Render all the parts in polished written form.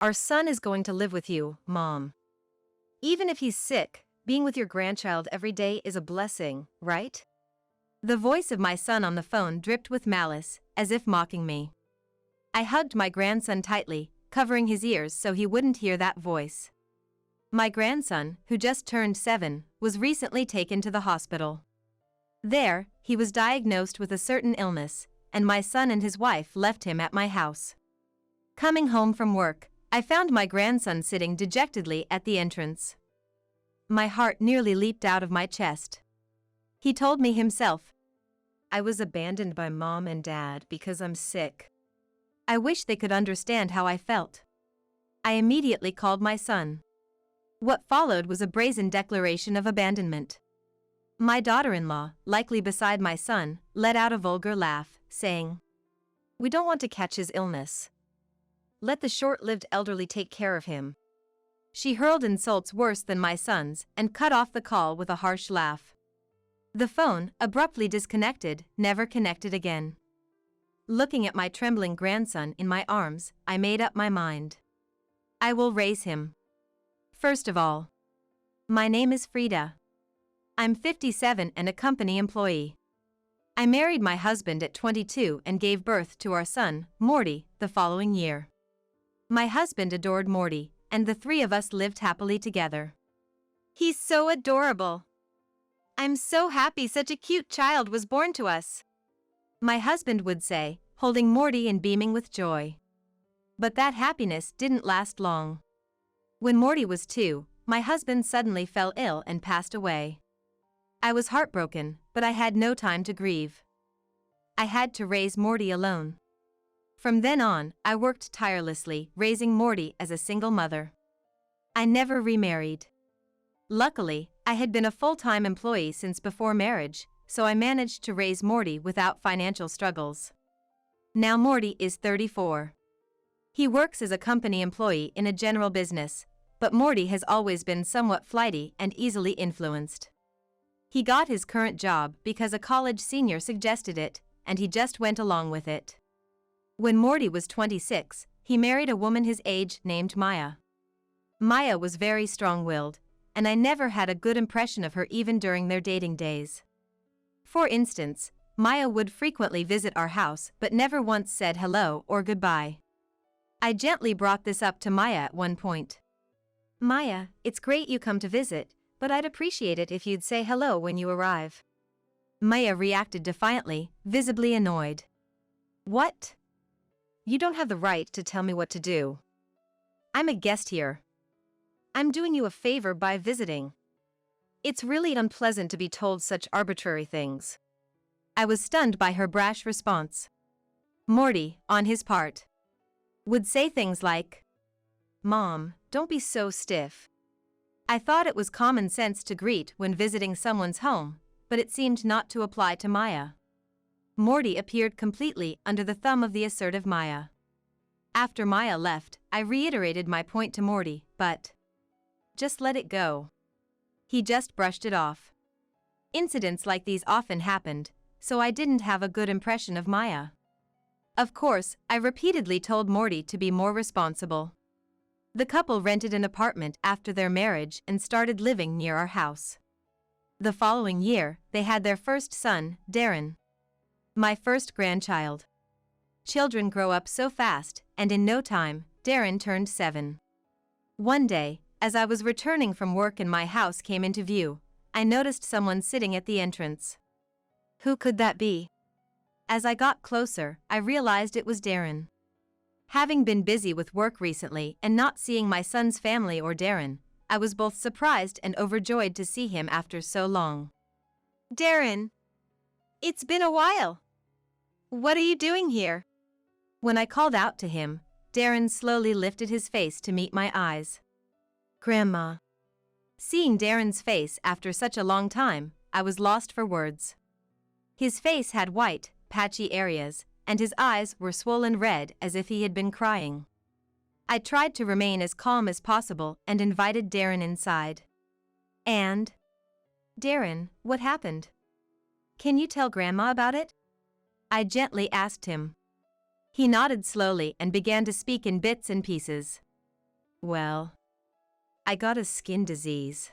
Our son is going to live with you, Mom. Even if he's sick, being with your grandchild every day is a blessing, right? The voice of my son on the phone dripped with malice, as if mocking me. I hugged my grandson tightly, covering his ears so he wouldn't hear that voice. My grandson, who just turned 7, was recently taken to the hospital. There, he was diagnosed with a certain illness, and my son and his wife left him at my house. Coming home from work, I found my grandson sitting dejectedly at the entrance. My heart nearly leaped out of my chest. He told me himself, "I was abandoned by Mom and Dad because I'm sick." I wish they could understand how I felt. I immediately called my son. What followed was a brazen declaration of abandonment. My daughter-in-law, likely beside my son, let out a vulgar laugh, saying, "We don't want to catch his illness. Let the short-lived elderly take care of him." She hurled insults worse than my son's and cut off the call with a harsh laugh. The phone, abruptly disconnected, never connected again. Looking at my trembling grandson in my arms, I made up my mind. I will raise him. First of all, my name is Frida. I'm 57 and a company employee. I married my husband at 22 and gave birth to our son, Morty, the following year. My husband adored Morty, and the three of us lived happily together. He's so adorable. I'm so happy such a cute child was born to us, my husband would say, holding Morty and beaming with joy. But that happiness didn't last long. When Morty was 2, my husband suddenly fell ill and passed away. I was heartbroken, but I had no time to grieve. I had to raise Morty alone. From then on, I worked tirelessly, raising Morty as a single mother. I never remarried. Luckily, I had been a full-time employee since before marriage, so I managed to raise Morty without financial struggles. Now Morty is 34. He works as a company employee in a general business, but Morty has always been somewhat flighty and easily influenced. He got his current job because a college senior suggested it, and he just went along with it. When Morty was 26, he married a woman his age named Maya. Maya was very strong-willed, and I never had a good impression of her even during their dating days. For instance, Maya would frequently visit our house but never once said hello or goodbye. I gently brought this up to Maya at one point. "Maya, it's great you come to visit, but I'd appreciate it if you'd say hello when you arrive." Maya reacted defiantly, visibly annoyed. "What? You don't have the right to tell me what to do. I'm a guest here. I'm doing you a favor by visiting. It's really unpleasant to be told such arbitrary things." I was stunned by her brash response. Morty, on his part, would say things like, "Mom, don't be so stiff." I thought it was common sense to greet when visiting someone's home, but it seemed not to apply to Maya. Morty appeared completely under the thumb of the assertive Maya. After Maya left, I reiterated my point to Morty, but just let it go. He just brushed it off. Incidents like these often happened, so I didn't have a good impression of Maya. Of course, I repeatedly told Morty to be more responsible. The couple rented an apartment after their marriage and started living near our house. The following year, they had their first son, Darren. My first grandchild. Children grow up so fast, and in no time, Darren turned 7. One day, as I was returning from work and my house came into view, I noticed someone sitting at the entrance. Who could that be? As I got closer, I realized it was Darren. Having been busy with work recently and not seeing my son's family or Darren, I was both surprised and overjoyed to see him after so long. "Darren! It's been a while. What are you doing here?" When I called out to him, Darren slowly lifted his face to meet my eyes. "Grandma." Seeing Darren's face after such a long time, I was lost for words. His face had white, patchy areas, and his eyes were swollen red as if he had been crying. I tried to remain as calm as possible and invited Darren inside. "And? Darren, what happened? Can you tell Grandma about it?" I gently asked him. He nodded slowly and began to speak in bits and pieces. Well, I got a skin disease.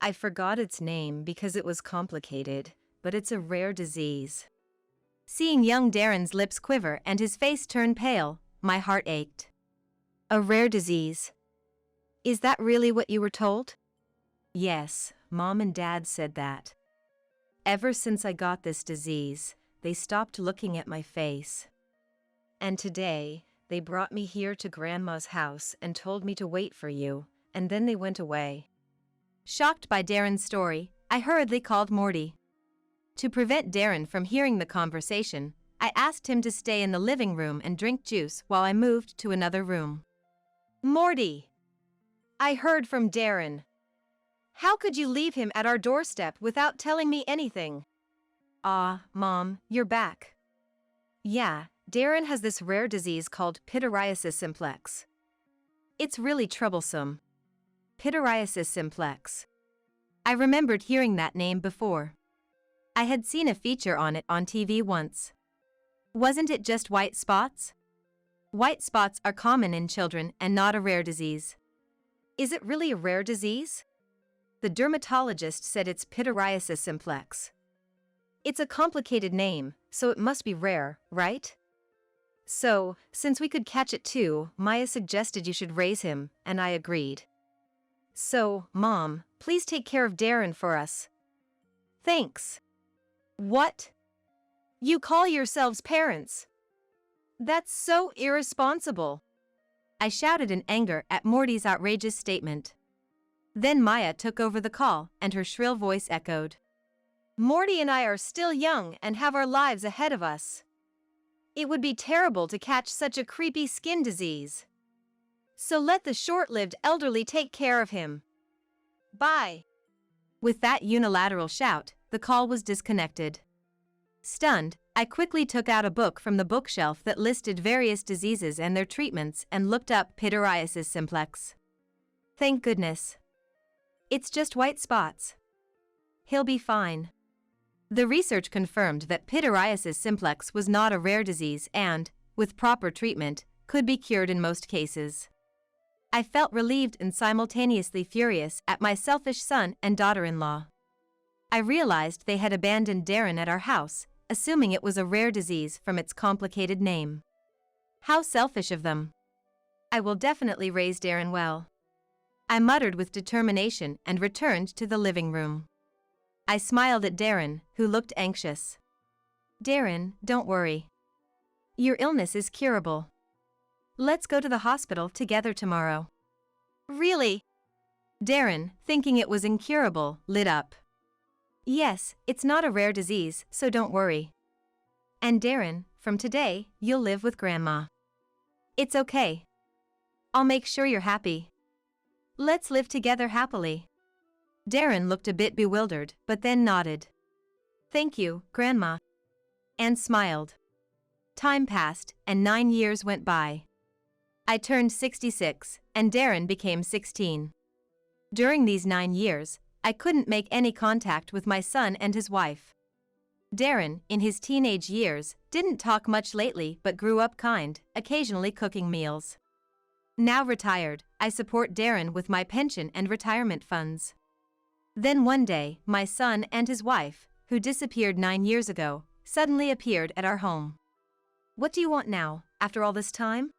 I forgot its name because it was complicated, but it's a rare disease. Seeing young Darren's lips quiver and his face turn pale, my heart ached. A rare disease. Is that really what you were told? Yes, Mom and Dad said that. Ever since I got this disease, they stopped looking at my face. And today, they brought me here to Grandma's house and told me to wait for you, and then they went away. Shocked by Darren's story, I hurriedly called Morty. To prevent Darren from hearing the conversation, I asked him to stay in the living room and drink juice while I moved to another room. Morty! I heard from Darren. How could you leave him at our doorstep without telling me anything? Mom, you're back. Yeah, Darren has this rare disease called pityriasis simplex. It's really troublesome. Pityriasis simplex. I remembered hearing that name before. I had seen a feature on it on TV once. Wasn't it just white spots? White spots are common in children and not a rare disease. Is it really a rare disease? The dermatologist said it's pityriasis simplex. It's a complicated name, so it must be rare, right? So, since we could catch it too, Maya suggested you should raise him, and I agreed. So, Mom, please take care of Darren for us. Thanks. What? You call yourselves parents? That's so irresponsible. I shouted in anger at Morty's outrageous statement. Then Maya took over the call, and her shrill voice echoed. Morty and I are still young and have our lives ahead of us. It would be terrible to catch such a creepy skin disease. So let the short-lived elderly take care of him. Bye. With that unilateral shout, the call was disconnected. Stunned, I quickly took out a book from the bookshelf that listed various diseases and their treatments and looked up pityriasis simplex. Thank goodness. It's just white spots. He'll be fine. The research confirmed that pityriasis simplex was not a rare disease and, with proper treatment, could be cured in most cases. I felt relieved and simultaneously furious at my selfish son and daughter-in-law. I realized they had abandoned Darren at our house, assuming it was a rare disease from its complicated name. How selfish of them. I will definitely raise Darren well. I muttered with determination and returned to the living room. I smiled at Darren, who looked anxious. Darren, don't worry. Your illness is curable. Let's go to the hospital together tomorrow. Really? Darren, thinking it was incurable, lit up. Yes, it's not a rare disease, so don't worry. And Darren, from today, you'll live with Grandma. It's okay. I'll make sure you're happy. Let's live together happily. Darren looked a bit bewildered, but then nodded. Thank you, Grandma. And smiled. Time passed, and 9 years went by. I turned 66, and Darren became 16. During these 9 years, I couldn't make any contact with my son and his wife. Darren, in his teenage years, didn't talk much lately but grew up kind, occasionally cooking meals. Now retired, I support Darren with my pension and retirement funds. Then one day, my son and his wife, who disappeared 9 years ago, suddenly appeared at our home. What do you want now, after all this time?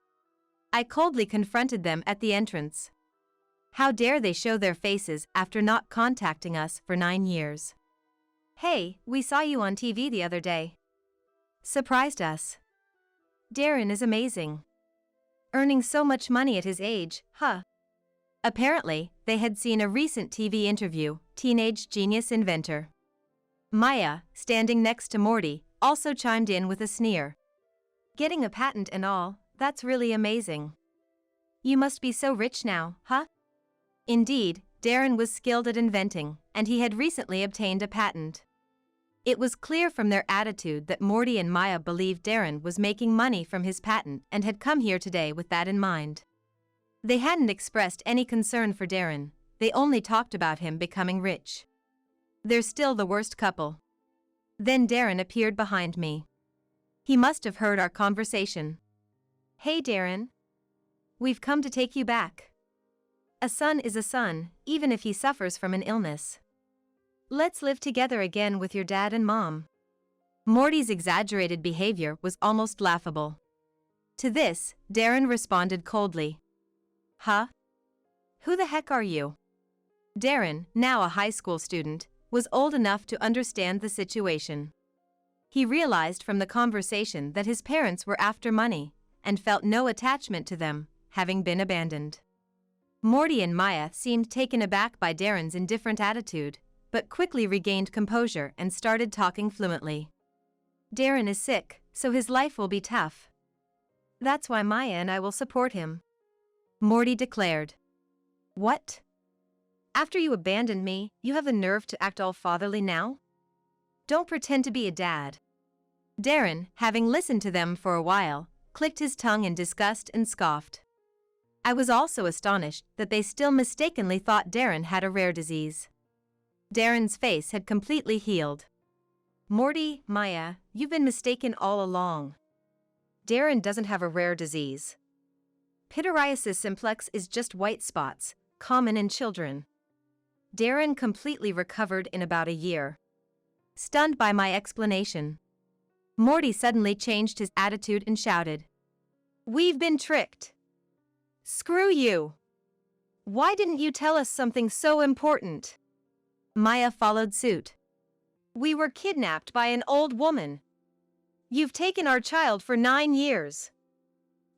I coldly confronted them at the entrance. How dare they show their faces after not contacting us for 9 years? Hey, we saw you on TV the other day. Surprised us. Darren is amazing. Earning so much money at his age, huh? Apparently, they had seen a recent TV interview, Teenage Genius Inventor. Maya, standing next to Morty, also chimed in with a sneer. Getting a patent and all, that's really amazing. You must be so rich now, huh? Indeed, Darren was skilled at inventing, and he had recently obtained a patent. It was clear from their attitude that Morty and Maya believed Darren was making money from his patent and had come here today with that in mind. They hadn't expressed any concern for Darren, they only talked about him becoming rich. They're still the worst couple. Then Darren appeared behind me. He must have heard our conversation. Hey Darren. we've come to take you back. A son is a son, even if he suffers from an illness. Let's live together again with your dad and mom. Morty's exaggerated behavior was almost laughable. To this, Darren responded coldly. Huh? Who the heck are you? Darren, now a high school student, was old enough to understand the situation. He realized from the conversation that his parents were after money, and felt no attachment to them, having been abandoned. Morty and Maya seemed taken aback by Darren's indifferent attitude, but quickly regained composure and started talking fluently. Darren is sick, so his life will be tough. That's why Maya and I will support him. Morty declared. What? After you abandoned me, you have the nerve to act all fatherly now? Don't pretend to be a dad. Darren, having listened to them for a while, clicked his tongue in disgust and scoffed. I was also astonished that they still mistakenly thought Darren had a rare disease. Darren's face had completely healed. Morty, Maya, you've been mistaken all along. Darren doesn't have a rare disease. Pityriasis simplex is just white spots, common in children. Darren completely recovered in about a year. Stunned by my explanation, Morty suddenly changed his attitude and shouted. We've been tricked. Screw you. Why didn't you tell us something so important? Maya followed suit. We were kidnapped by an old woman. You've taken our child for 9 years.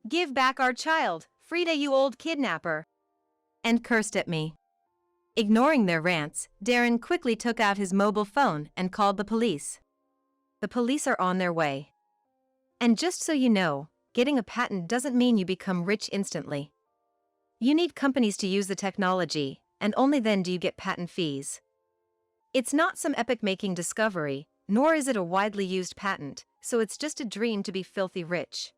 Give back our child, Frida, you old kidnapper. And cursed at me. Ignoring their rants, Darren quickly took out his mobile phone and called the police. The police are on their way. And just so you know, getting a patent doesn't mean you become rich instantly. You need companies to use the technology, and only then do you get patent fees. It's not some epic-making discovery, nor is it a widely used patent, so it's just a dream to be filthy rich.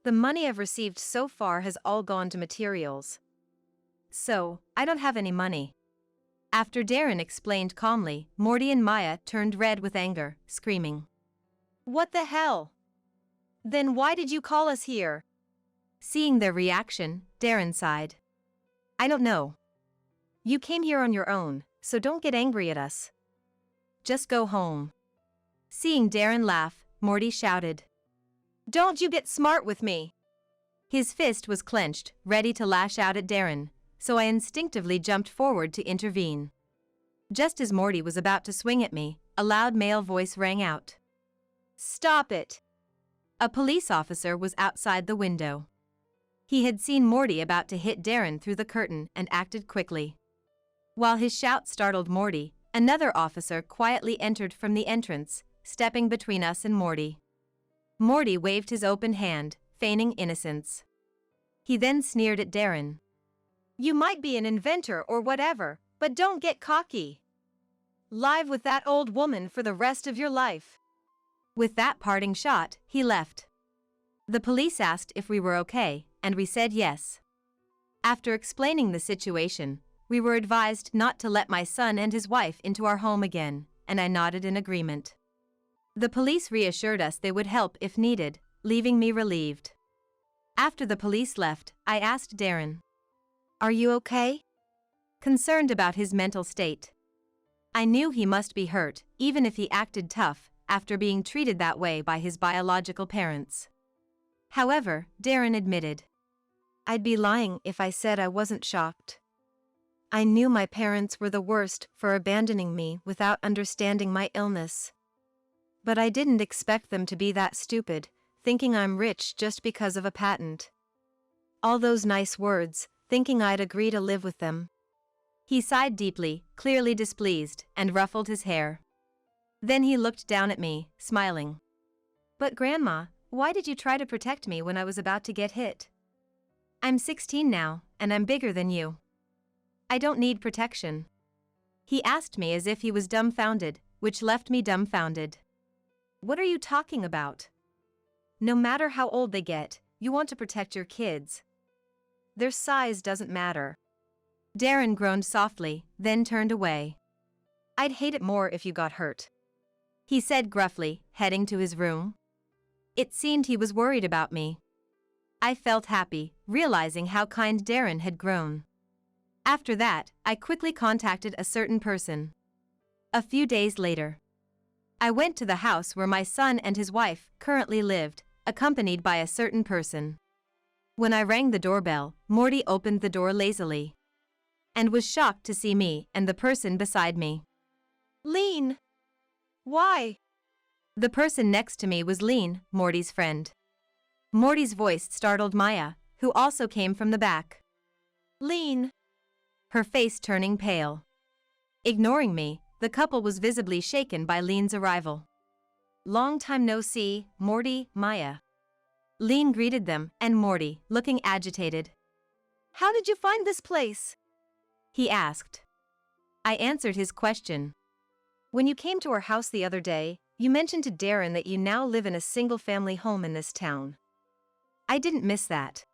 The money I've received so far has all gone to materials. So, I don't have any money. After Darren explained calmly, Morty and Maya turned red with anger, screaming. What the hell? Then why did you call us here? Seeing their reaction, Darren sighed. I don't know. You came here on your own, so don't get angry at us. Just go home. Seeing Darren laugh, Morty shouted. Don't you get smart with me. His fist was clenched, ready to lash out at Darren, so I instinctively jumped forward to intervene. Just as Morty was about to swing at me, a loud male voice rang out. Stop it! A police officer was outside the window. He had seen Morty about to hit Darren through the curtain and acted quickly. While his shout startled Morty, another officer quietly entered from the entrance, stepping between us and Morty. Morty waved his open hand, feigning innocence. He then sneered at Darren. You might be an inventor or whatever, but don't get cocky. Live with that old woman for the rest of your life. With that parting shot, he left. The police asked if we were okay, and we said yes. After explaining the situation, we were advised not to let my son and his wife into our home again, and I nodded in agreement. The police reassured us they would help if needed, leaving me relieved. After the police left, I asked Darren. Are you okay? Concerned about his mental state. I knew he must be hurt, even if he acted tough, after being treated that way by his biological parents. However, Darren admitted. I'd be lying if I said I wasn't shocked. I knew my parents were the worst for abandoning me without understanding my illness. But I didn't expect them to be that stupid, thinking I'm rich just because of a patent. All those nice words, thinking I'd agree to live with them. He sighed deeply, clearly displeased, and ruffled his hair. Then he looked down at me, smiling. But Grandma, why did you try to protect me when I was about to get hit? I'm 16 now, and I'm bigger than you. I don't need protection. He asked me as if he was dumbfounded, which left me dumbfounded. What are you talking about? No matter how old they get, you want to protect your kids. Their size doesn't matter. Darren groaned softly, then turned away. I'd hate it more if you got hurt. He said gruffly, heading to his room. It seemed he was worried about me. I felt happy, realizing how kind Darren had grown. After that, I quickly contacted a certain person. A few days later, I went to the house where my son and his wife currently lived, accompanied by a certain person. When I rang the doorbell, Morty opened the door lazily and was shocked to see me and the person beside me. Lean! Why? The person next to me was Lean, Morty's friend. Morty's voice startled Maya, who also came from the back. Lean! Her face turning pale. Ignoring me, the couple was visibly shaken by Lean's arrival. Long time no see, Morty, Maya. Lean greeted them, and Morty, looking agitated. How did you find this place? He asked. I answered his question. When you came to our house the other day, you mentioned to Darren that you now live in a single-family home in this town. I didn't miss that.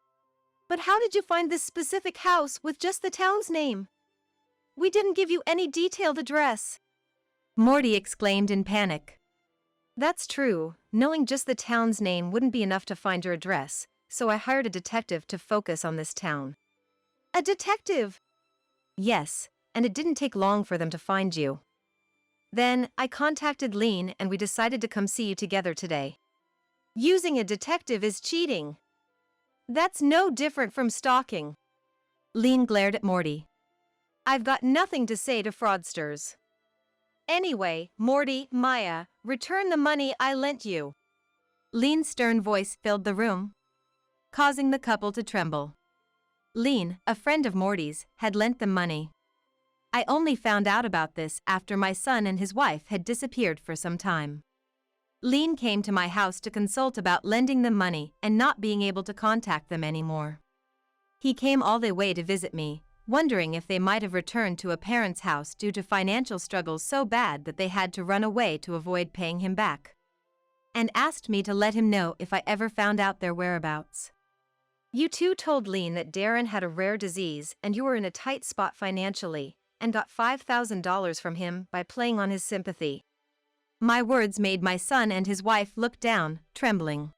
But how did you find this specific house with just the town's name? We didn't give you any detailed address. Morty exclaimed in panic. That's true, knowing just the town's name wouldn't be enough to find your address, so I hired a detective to focus on this town. A detective? Yes, and it didn't take long for them to find you. Then, I contacted Lean and we decided to come see you together today. Using a detective is cheating. That's no different from stalking. Lean glared at Morty. I've got nothing to say to fraudsters. Anyway, Morty, Maya, return the money I lent you. Lean's stern voice filled the room, causing the couple to tremble. Lean, a friend of Morty's, had lent them money. I only found out about this after my son and his wife had disappeared for some time. Lean came to my house to consult about lending them money and not being able to contact them anymore. He came all the way to visit me, wondering if they might have returned to a parent's house due to financial struggles so bad that they had to run away to avoid paying him back, and asked me to let him know if I ever found out their whereabouts. You two told Lean that Darren had a rare disease and you were in a tight spot financially, and got $5,000 from him by playing on his sympathy. My words made my son and his wife look down, trembling.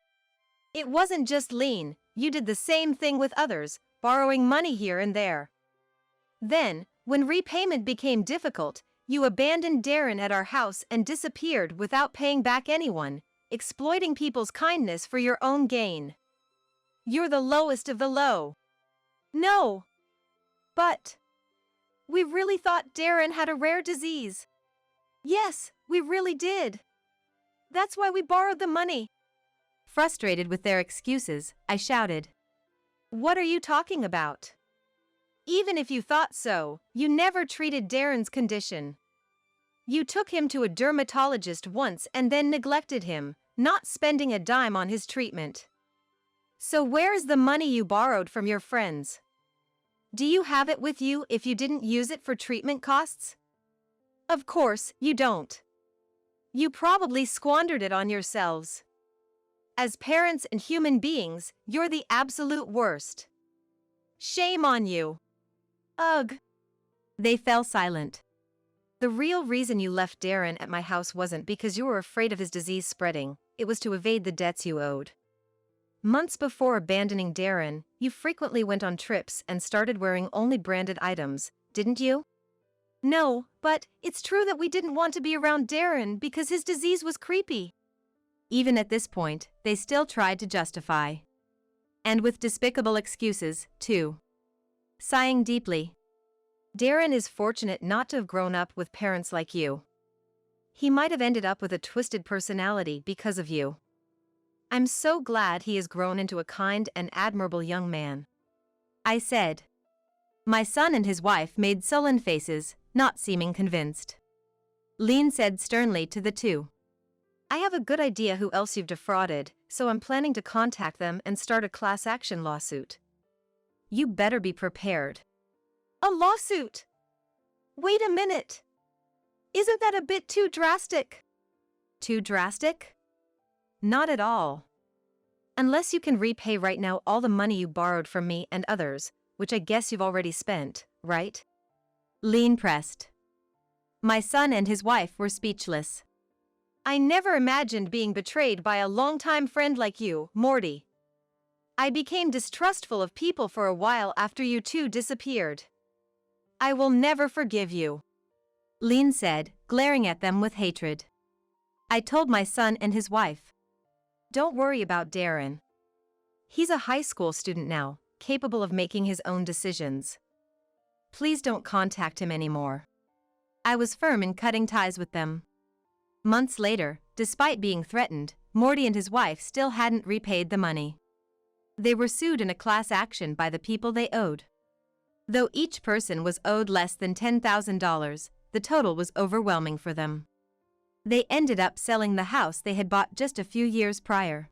It wasn't just Lean, you did the same thing with others, borrowing money here and there. Then, when repayment became difficult, you abandoned Darren at our house and disappeared without paying back anyone, exploiting people's kindness for your own gain. You're the lowest of the low. No. But we really thought Darren had a rare disease. Yes, we really did. That's why we borrowed the money. Frustrated with their excuses, I shouted. What are you talking about? Even if you thought so, you never treated Darren's condition. You took him to a dermatologist once and then neglected him, not spending a dime on his treatment. So where's the money you borrowed from your friends? Do you have it with you if you didn't use it for treatment costs? Of course, you don't. You probably squandered it on yourselves. As parents and human beings, you're the absolute worst. Shame on you. Ugh. They fell silent. The real reason you left Darren at my house wasn't because you were afraid of his disease spreading, it was to evade the debts you owed. Months before abandoning Darren, you frequently went on trips and started wearing only branded items, didn't you? No, but it's true that we didn't want to be around Darren because his disease was creepy. Even at this point, they still tried to justify. And with despicable excuses, too. Sighing deeply. Darren is fortunate not to have grown up with parents like you. He might have ended up with a twisted personality because of you. I'm so glad he has grown into a kind and admirable young man. I said. My son and his wife made sullen faces, not seeming convinced. Lean said sternly to the two. I have a good idea who else you've defrauded, so I'm planning to contact them and start a class action lawsuit. You better be prepared. A lawsuit? Wait a minute. Isn't that a bit too drastic? Too drastic? Not at all. Unless you can repay right now all the money you borrowed from me and others, which I guess you've already spent, right? Lean pressed. My son and his wife were speechless. I never imagined being betrayed by a longtime friend like you, Morty. I became distrustful of people for a while after you two disappeared. I will never forgive you," Lean said, glaring at them with hatred. I told my son and his wife. Don't worry about Darren. He's a high school student now, capable of making his own decisions. Please don't contact him anymore. I was firm in cutting ties with them. Months later, despite being threatened, Morty and his wife still hadn't repaid the money. They were sued in a class action by the people they owed. Though each person was owed less than $10,000, the total was overwhelming for them. They ended up selling the house they had bought just a few years prior.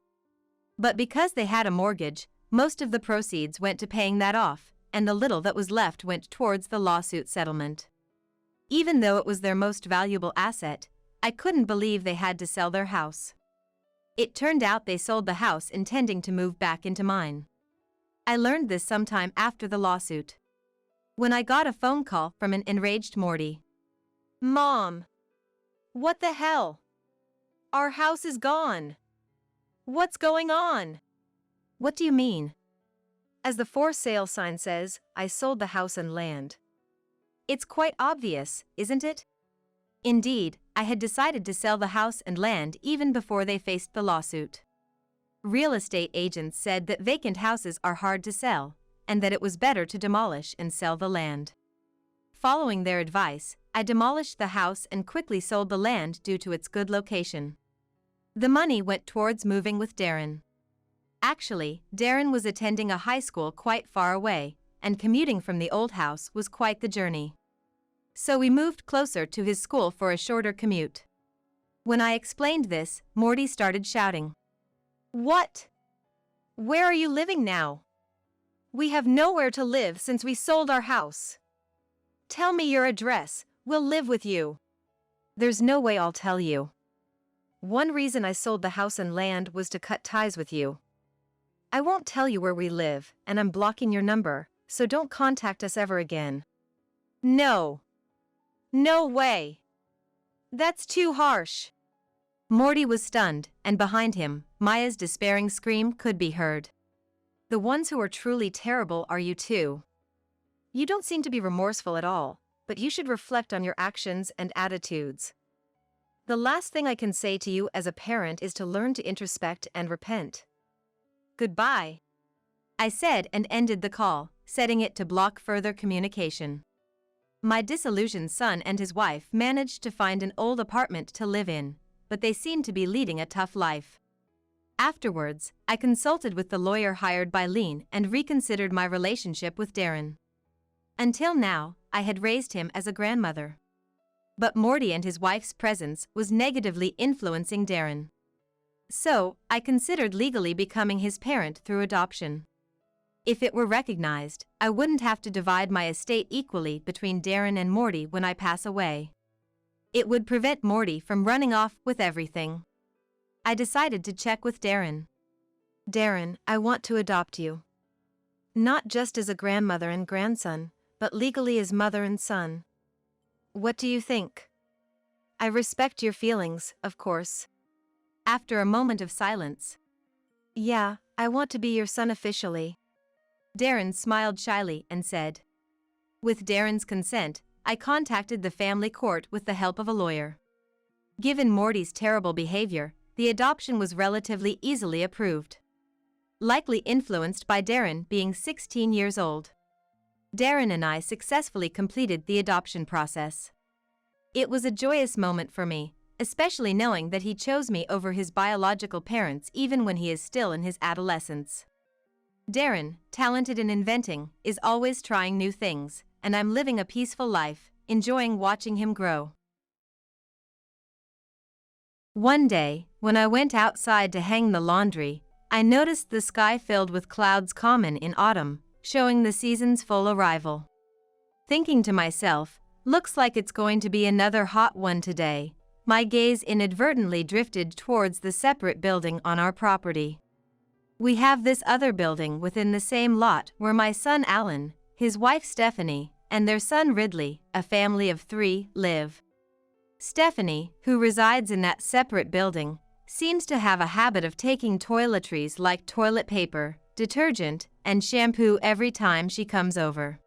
But because they had a mortgage, most of the proceeds went to paying that off, and the little that was left went towards the lawsuit settlement. Even though it was their most valuable asset, I couldn't believe they had to sell their house. It turned out they sold the house intending to move back into mine. I learned this sometime after the lawsuit, when I got a phone call from an enraged Morty. "Mom! What the hell? Our house is gone. What's going on?" What do you mean? As the for sale sign says, I sold the house and land. It's quite obvious, isn't it? Indeed, I had decided to sell the house and land even before they faced the lawsuit. Real estate agents said that vacant houses are hard to sell, and that it was better to demolish and sell the land. Following their advice, I demolished the house and quickly sold the land due to its good location. The money went towards moving with Darren. Actually, Darren was attending a high school quite far away, and commuting from the old house was quite the journey. So we moved closer to his school for a shorter commute. When I explained this, Morty started shouting. "What? Where are you living now? We have nowhere to live since we sold our house. Tell me your address, we'll live with you." There's no way I'll tell you. One reason I sold the house and land was to cut ties with you. I won't tell you where we live, and I'm blocking your number, so don't contact us ever again. No. No way. That's too harsh. Morty was stunned, and behind him, Maya's despairing scream could be heard. The ones who are truly terrible are you two. You don't seem to be remorseful at all, but you should reflect on your actions and attitudes. The last thing I can say to you as a parent is to learn to introspect and repent. Goodbye, I said and ended the call, setting it to block further communication. My disillusioned son and his wife managed to find an old apartment to live in, but they seemed to be leading a tough life. Afterwards, I consulted with the lawyer hired by Lean and reconsidered my relationship with Darren. Until now, I had raised him as a grandmother. But Morty and his wife's presence was negatively influencing Darren. So, I considered legally becoming his parent through adoption. If it were recognized, I wouldn't have to divide my estate equally between Darren and Morty when I pass away. It would prevent Morty from running off with everything. I decided to check with Darren. Darren, I want to adopt you. Not just as a grandmother and grandson, but legally as mother and son. What do you think? I respect your feelings, of course. After a moment of silence. Yeah, I want to be your son officially. Darren smiled shyly and said. With Darren's consent, I contacted the family court with the help of a lawyer. Given Morty's terrible behavior, the adoption was relatively easily approved. Likely influenced by Darren being 16 years old. Darren and I successfully completed the adoption process. It was a joyous moment for me, especially knowing that he chose me over his biological parents even when he is still in his adolescence. Darren, talented in inventing, is always trying new things, and I'm living a peaceful life, enjoying watching him grow. One day, when I went outside to hang the laundry, I noticed the sky filled with clouds common in autumn, showing the season's full arrival. Thinking to myself, looks like it's going to be another hot one today, my gaze inadvertently drifted towards the separate building on our property. We have this other building within the same lot where my son Alan, his wife Stephanie, and their son Ridley, a family of 3, live. Stephanie, who resides in that separate building, seems to have a habit of taking toiletries like toilet paper, detergent, and shampoo every time she comes over.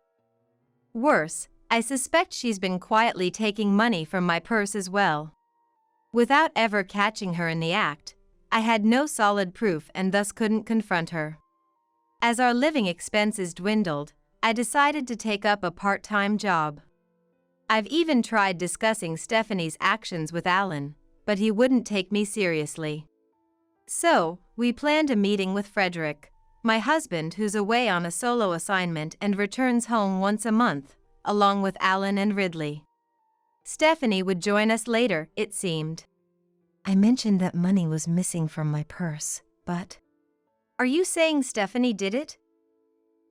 Worse, I suspect she's been quietly taking money from my purse as well. Without ever catching her in the act, I had no solid proof and thus couldn't confront her. As our living expenses dwindled, I decided to take up a part-time job. I've even tried discussing Stephanie's actions with Alan, but he wouldn't take me seriously. So, we planned a meeting with Frederick, my husband who's away on a solo assignment and returns home once a month, along with Alan and Ridley. Stephanie would join us later, it seemed. I mentioned that money was missing from my purse, but... Are you saying Stephanie did it?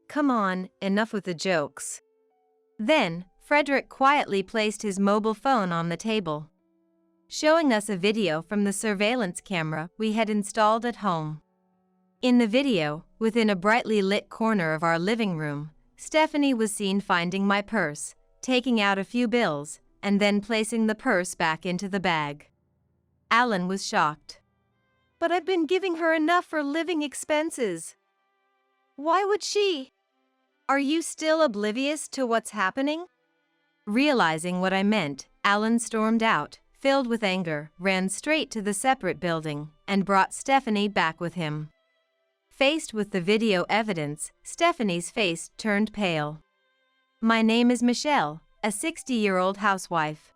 Come on, enough with the jokes. Then, Frederick quietly placed his mobile phone on the table, showing us a video from the surveillance camera we had installed at home. In the video, within a brightly lit corner of our living room, Stephanie was seen finding my purse, taking out a few bills, and then placing the purse back into the bag. Alan was shocked. But I've been giving her enough for living expenses. Why would she? Are you still oblivious to what's happening? Realizing what I meant, Alan stormed out, filled with anger, ran straight to the separate building, and brought Stephanie back with him. Faced with the video evidence, Stephanie's face turned pale. My name is Michelle, a 60-year-old housewife.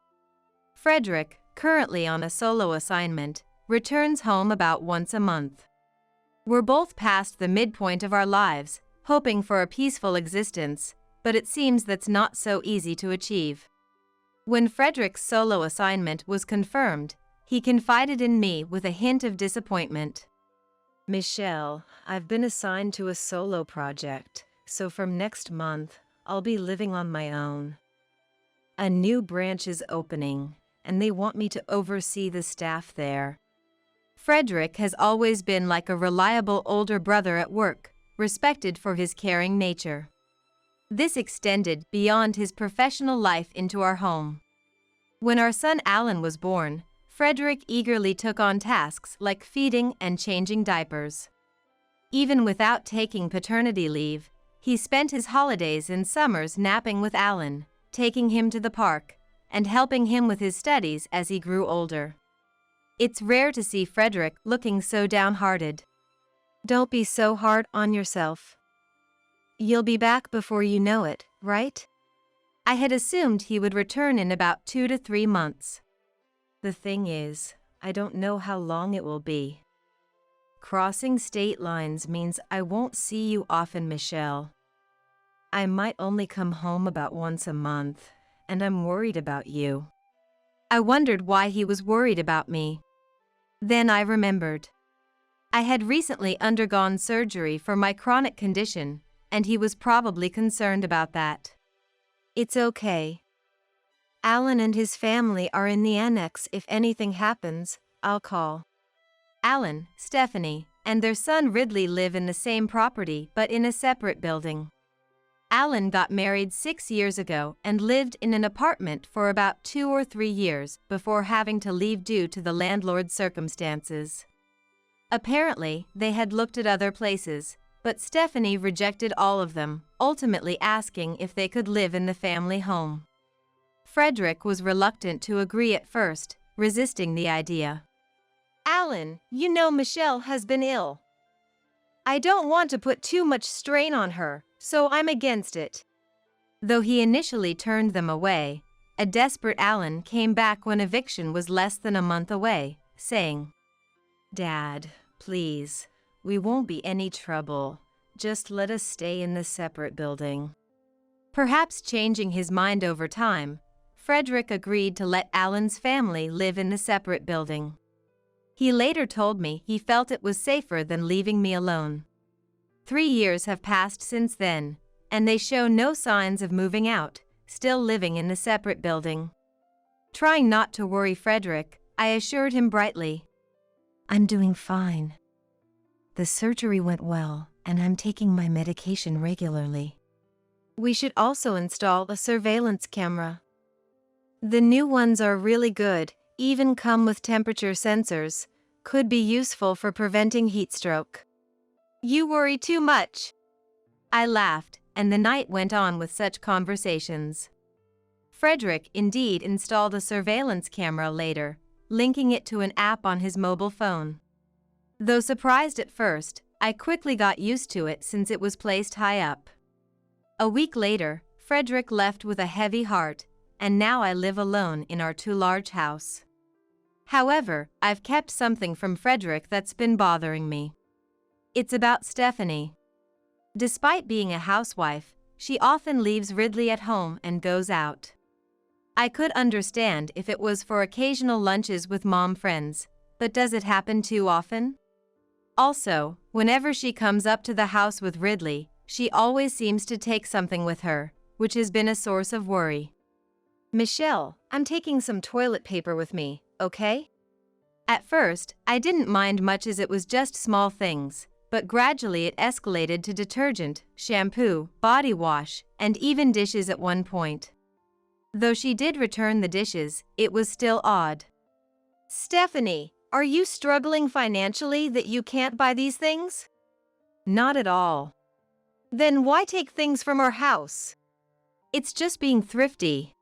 Frederick, currently on a solo assignment, returns home about once a month. We're both past the midpoint of our lives, hoping for a peaceful existence, but it seems that's not so easy to achieve. When Frederick's solo assignment was confirmed, he confided in me with a hint of disappointment. Michelle, I've been assigned to a solo project, so from next month, I'll be living on my own. A new branch is opening, and they want me to oversee the staff there. Frederick has always been like a reliable older brother at work, respected for his caring nature. This extended beyond his professional life into our home. When our son Alan was born, Frederick eagerly took on tasks like feeding and changing diapers. Even without taking paternity leave, he spent his holidays and summers napping with Alan, taking him to the park, and helping him with his studies as he grew older. It's rare to see Frederick looking so downhearted. Don't be so hard on yourself. You'll be back before you know it, right? I had assumed he would return in about 2 to 3 months. The thing is, I don't know how long it will be. Crossing state lines means I won't see you often, Michelle. I might only come home about once a month, and I'm worried about you. I wondered why he was worried about me. Then I remembered. I had recently undergone surgery for my chronic condition, and he was probably concerned about that. It's okay. Alan and his family are in the annex. If anything happens, I'll call. Alan, Stephanie, and their son Ridley live in the same property but in a separate building. Alan got married 6 years ago and lived in an apartment for about 2 or 3 years before having to leave due to the landlord's circumstances. Apparently, they had looked at other places, but Stephanie rejected all of them, ultimately asking if they could live in the family home. Frederick was reluctant to agree at first, resisting the idea. Alan, you know Michelle has been ill. I don't want to put too much strain on her, so I'm against it. Though he initially turned them away, a desperate Alan came back when eviction was less than a month away, saying, Dad, please, we won't be any trouble. Just let us stay in the separate building. Perhaps changing his mind over time, Frederick agreed to let Alan's family live in the separate building. He later told me he felt it was safer than leaving me alone. 3 years have passed since then, and they show no signs of moving out, still living in the separate building. Trying not to worry Frederick, I assured him brightly, I'm doing fine. The surgery went well, and I'm taking my medication regularly. We should also install a surveillance camera. The new ones are really good, even come with temperature sensors, could be useful for preventing heat stroke. You worry too much. I laughed, and the night went on with such conversations. Frederick indeed installed a surveillance camera later, linking it to an app on his mobile phone. Though surprised at first, I quickly got used to it since it was placed high up. A week later, Frederick left with a heavy heart, and now I live alone in our too-large house. However, I've kept something from Frederick that's been bothering me. It's about Stephanie. Despite being a housewife, she often leaves Ridley at home and goes out. I could understand if it was for occasional lunches with mom friends, but does it happen too often? Also, whenever she comes up to the house with Ridley, she always seems to take something with her, which has been a source of worry. Michelle, I'm taking some toilet paper with me, okay? At first, I didn't mind much as it was just small things, but gradually it escalated to detergent, shampoo, body wash, and even dishes at one point. Though she did return the dishes, it was still odd. Stephanie, are you struggling financially that you can't buy these things? Not at all. Then why take things from our house? It's just being thrifty.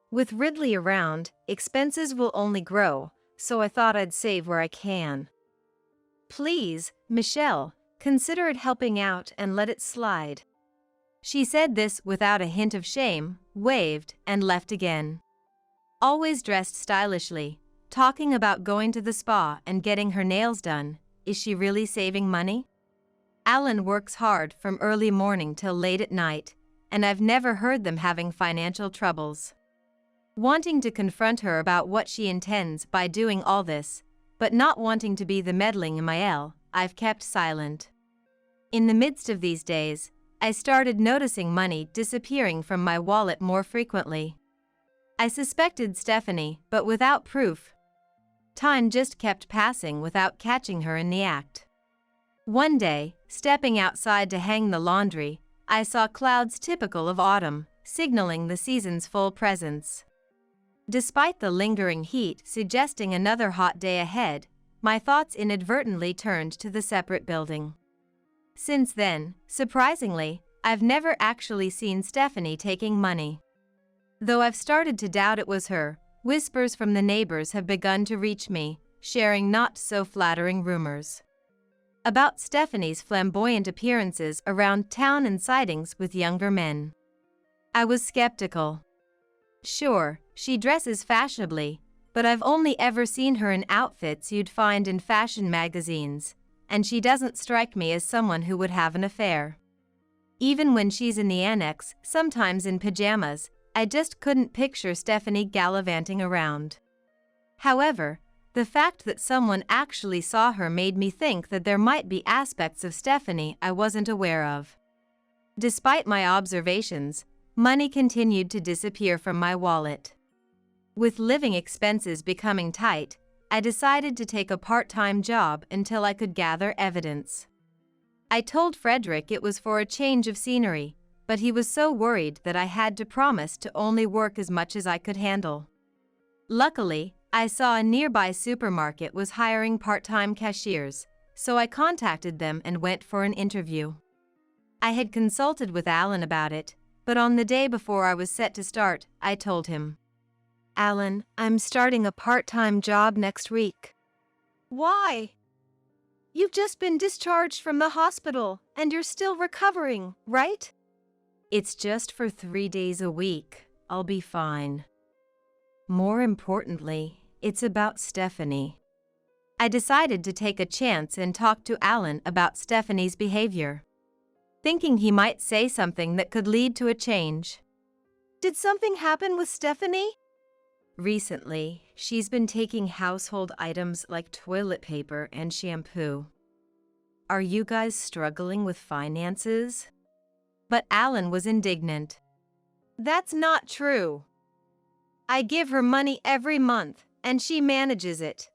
With Ridley around, expenses will only grow, so I thought I'd save where I can. Please, Michelle, consider it helping out and let it slide. She said this without a hint of shame, waved, and left again. Always dressed stylishly, talking about going to the spa and getting her nails done, is she really saving money? Alan works hard from early morning till late at night, and I've never heard them having financial troubles. Wanting to confront her about what she intends by doing all this, but not wanting to be the meddling Emael, I've kept silent. In the midst of these days, I started noticing money disappearing from my wallet more frequently. I suspected Stephanie, but without proof. Time just kept passing without catching her in the act. One day, stepping outside to hang the laundry, I saw clouds typical of autumn, signaling the season's full presence. Despite the lingering heat suggesting another hot day ahead, my thoughts inadvertently turned to the separate building. Since then, surprisingly, I've never actually seen Stephanie taking money. Though I've started to doubt it was her, whispers from the neighbors have begun to reach me, sharing not so flattering rumors about Stephanie's flamboyant appearances around town and sightings with younger men. I was skeptical. Sure, she dresses fashionably, but I've only ever seen her in outfits you'd find in fashion magazines, and she doesn't strike me as someone who would have an affair. Even when she's in the annex, sometimes in pajamas, I just couldn't picture Stephanie gallivanting around. However, the fact that someone actually saw her made me think that there might be aspects of Stephanie I wasn't aware of. Despite my observations, money continued to disappear from my wallet. With living expenses becoming tight, I decided to take a part-time job until I could gather evidence. I told Frederick it was for a change of scenery, but he was so worried that I had to promise to only work as much as I could handle. Luckily, I saw a nearby supermarket was hiring part-time cashiers, so I contacted them and went for an interview. I had consulted with Alan about it, but on the day before I was set to start, I told him, Alan, I'm starting a part-time job next week. Why? You've just been discharged from the hospital, and you're still recovering, right? It's just for 3 days a week. I'll be fine. More importantly, it's about Stephanie. I decided to take a chance and talk to Alan about Stephanie's behavior, thinking he might say something that could lead to a change. Did something happen with Stephanie? Recently, she's been taking household items like toilet paper and shampoo. Are you guys struggling with finances? But Alan was indignant. That's not true. I give her money every month, and she manages it.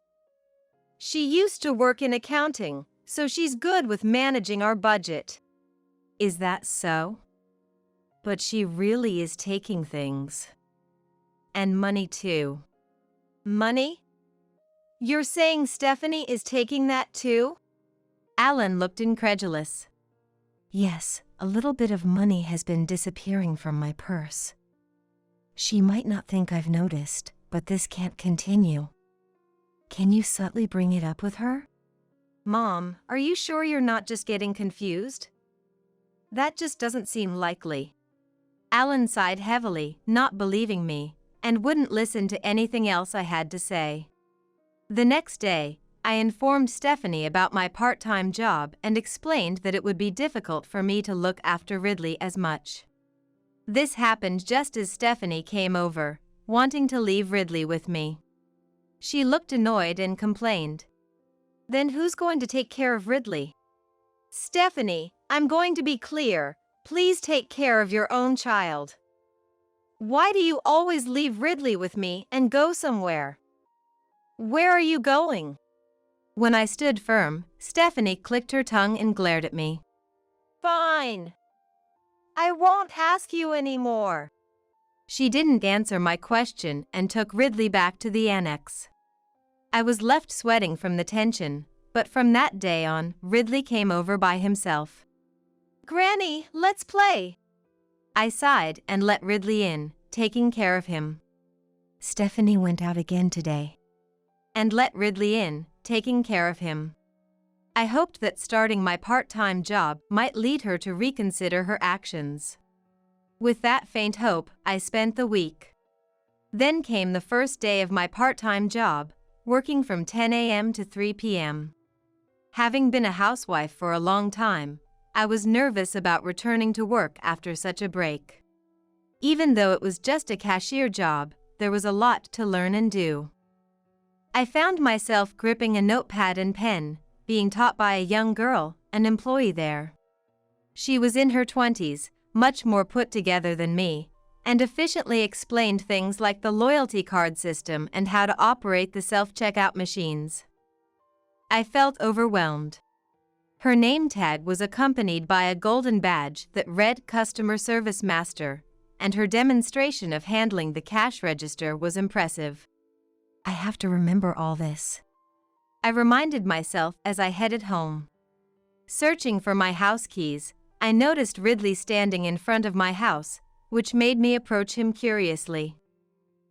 She used to work in accounting, so she's good with managing our budget. Is that so? But she really is taking things. And money too. Money? You're saying Stephanie is taking that too? Alan looked incredulous. Yes, a little bit of money has been disappearing from my purse. She might not think I've noticed, but this can't continue. Can you subtly bring it up with her? Mom, are you sure you're not just getting confused? That just doesn't seem likely. Alan sighed heavily, not believing me, and wouldn't listen to anything else I had to say. The next day, I informed Stephanie about my part-time job and explained that it would be difficult for me to look after Ridley as much. This happened just as Stephanie came over, wanting to leave Ridley with me. She looked annoyed and complained. Then who's going to take care of Ridley? Stephanie, I'm going to be clear. Please take care of your own child. Why do you always leave Ridley with me and go somewhere? Where are you going? When I stood firm, Stephanie clicked her tongue and glared at me. Fine. I won't ask you anymore. She didn't answer my question and took Ridley back to the annex. I was left sweating from the tension, but from that day on, Ridley came over by himself. Granny, let's play. I sighed and let Ridley in, taking care of him. Stephanie went out again today. And let Ridley in, taking care of him. I hoped that starting my part-time job might lead her to reconsider her actions. With that faint hope, I spent the week. Then came the first day of my part-time job, working from 10 a.m. to 3 p.m. Having been a housewife for a long time, I was nervous about returning to work after such a break. Even though it was just a cashier job, there was a lot to learn and do. I found myself gripping a notepad and pen, being taught by a young girl, an employee there. She was in her 20s, much more put together than me, and efficiently explained things like the loyalty card system and how to operate the self-checkout machines. I felt overwhelmed. Her name tag was accompanied by a golden badge that read Customer Service Master, and her demonstration of handling the cash register was impressive. I have to remember all this, I reminded myself as I headed home. Searching for my house keys, I noticed Ridley standing in front of my house, which made me approach him curiously.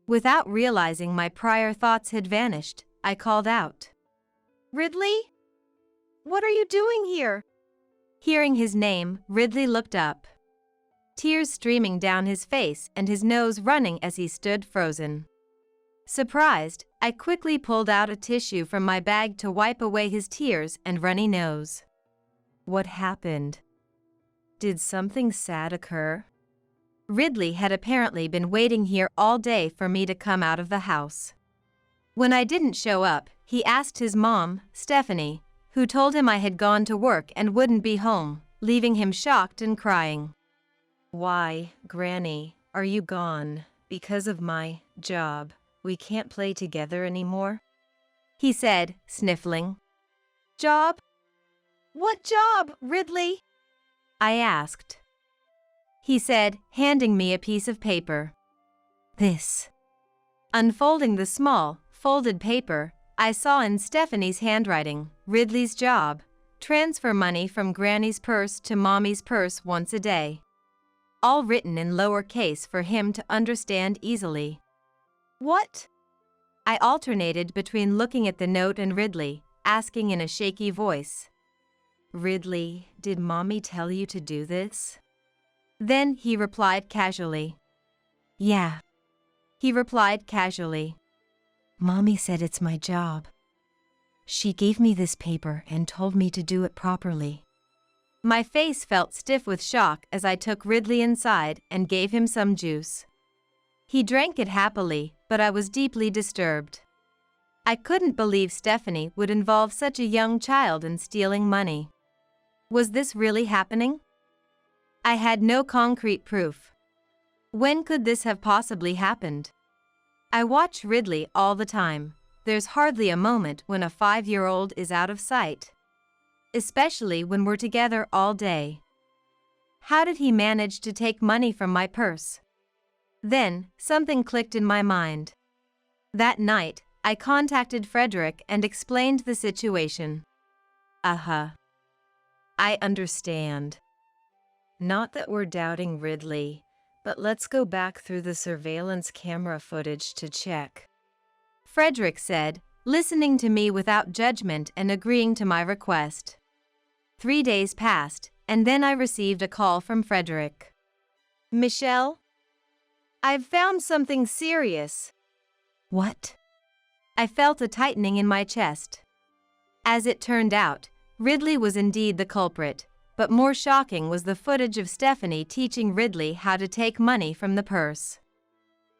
Without realizing my prior thoughts had vanished, I called out. Ridley? What are you doing here? Hearing his name, Ridley looked up. Tears streaming down his face and his nose running as he stood frozen. Surprised, I quickly pulled out a tissue from my bag to wipe away his tears and runny nose. What happened? Did something sad occur? Ridley had apparently been waiting here all day for me to come out of the house. When I didn't show up, he asked his mom, Stephanie, who told him I had gone to work and wouldn't be home, leaving him shocked and crying. Why, Granny, are you gone? Because of my job, we can't play together anymore? He said, sniffling. Job? What job, Ridley? I asked. He said, handing me a piece of paper. This. Unfolding the small, folded paper, I saw in Stephanie's handwriting, Ridley's job, transfer money from Granny's purse to Mommy's purse once a day. All written in lowercase for him to understand easily. What? I alternated between looking at the note and Ridley, asking in a shaky voice. Ridley, did Mommy tell you to do this? Then he replied casually. Yeah. He replied casually. Mommy said it's my job. She gave me this paper and told me to do it properly. My face felt stiff with shock as I took Ridley inside and gave him some juice. He drank it happily, but I was deeply disturbed. I couldn't believe Stephanie would involve such a young child in stealing money. Was this really happening? I had no concrete proof. When could this have possibly happened? I watch Ridley all the time. There's hardly a moment when a 5-year-old is out of sight. Especially when we're together all day. How did he manage to take money from my purse? Then, something clicked in my mind. That night, I contacted Frederick and explained the situation. I understand. Not that we're doubting Ridley, but let's go back through the surveillance camera footage to check," Frederick said, listening to me without judgment and agreeing to my request. 3 days passed, and then I received a call from Frederick. "Michelle? I've found something serious." "What?" I felt a tightening in my chest. As it turned out, Ridley was indeed the culprit, but more shocking was the footage of Stephanie teaching Ridley how to take money from the purse.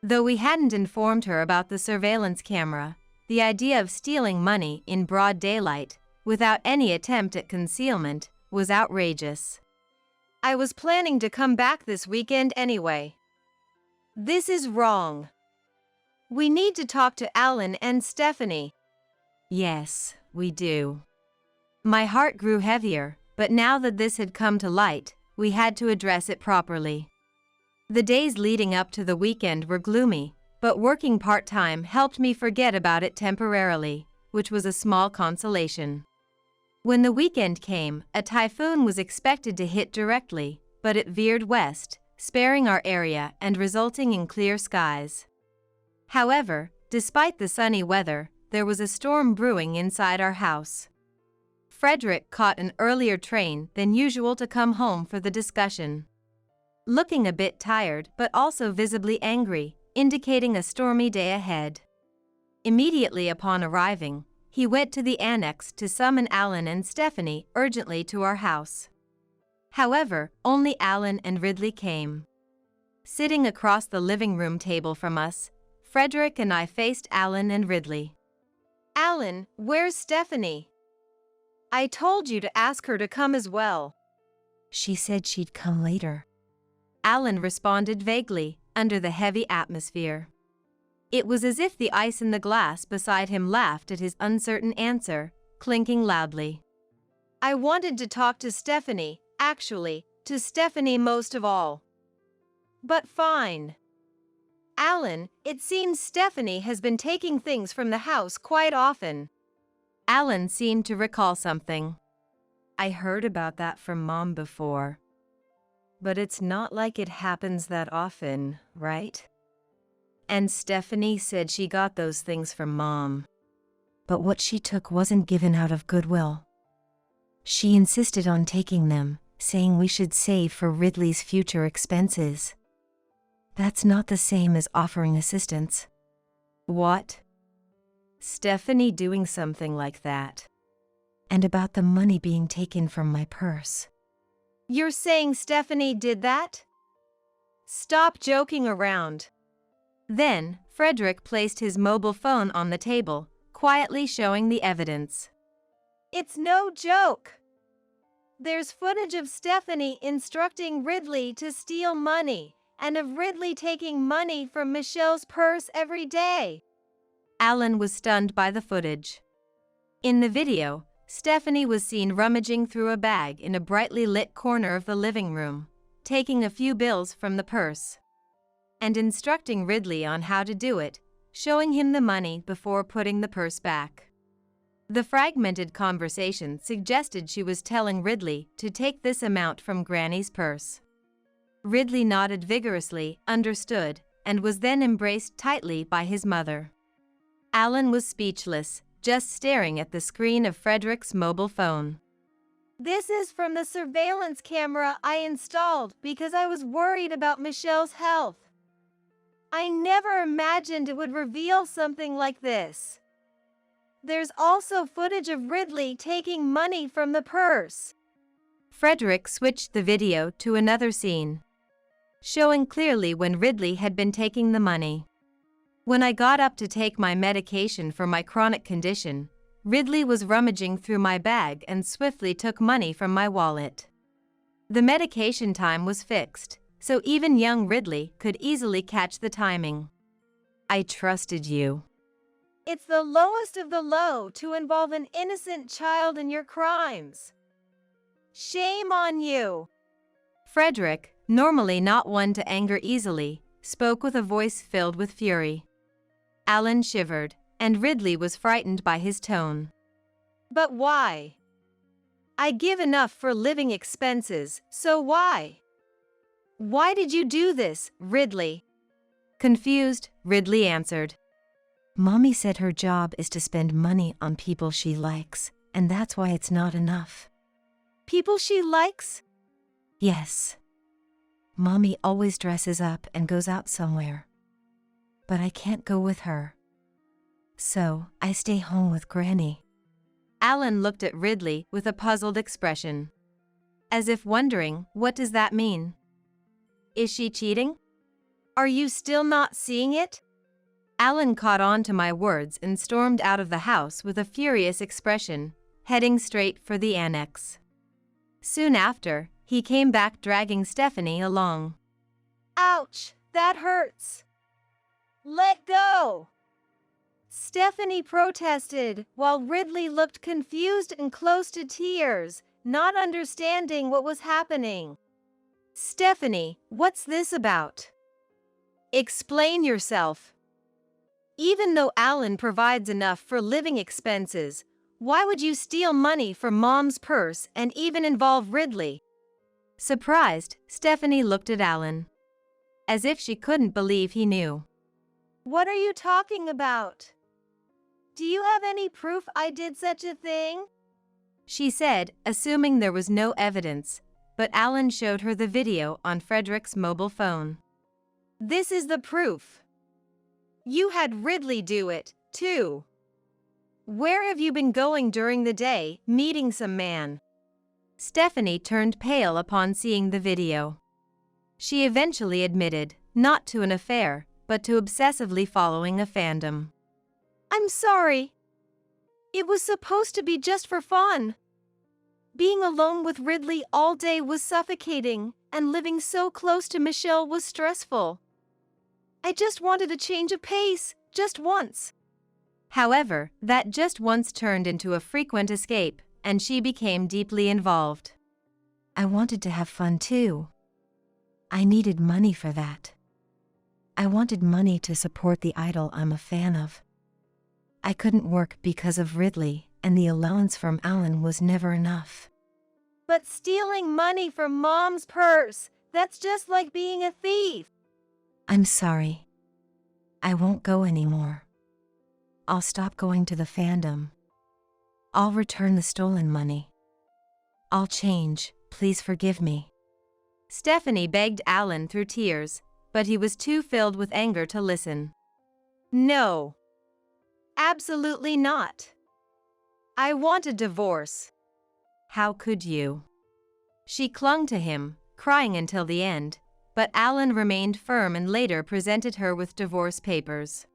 Though we hadn't informed her about the surveillance camera, the idea of stealing money in broad daylight, without any attempt at concealment, was outrageous. "I was planning to come back this weekend anyway. This is wrong. We need to talk to Alan and Stephanie." "Yes, we do." My heart grew heavier, but now that this had come to light, we had to address it properly. The days leading up to the weekend were gloomy, but working part-time helped me forget about it temporarily, which was a small consolation. When the weekend came, a typhoon was expected to hit directly, but it veered west, sparing our area and resulting in clear skies. However, despite the sunny weather, there was a storm brewing inside our house. Frederick caught an earlier train than usual to come home for the discussion. Looking a bit tired but also visibly angry, indicating a stormy day ahead. Immediately upon arriving, he went to the annex to summon Alan and Stephanie urgently to our house. However, only Alan and Ridley came. Sitting across the living room table from us, Frederick and I faced Alan and Ridley. "Alan, where's Stephanie? I told you to ask her to come as well." "She said she'd come later," Alan responded vaguely, under the heavy atmosphere. It was as if the ice in the glass beside him laughed at his uncertain answer, clinking loudly. "I wanted to talk to Stephanie, actually, to Stephanie most of all. But fine. Alan, it seems Stephanie has been taking things from the house quite often." Alan seemed to recall something. "I heard about that from Mom before. But it's not like it happens that often, right? And Stephanie said she got those things from Mom. But what she took wasn't given out of goodwill. She insisted on taking them, saying we should save for Ridley's future expenses. That's not the same as offering assistance." "What?" "Stephanie doing something like that. And about the money being taken from my purse." "You're saying Stephanie did that? Stop joking around." Then, Frederick placed his mobile phone on the table, quietly showing the evidence. "It's no joke. There's footage of Stephanie instructing Ridley to steal money, and of Ridley taking money from Michelle's purse every day." Alan was stunned by the footage. In the video, Stephanie was seen rummaging through a bag in a brightly lit corner of the living room, taking a few bills from the purse, and instructing Ridley on how to do it, showing him the money before putting the purse back. The fragmented conversation suggested she was telling Ridley to take this amount from Granny's purse. Ridley nodded vigorously, understood, and was then embraced tightly by his mother. Alan was speechless, just staring at the screen of Frederick's mobile phone. "This is from the surveillance camera I installed because I was worried about Michelle's health. I never imagined it would reveal something like this. There's also footage of Ridley taking money from the purse." Frederick switched the video to another scene, showing clearly when Ridley had been taking the money. When I got up to take my medication for my chronic condition, Ridley was rummaging through my bag and swiftly took money from my wallet. The medication time was fixed, so even young Ridley could easily catch the timing. "I trusted you." "It's the lowest of the low to involve an innocent child in your crimes. Shame on you." Frederick, normally not one to anger easily, spoke with a voice filled with fury. Alan shivered, and Ridley was frightened by his tone. "But why? I give enough for living expenses, so why? Why did you do this, Ridley? Confused, Ridley answered. Mommy said her job is to spend money on people she likes, and that's why it's not enough. People she likes? Yes. Mommy always dresses up and goes out somewhere. But I can't go with her. So, I stay home with Granny. Alan looked at Ridley with a puzzled expression. As if wondering, what does that mean? Is she cheating? Are you still not seeing it? Alan caught on to my words and stormed out of the house with a furious expression, heading straight for the annex. Soon after, he came back dragging Stephanie along. Ouch, that hurts. Let go! Stephanie protested, while Ridley looked confused and close to tears, not understanding what was happening. Stephanie, what's this about? Explain yourself. Even though Alan provides enough for living expenses, why would you steal money from Mom's purse and even involve Ridley? Surprised, Stephanie looked at Alan, as if she couldn't believe he knew. What are you talking about? Do you have any proof I did such a thing? She said, assuming there was no evidence, but Alan showed her the video on Frederick's mobile phone. This is the proof. You had Ridley do it, too. Where have you been going during the day, meeting some man? Stephanie turned pale upon seeing the video. She eventually admitted, not to an affair, but to obsessively following a fandom. I'm sorry. It was supposed to be just for fun. Being alone with Ridley all day was suffocating, and living so close to Michelle was stressful. I just wanted a change of pace, just once. However, that just once turned into a frequent escape, and she became deeply involved. I wanted to have fun too. I needed money for that. I wanted money to support the idol I'm a fan of. I couldn't work because of Ridley, and the allowance from Alan was never enough. But stealing money from Mom's purse, that's just like being a thief. I'm sorry. I won't go anymore. I'll stop going to the fandom. I'll return the stolen money. I'll change, please forgive me. Stephanie begged Alan through tears, but he was too filled with anger to listen. No. Absolutely not. I want a divorce. How could you? She clung to him, crying until the end, but Alan remained firm and later presented her with divorce papers.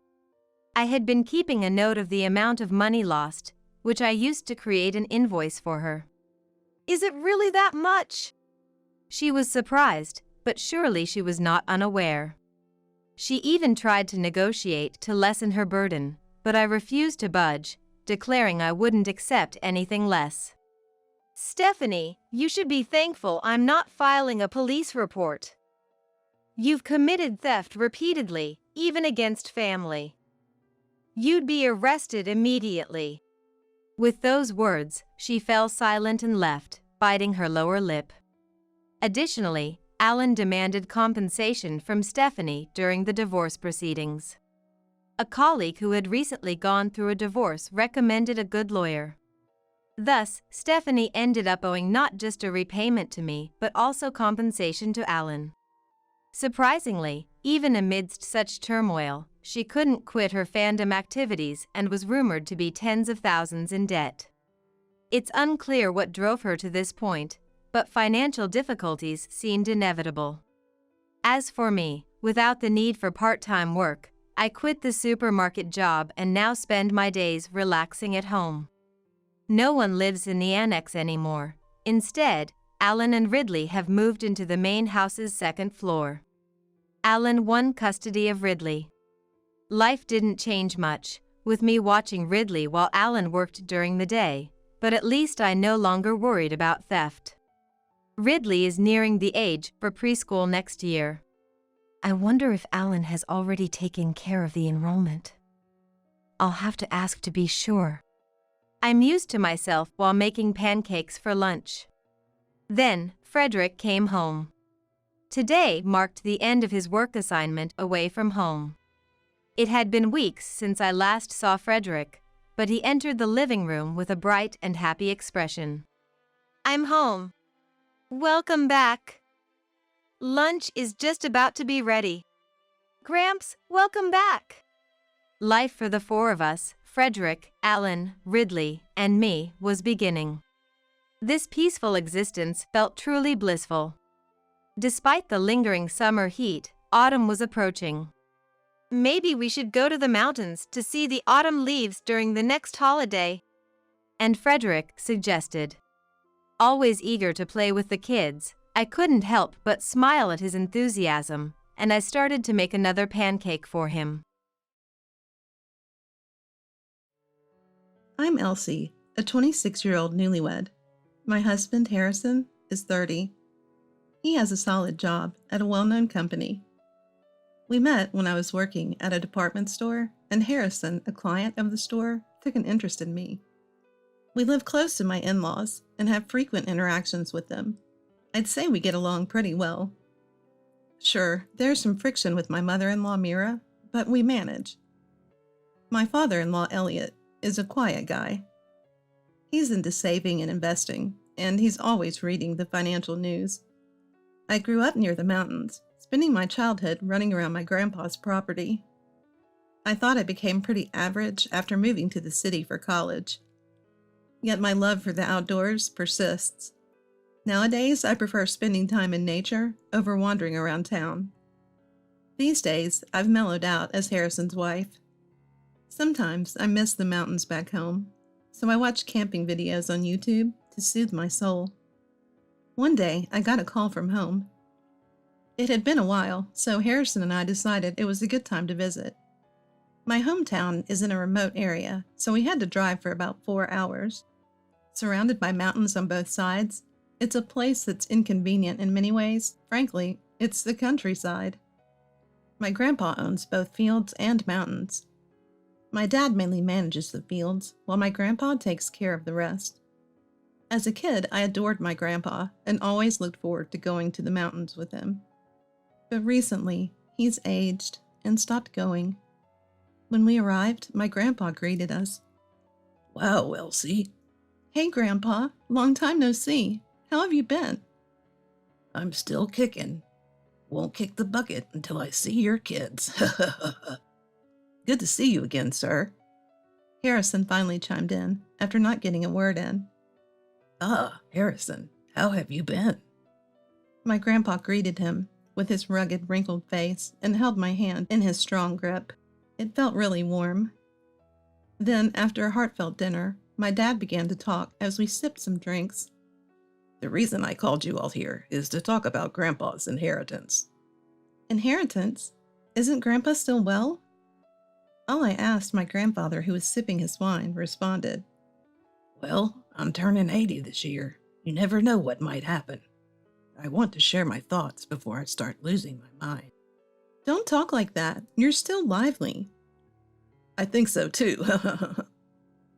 I had been keeping a note of the amount of money lost, which I used to create an invoice for her. Is it really that much? She was surprised, but surely she was not unaware. She even tried to negotiate to lessen her burden, but I refused to budge, declaring I wouldn't accept anything less. Stephanie, you should be thankful I'm not filing a police report. You've committed theft repeatedly, even against family. You'd be arrested immediately. With those words, she fell silent and left, biting her lower lip. Additionally, Alan demanded compensation from Stephanie during the divorce proceedings. A colleague who had recently gone through a divorce recommended a good lawyer. Thus, Stephanie ended up owing not just a repayment to me, but also compensation to Alan. Surprisingly, even amidst such turmoil, she couldn't quit her fandom activities and was rumored to be tens of thousands in debt. It's unclear what drove her to this point, but financial difficulties seemed inevitable. As for me, without the need for part-time work, I quit the supermarket job and now spend my days relaxing at home. No one lives in the annex anymore. Instead, Alan and Ridley have moved into the main house's second floor. Alan won custody of Ridley. Life didn't change much, with me watching Ridley while Alan worked during the day, but at least I no longer worried about theft. Ridley is nearing the age for preschool next year. I wonder if Alan has already taken care of the enrollment. I'll have to ask to be sure. I mused to myself while making pancakes for lunch. Then, Frederick came home. Today marked the end of his work assignment away from home. It had been weeks since I last saw Frederick, but he entered the living room with a bright and happy expression. "I'm home. Welcome back. Lunch is just about to be ready. Gramps, welcome back." Life for the four of us, Frederick, Alan, Ridley, and me, was beginning. This peaceful existence felt truly blissful. Despite the lingering summer heat, autumn was approaching. "Maybe we should go to the mountains to see the autumn leaves during the next holiday," and Frederick suggested. Always eager to play with the kids, I couldn't help but smile at his enthusiasm, and I started to make another pancake for him. I'm Elsie, a 26-year-old newlywed. My husband, Harrison, is 30. He has a solid job at a well-known company. We met when I was working at a department store, and Harrison, a client of the store, took an interest in me. We live close to my in-laws and have frequent interactions with them. I'd say we get along pretty well. Sure, there's some friction with my mother-in-law, Mira, but we manage. My father-in-law, Elliot, is a quiet guy. He's into saving and investing, and he's always reading the financial news. I grew up near the mountains, spending my childhood running around my grandpa's property. I thought I became pretty average after moving to the city for college. Yet my love for the outdoors persists. Nowadays, I prefer spending time in nature over wandering around town. These days, I've mellowed out as Harrison's wife. Sometimes I miss the mountains back home, so I watch camping videos on YouTube to soothe my soul. One day, I got a call from home. It had been a while, so Harrison and I decided it was a good time to visit. My hometown is in a remote area, so we had to drive for about 4 hours. Surrounded by mountains on both sides, it's a place that's inconvenient in many ways. Frankly, it's the countryside. My grandpa owns both fields and mountains. My dad mainly manages the fields, while my grandpa takes care of the rest. As a kid, I adored my grandpa and always looked forward to going to the mountains with him. But recently, he's aged and stopped going. When we arrived, my grandpa greeted us. "Wow, Elsie. "Hey, Grandpa. Long time no see. How have you been?" I'm still kicking. Won't kick the bucket until I see your kids." "Good to see you again, sir." Harrison finally chimed in, after not getting a word in. "Ah, Harrison, how have you been?" My grandpa greeted him with his rugged, wrinkled face and held my hand in his strong grip. It felt really warm. Then, after a heartfelt dinner, my dad began to talk as we sipped some drinks. "The reason I called you all here is to talk about Grandpa's inheritance." "Inheritance? Isn't Grandpa still well?" All I asked, my grandfather, who was sipping his wine, responded. "Well, I'm turning 80 this year. You never know what might happen. I want to share my thoughts before I start losing my mind." "Don't talk like that. You're still lively." "I think so too."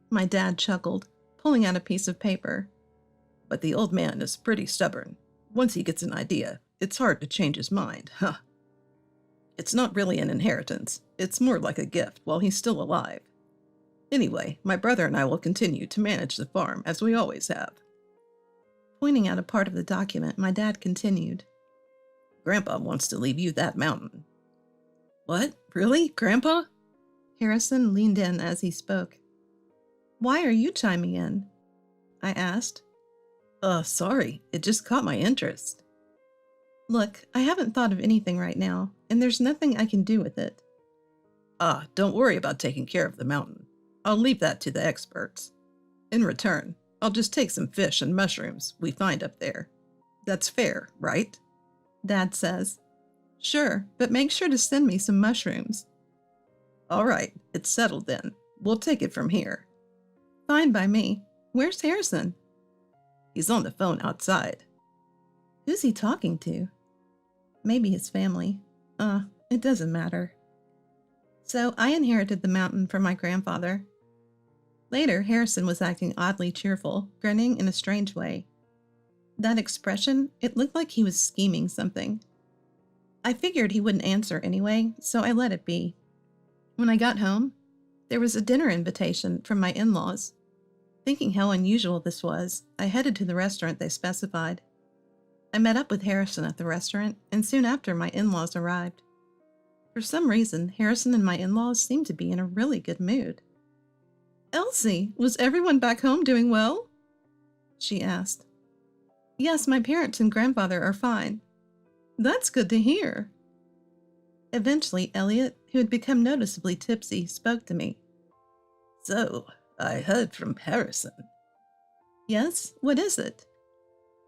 My dad chuckled, pulling out a piece of paper. "But the old man is pretty stubborn. Once he gets an idea, it's hard to change his mind. It's not really an inheritance. It's more like a gift while he's still alive. Anyway, my brother and I will continue to manage the farm as we always have." Pointing out a part of the document, my dad continued. "Grandpa wants to leave you that mountain." "What? Really, Grandpa?" Harrison leaned in as he spoke. "Why are you chiming in?" I asked. Sorry, it just caught my interest." "Look, I haven't thought of anything right now, and there's nothing I can do with it." Don't worry about taking care of the mountain. I'll leave that to the experts. In return, I'll just take some fish and mushrooms we find up there. That's fair, right?" Dad says. "Sure, but make sure to send me some mushrooms." "All right, it's settled then. We'll take it from here." "Fine by me. Where's Harrison?" "He's on the phone outside." "Who's he talking to?" "Maybe his family. It doesn't matter." So I inherited the mountain from my grandfather. Later, Harrison was acting oddly cheerful, grinning in a strange way. That expression, it looked like he was scheming something. I figured he wouldn't answer anyway, so I let it be. When I got home, there was a dinner invitation from my in-laws. Thinking how unusual this was, I headed to the restaurant they specified. I met up with Harrison at the restaurant, and soon after my in-laws arrived. For some reason, Harrison and my in-laws seemed to be in a really good mood. "Elsie, was everyone back home doing well?" she asked. "Yes, my parents and grandfather are fine." "That's good to hear." Eventually, Elliot, who had become noticeably tipsy, spoke to me. So, I heard from Harrison. "Yes? What is it?"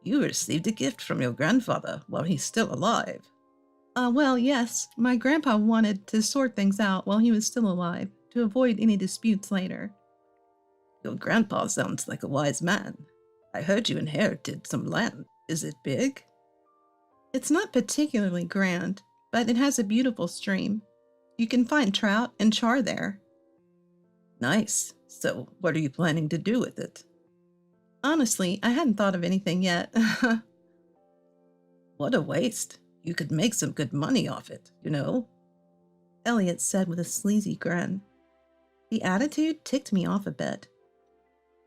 You received a gift from your grandfather while he's still alive. Well, yes. My grandpa wanted to sort things out while he was still alive, to avoid any disputes later." Your grandpa sounds like a wise man. I heard you inherited some land. Is it big? "It's not particularly grand, but it has a beautiful stream. You can find trout and char there." Nice. So, what are you planning to do with it? Honestly, I hadn't thought of anything yet. What a waste. You could make some good money off it, you know? Elliot said with a sleazy grin. The attitude ticked me off a bit.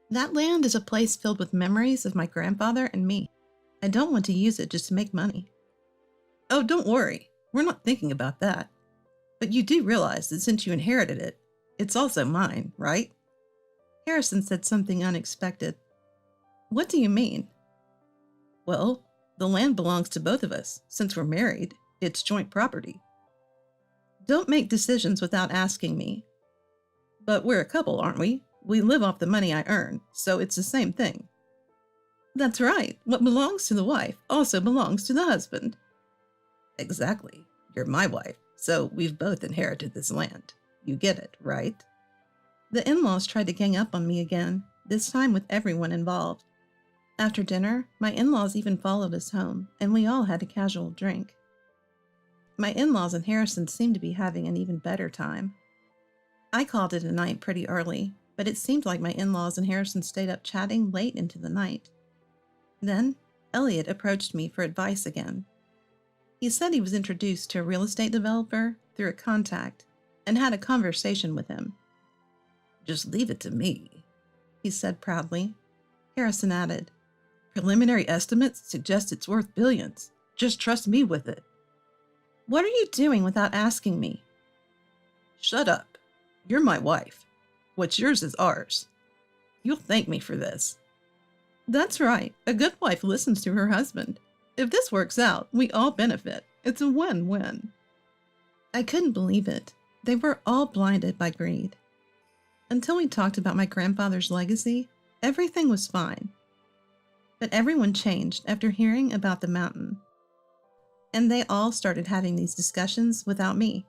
That land is a place filled with memories of my grandfather and me. I don't want to use it just to make money. Oh, don't worry. We're not thinking about that. But you do realize that since you inherited it, it's also mine, right? Harrison said something unexpected. "What do you mean?" Well, the land belongs to both of us. Since we're married, it's joint property. "Don't make decisions without asking me." But we're a couple, aren't we? We live off the money I earn, so it's the same thing. "That's right. What belongs to the wife also belongs to the husband." Exactly. You're my wife, so we've both inherited this land. You get it, right? The in-laws tried to gang up on me again, this time with everyone involved. After dinner, my in-laws even followed us home, and we all had a casual drink. My in-laws and Harrison seemed to be having an even better time. I called it a night pretty early, but it seemed like my in-laws and Harrison stayed up chatting late into the night. Then, Elliot approached me for advice again. He said he was introduced to a real estate developer through a contact and had a conversation with him. "Just leave it to me," he said proudly. Harrison added, "Preliminary estimates suggest it's worth billions. Just trust me with it." "What are you doing without asking me?" Shut up. You're my wife. What's yours is ours. You'll thank me for this. "That's right. A good wife listens to her husband. If this works out, we all benefit. It's a win-win." I couldn't believe it. They were all blinded by greed. Until we talked about my grandfather's legacy, everything was fine. But everyone changed after hearing about the mountain. And they all started having these discussions without me.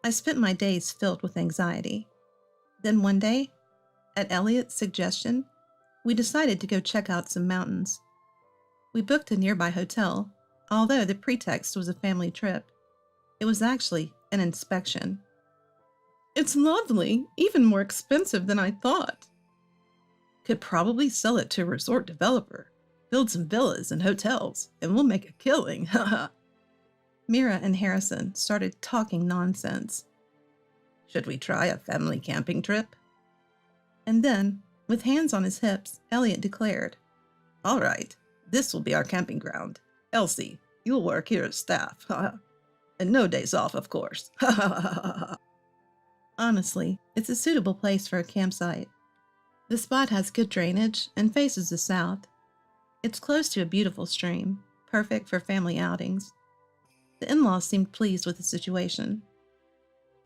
I spent my days filled with anxiety. Then one day, at Elliot's suggestion, we decided to go check out some mountains. We booked a nearby hotel, although the pretext was a family trip. It was actually an inspection. "It's lovely, even more expensive than I thought." Could probably sell it to a resort developer, build some villas and hotels, and we'll make a killing. Mira and Harrison started talking nonsense. Should we try a family camping trip? And then, with hands on his hips, Elliot declared, "All right, this will be our camping ground. Elsie, you'll work here as staff. And no days off, of course." Honestly, it's a suitable place for a campsite. The spot has good drainage and faces the south. It's close to a beautiful stream, perfect for family outings. The in-laws seemed pleased with the situation.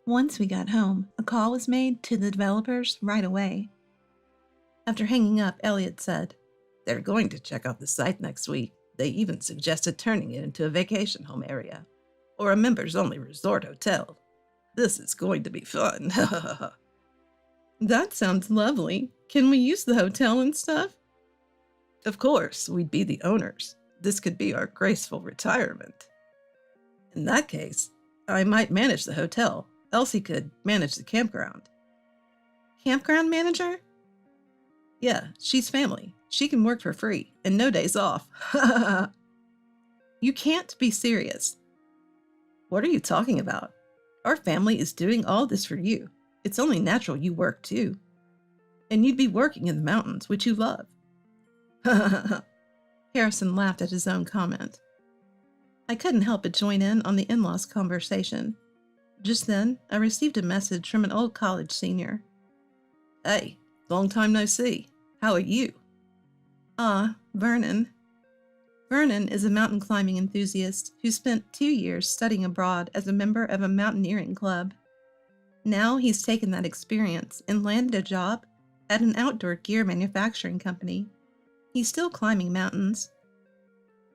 Once we got home, a call was made to the developers right away. After hanging up, Elliot said, "They're going to check out the site next week. They even suggested turning it into a vacation home area, or a members-only resort hotel. This is going to be fun." "That sounds lovely. Can we use the hotel and stuff?" "Of course, we'd be the owners. This could be our graceful retirement." "In that case, I might manage the hotel. Elsie could manage the campground." Campground manager? Yeah, she's family. She can work for free and no days off. You can't be serious. What are you talking about? Our family is doing all this for you. It's only natural you work too. And you'd be working in the mountains, which you love. Harrison laughed at his own comment. I couldn't help but join in on the in-laws conversation. Just then, I received a message from an old college senior. Hey, long time no see. How are you? Vernon. Vernon is a mountain climbing enthusiast who spent 2 years studying abroad as a member of a mountaineering club. Now he's taken that experience and landed a job at an outdoor gear manufacturing company. He's still climbing mountains.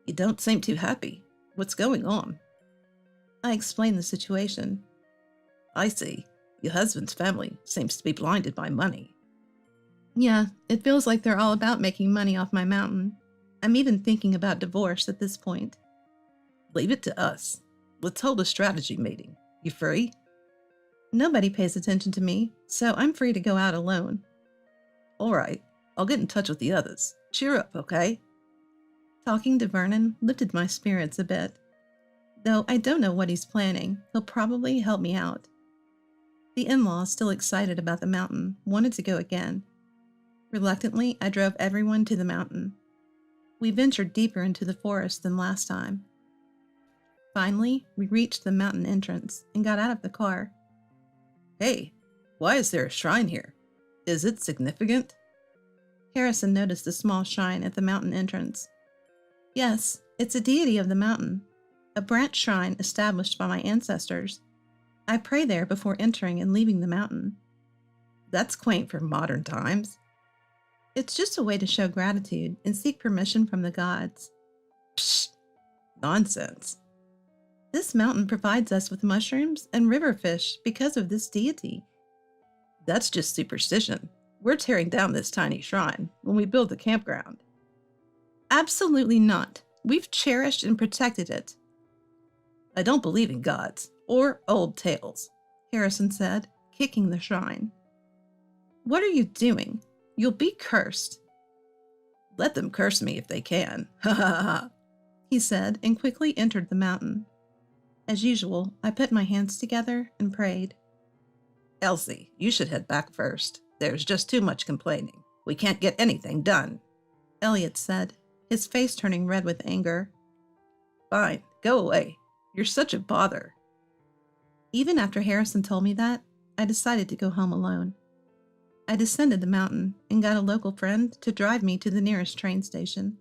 You don't seem too happy. What's going on? I explained the situation. I see. Your husband's family seems to be blinded by money. Yeah, it feels like they're all about making money off my mountain. I'm even thinking about divorce at this point. Leave it to us. Let's hold a strategy meeting. You free? Nobody pays attention to me, so I'm free to go out alone. All right, I'll get in touch with the others. Cheer up, okay? Talking to Vernon lifted my spirits a bit. Though I don't know what he's planning, he'll probably help me out. The in-laws, still excited about the mountain, wanted to go again. Reluctantly, I drove everyone to the mountain. We ventured deeper into the forest than last time. Finally, we reached the mountain entrance and got out of the car. Hey, why is there a shrine here? Is it significant? Harrison noticed a small shrine at the mountain entrance. Yes, it's a deity of the mountain, a branch shrine established by my ancestors. I pray there before entering and leaving the mountain. That's quaint for modern times. It's just a way to show gratitude and seek permission from the gods. Psh! Nonsense. This mountain provides us with mushrooms and river fish because of this deity. That's just superstition. We're tearing down this tiny shrine when we build the campground. Absolutely not. We've cherished and protected it. I don't believe in gods or old tales, Harrison said, kicking the shrine. What are you doing? You'll be cursed. Let them curse me if they can. Ha ha ha, he said, and quickly entered the mountain. As usual, I put my hands together and prayed. Elsie, you should head back first. There's just too much complaining. We can't get anything done, Elliot said, his face turning red with anger. Fine, go away. You're such a bother. Even after Harrison told me that, I decided to go home alone. I descended the mountain and got a local friend to drive me to the nearest train station.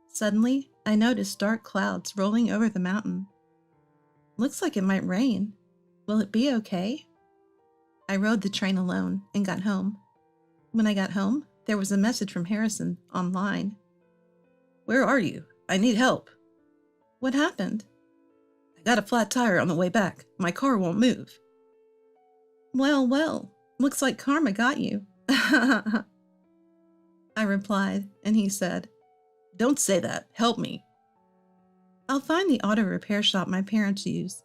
Suddenly, I noticed dark clouds rolling over the mountain. Looks like it might rain. Will it be okay? I rode the train alone and got home. When I got home, there was a message from Harrison online. Where are you? I need help. What happened? I got a flat tire on the way back. My car won't move. Well, looks like karma got you. I replied, and he said, Don't say that. Help me. I'll find the auto repair shop my parents use.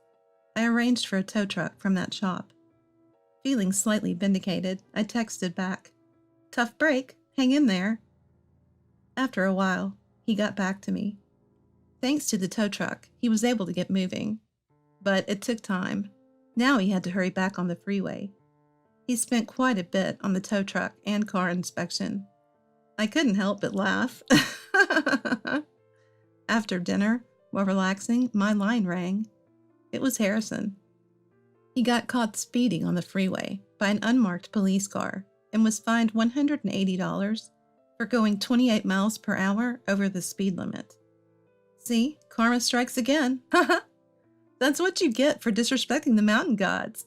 I arranged for a tow truck from that shop. Feeling slightly vindicated, I texted back, Tough break, hang in there. After a while, he got back to me. Thanks to the tow truck, he was able to get moving. But it took time. Now he had to hurry back on the freeway. He spent quite a bit on the tow truck and car inspection. I couldn't help but laugh. After dinner, while relaxing, my line rang. It was Harrison. He got caught speeding on the freeway by an unmarked police car and was fined $180 for going 28 miles per hour over the speed limit. See, karma strikes again. That's what you get for disrespecting the mountain gods.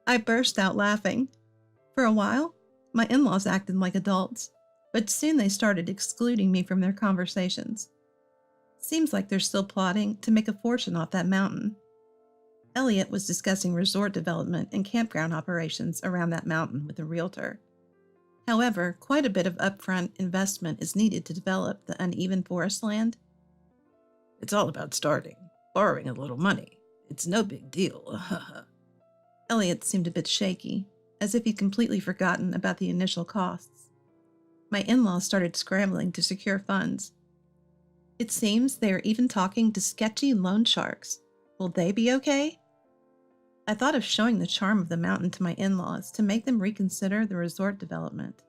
I burst out laughing. For a while, my in-laws acted like adults, but soon they started excluding me from their conversations. Seems like they're still plotting to make a fortune off that mountain. Elliot was discussing resort development and campground operations around that mountain with a realtor. However, quite a bit of upfront investment is needed to develop the uneven forest land. It's all about starting, borrowing a little money. It's no big deal. Elliot seemed a bit shaky, as if he'd completely forgotten about the initial costs. My in-laws started scrambling to secure funds. It seems they are even talking to sketchy loan sharks. Will they be okay? I thought of showing the charm of the mountain to my in-laws to make them reconsider the resort development.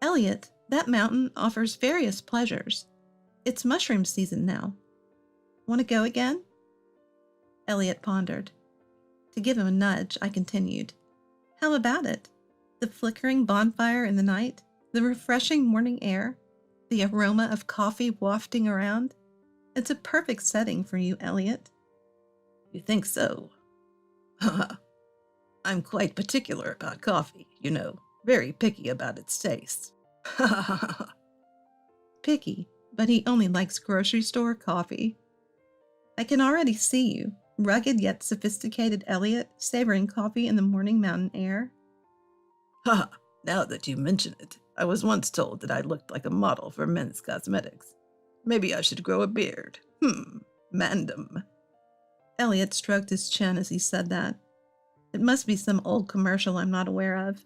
Elliot, that mountain offers various pleasures. It's mushroom season now. Want to go again? Elliot pondered. To give him a nudge, I continued. How about it? The flickering bonfire in the night, the refreshing morning air, the aroma of coffee wafting around. It's a perfect setting for you, Elliot. You think so? I'm quite particular about coffee, you know, very picky about its taste. Picky, but he only likes grocery store coffee. I can already see you, rugged yet sophisticated Elliot, savoring coffee in the morning mountain air. Now that you mention it, I was once told that I looked like a model for men's cosmetics. Maybe I should grow a beard. Mandem. Elliot stroked his chin as he said that. It must be some old commercial I'm not aware of.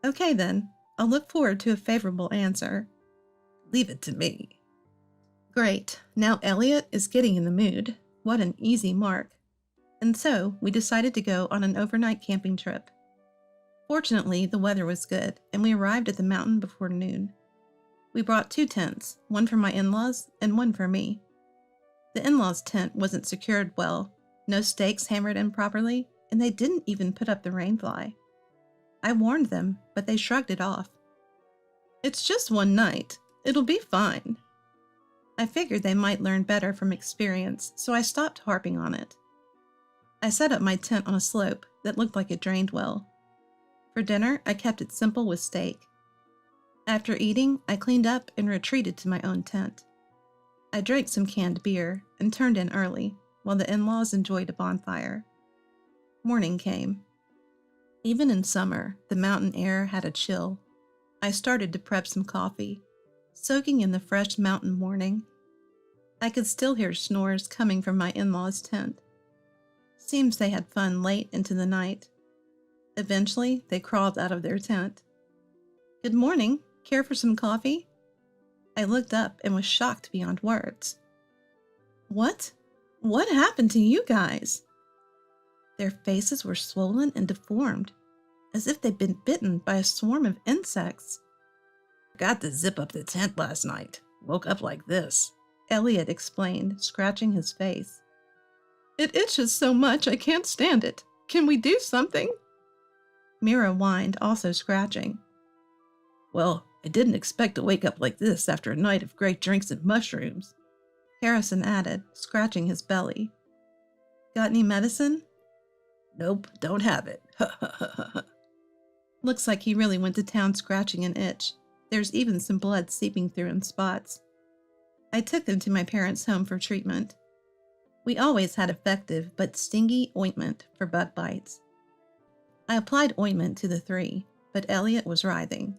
Okay then, I'll look forward to a favorable answer. Leave it to me. Great, now Elliot is getting in the mood. What an easy mark. And so, we decided to go on an overnight camping trip. Fortunately, the weather was good, and we arrived at the mountain before noon. We brought 2 tents, one for my in-laws and one for me. The in-laws' tent wasn't secured well, no stakes hammered in properly, and they didn't even put up the rainfly. I warned them, but they shrugged it off. It's just one night. It'll be fine. I figured they might learn better from experience, so I stopped harping on it. I set up my tent on a slope that looked like it drained well. For dinner, I kept it simple with steak. After eating, I cleaned up and retreated to my own tent. I drank some canned beer and turned in early, while the in-laws enjoyed a bonfire. Morning came. Even in summer, the mountain air had a chill. I started to prep some coffee, soaking in the fresh mountain morning. I could still hear snores coming from my in-laws' tent. Seems they had fun late into the night. Eventually, they crawled out of their tent. Good morning. Care for some coffee? I looked up and was shocked beyond words. What? What happened to you guys? Their faces were swollen and deformed, as if they'd been bitten by a swarm of insects. Forgot to zip up the tent last night. Woke up like this, Elliot explained, scratching his face. It itches so much I can't stand it. Can we do something? Mira whined, also scratching. Well, I didn't expect to wake up like this after a night of great drinks and mushrooms, Harrison added, scratching his belly. Got any medicine? Nope, don't have it. Looks like he really went to town scratching an itch. There's even some blood seeping through in spots. I took them to my parents' home for treatment. We always had effective but stingy ointment for bug bites. I applied ointment to the 3, but Elliot was writhing.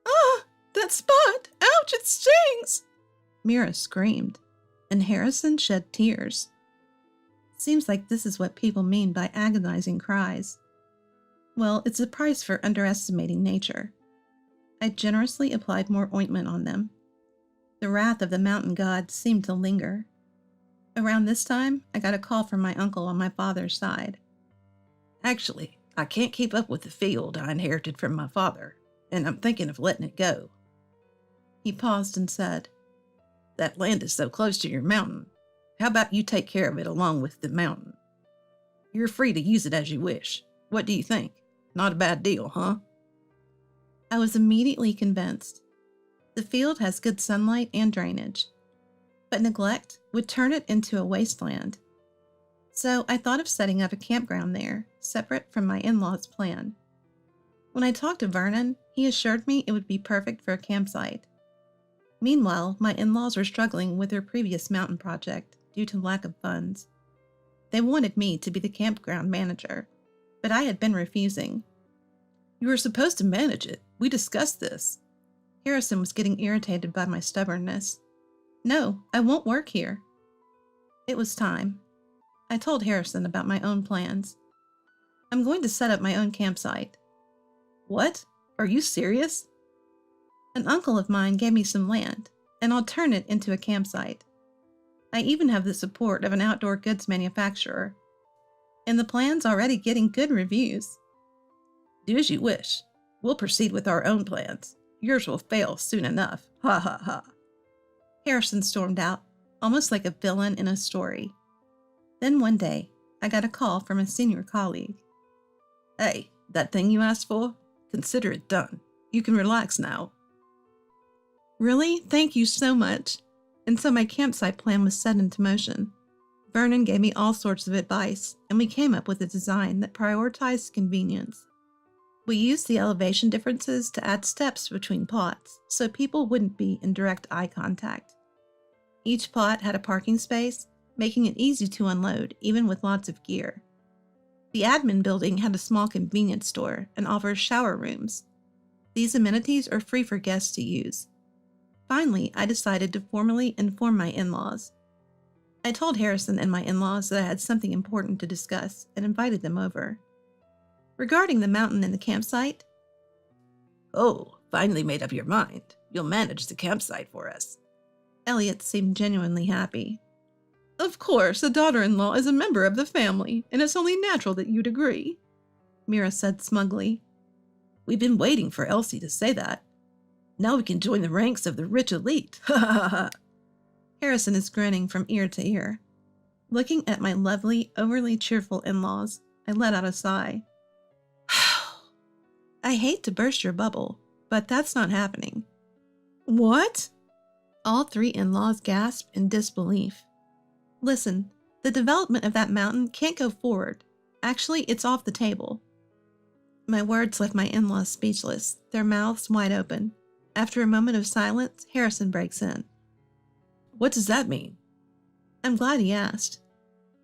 Ah, that spot! Ouch, it stings! Mira screamed, and Harrison shed tears. Seems like this is what people mean by agonizing cries. Well, it's a price for underestimating nature. I generously applied more ointment on them. The wrath of the mountain god seemed to linger. Around this time, I got a call from my uncle on my father's side. Actually, I can't keep up with the field I inherited from my father, and I'm thinking of letting it go. He paused and said, That land is so close to your mountain. How about you take care of it along with the mountain? You're free to use it as you wish. What do you think? Not a bad deal, huh? I was immediately convinced. The field has good sunlight and drainage, but neglect would turn it into a wasteland. So I thought of setting up a campground there, separate from my in-laws' plan. When I talked to Vernon, he assured me it would be perfect for a campsite. Meanwhile, my in-laws were struggling with their previous mountain project due to lack of funds. They wanted me to be the campground manager, but I had been refusing. You were supposed to manage it. We discussed this. Harrison was getting irritated by my stubbornness. No, I won't work here. It was time. I told Harrison about my own plans. I'm going to set up my own campsite. What? Are you serious? An uncle of mine gave me some land, and I'll turn it into a campsite. I even have the support of an outdoor goods manufacturer, and the plan's already getting good reviews. Do as you wish. We'll proceed with our own plans. Yours will fail soon enough. Ha ha ha. Harrison stormed out, almost like a villain in a story. Then one day, I got a call from a senior colleague. Hey, that thing you asked for? Consider it done. You can relax now. Really? Thank you so much. And so my campsite plan was set into motion. Vernon gave me all sorts of advice, and we came up with a design that prioritized convenience. We used the elevation differences to add steps between plots, so people wouldn't be in direct eye contact. Each plot had a parking space, making it easy to unload, even with lots of gear. The admin building had a small convenience store and offers shower rooms. These amenities are free for guests to use. Finally, I decided to formally inform my in-laws. I told Harrison and my in-laws that I had something important to discuss and invited them over. Regarding the mountain and the campsite, Oh, finally made up your mind. You'll manage the campsite for us. Elliot seemed genuinely happy. Of course, a daughter-in-law is a member of the family, and it's only natural that you'd agree, Mira said smugly. We've been waiting for Elsie to say that. Now we can join the ranks of the rich elite. Ha ha ha. Harrison is grinning from ear to ear. Looking at my lovely, overly cheerful in-laws, I let out a sigh. I hate to burst your bubble, but that's not happening. What? All three in-laws gasped in disbelief. Listen, the development of that mountain can't go forward. Actually, it's off the table. My words left my in-laws speechless, their mouths wide open. After a moment of silence, Harrison breaks in. What does that mean? I'm glad he asked.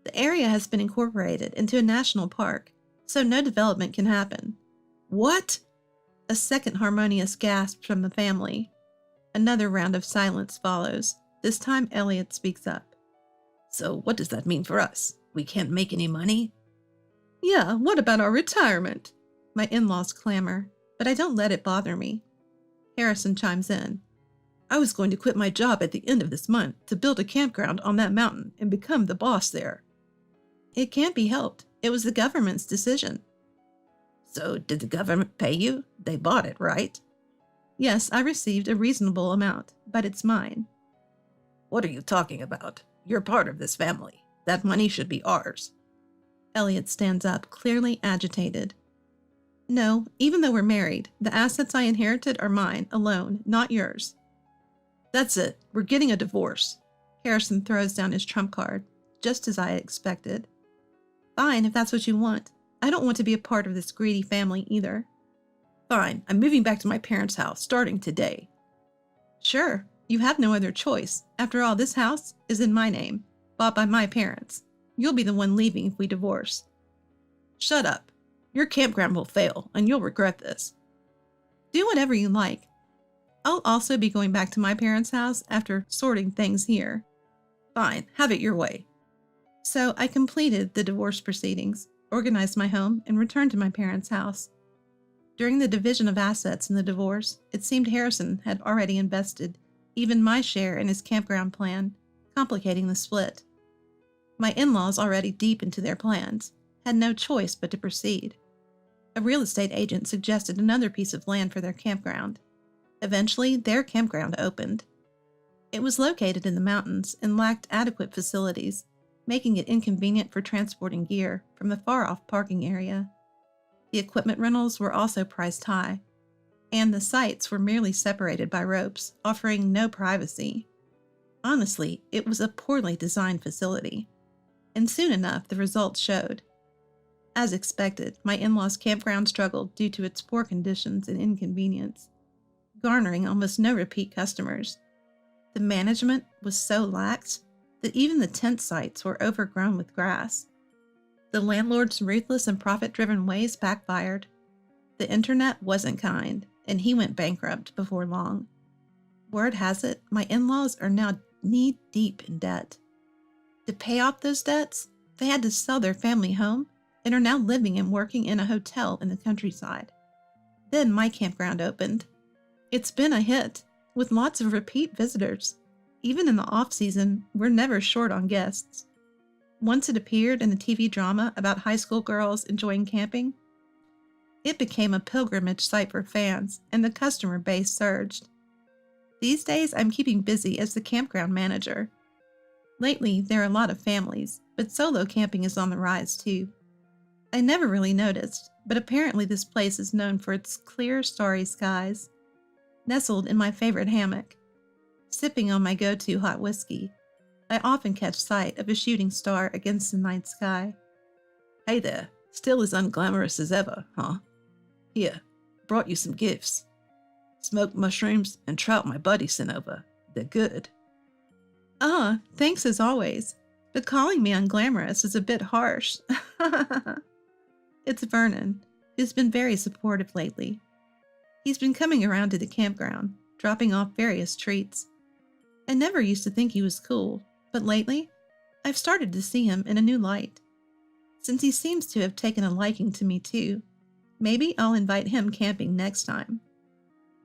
The area has been incorporated into a national park, so no development can happen. What? A second harmonious gasp from the family. Another round of silence follows. This time Elliot speaks up. So what does that mean for us? We can't make any money? Yeah, what about our retirement? My in-laws clamor, but I don't let it bother me. Harrison chimes in. I was going to quit my job at the end of this month to build a campground on that mountain and become the boss there. It can't be helped. It was the government's decision. So did the government pay you? They bought it, right? Yes, I received a reasonable amount, but it's mine. What are you talking about? You're part of this family. That money should be ours. Elliot stands up, clearly agitated. No, even though we're married, the assets I inherited are mine, alone, not yours. That's it. We're getting a divorce. Harrison throws down his trump card, just as I had expected. Fine, if that's what you want. I don't want to be a part of this greedy family either. Fine, I'm moving back to my parents' house, starting today. Sure, you have no other choice. After all, this house is in my name, bought by my parents. You'll be the one leaving if we divorce. Shut up. Your campground will fail, and you'll regret this. Do whatever you like. I'll also be going back to my parents' house after sorting things here. Fine, have it your way. So I completed the divorce proceedings, organized my home, and returned to my parents' house. During the division of assets in the divorce, it seemed Harrison had already invested even my share in his campground plan, complicating the split. My in-laws, already deep into their plans, had no choice but to proceed. A real estate agent suggested another piece of land for their campground. Eventually, their campground opened. It was located in the mountains and lacked adequate facilities, making it inconvenient for transporting gear from the far-off parking area. The equipment rentals were also priced high, and the sites were merely separated by ropes, offering no privacy. Honestly, it was a poorly designed facility, and soon enough the results showed. As expected, my in-laws' campground struggled due to its poor conditions and inconvenience, garnering almost no repeat customers. The management was so lax that even the tent sites were overgrown with grass. The landlord's ruthless and profit-driven ways backfired. The internet wasn't kind, and he went bankrupt before long. Word has it, my in-laws are now knee-deep in debt. To pay off those debts, they had to sell their family home and are now living and working in a hotel in the countryside. Then my campground opened. It's been a hit, with lots of repeat visitors. Even in the off-season, we're never short on guests. Once it appeared in the TV drama about high school girls enjoying camping, it became a pilgrimage site for fans, and the customer base surged. These days, I'm keeping busy as the campground manager. Lately, there are a lot of families, but solo camping is on the rise too. I never really noticed, but apparently this place is known for its clear, starry skies. Nestled in my favorite hammock, sipping on my go-to hot whiskey, I often catch sight of a shooting star against the night sky. Hey there, still as unglamorous as ever, huh? Here, brought you some gifts. Smoked mushrooms and trout my buddy sent over. They're good. Thanks as always, but calling me unglamorous is a bit harsh. It's Vernon, who's been very supportive lately. He's been coming around to the campground, dropping off various treats. I never used to think he was cool, but lately, I've started to see him in a new light. Since he seems to have taken a liking to me too, maybe I'll invite him camping next time.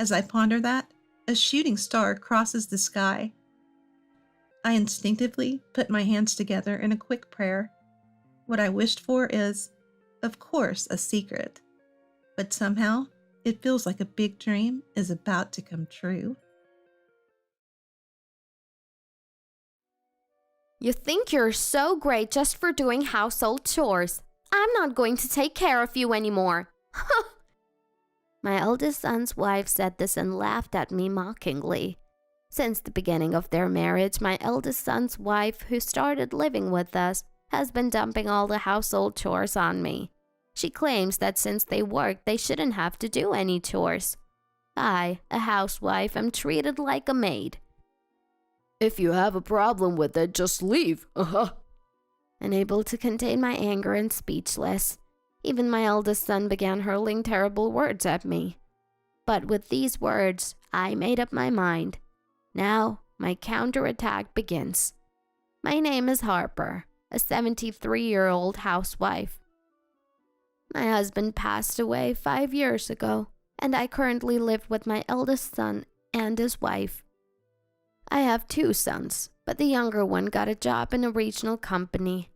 As I ponder that, a shooting star crosses the sky. I instinctively put my hands together in a quick prayer. What I wished for is, of course, a secret. But somehow, it feels like a big dream is about to come true. You think you're so great just for doing household chores. I'm not going to take care of you anymore. My eldest son's wife said this and laughed at me mockingly. Since the beginning of their marriage, my eldest son's wife, who started living with us, has been dumping all the household chores on me. She claims that since they work, they shouldn't have to do any chores. I, a housewife, am treated like a maid. If you have a problem with it, just leave. Unable to contain my anger and speechless, even my eldest son began hurling terrible words at me. But with these words, I made up my mind. Now, my counterattack begins. My name is Harper, a 73-year-old housewife. My husband passed away 5 years ago, and I currently live with my eldest son and his wife. I have 2 sons, but the younger one got a job in a regional company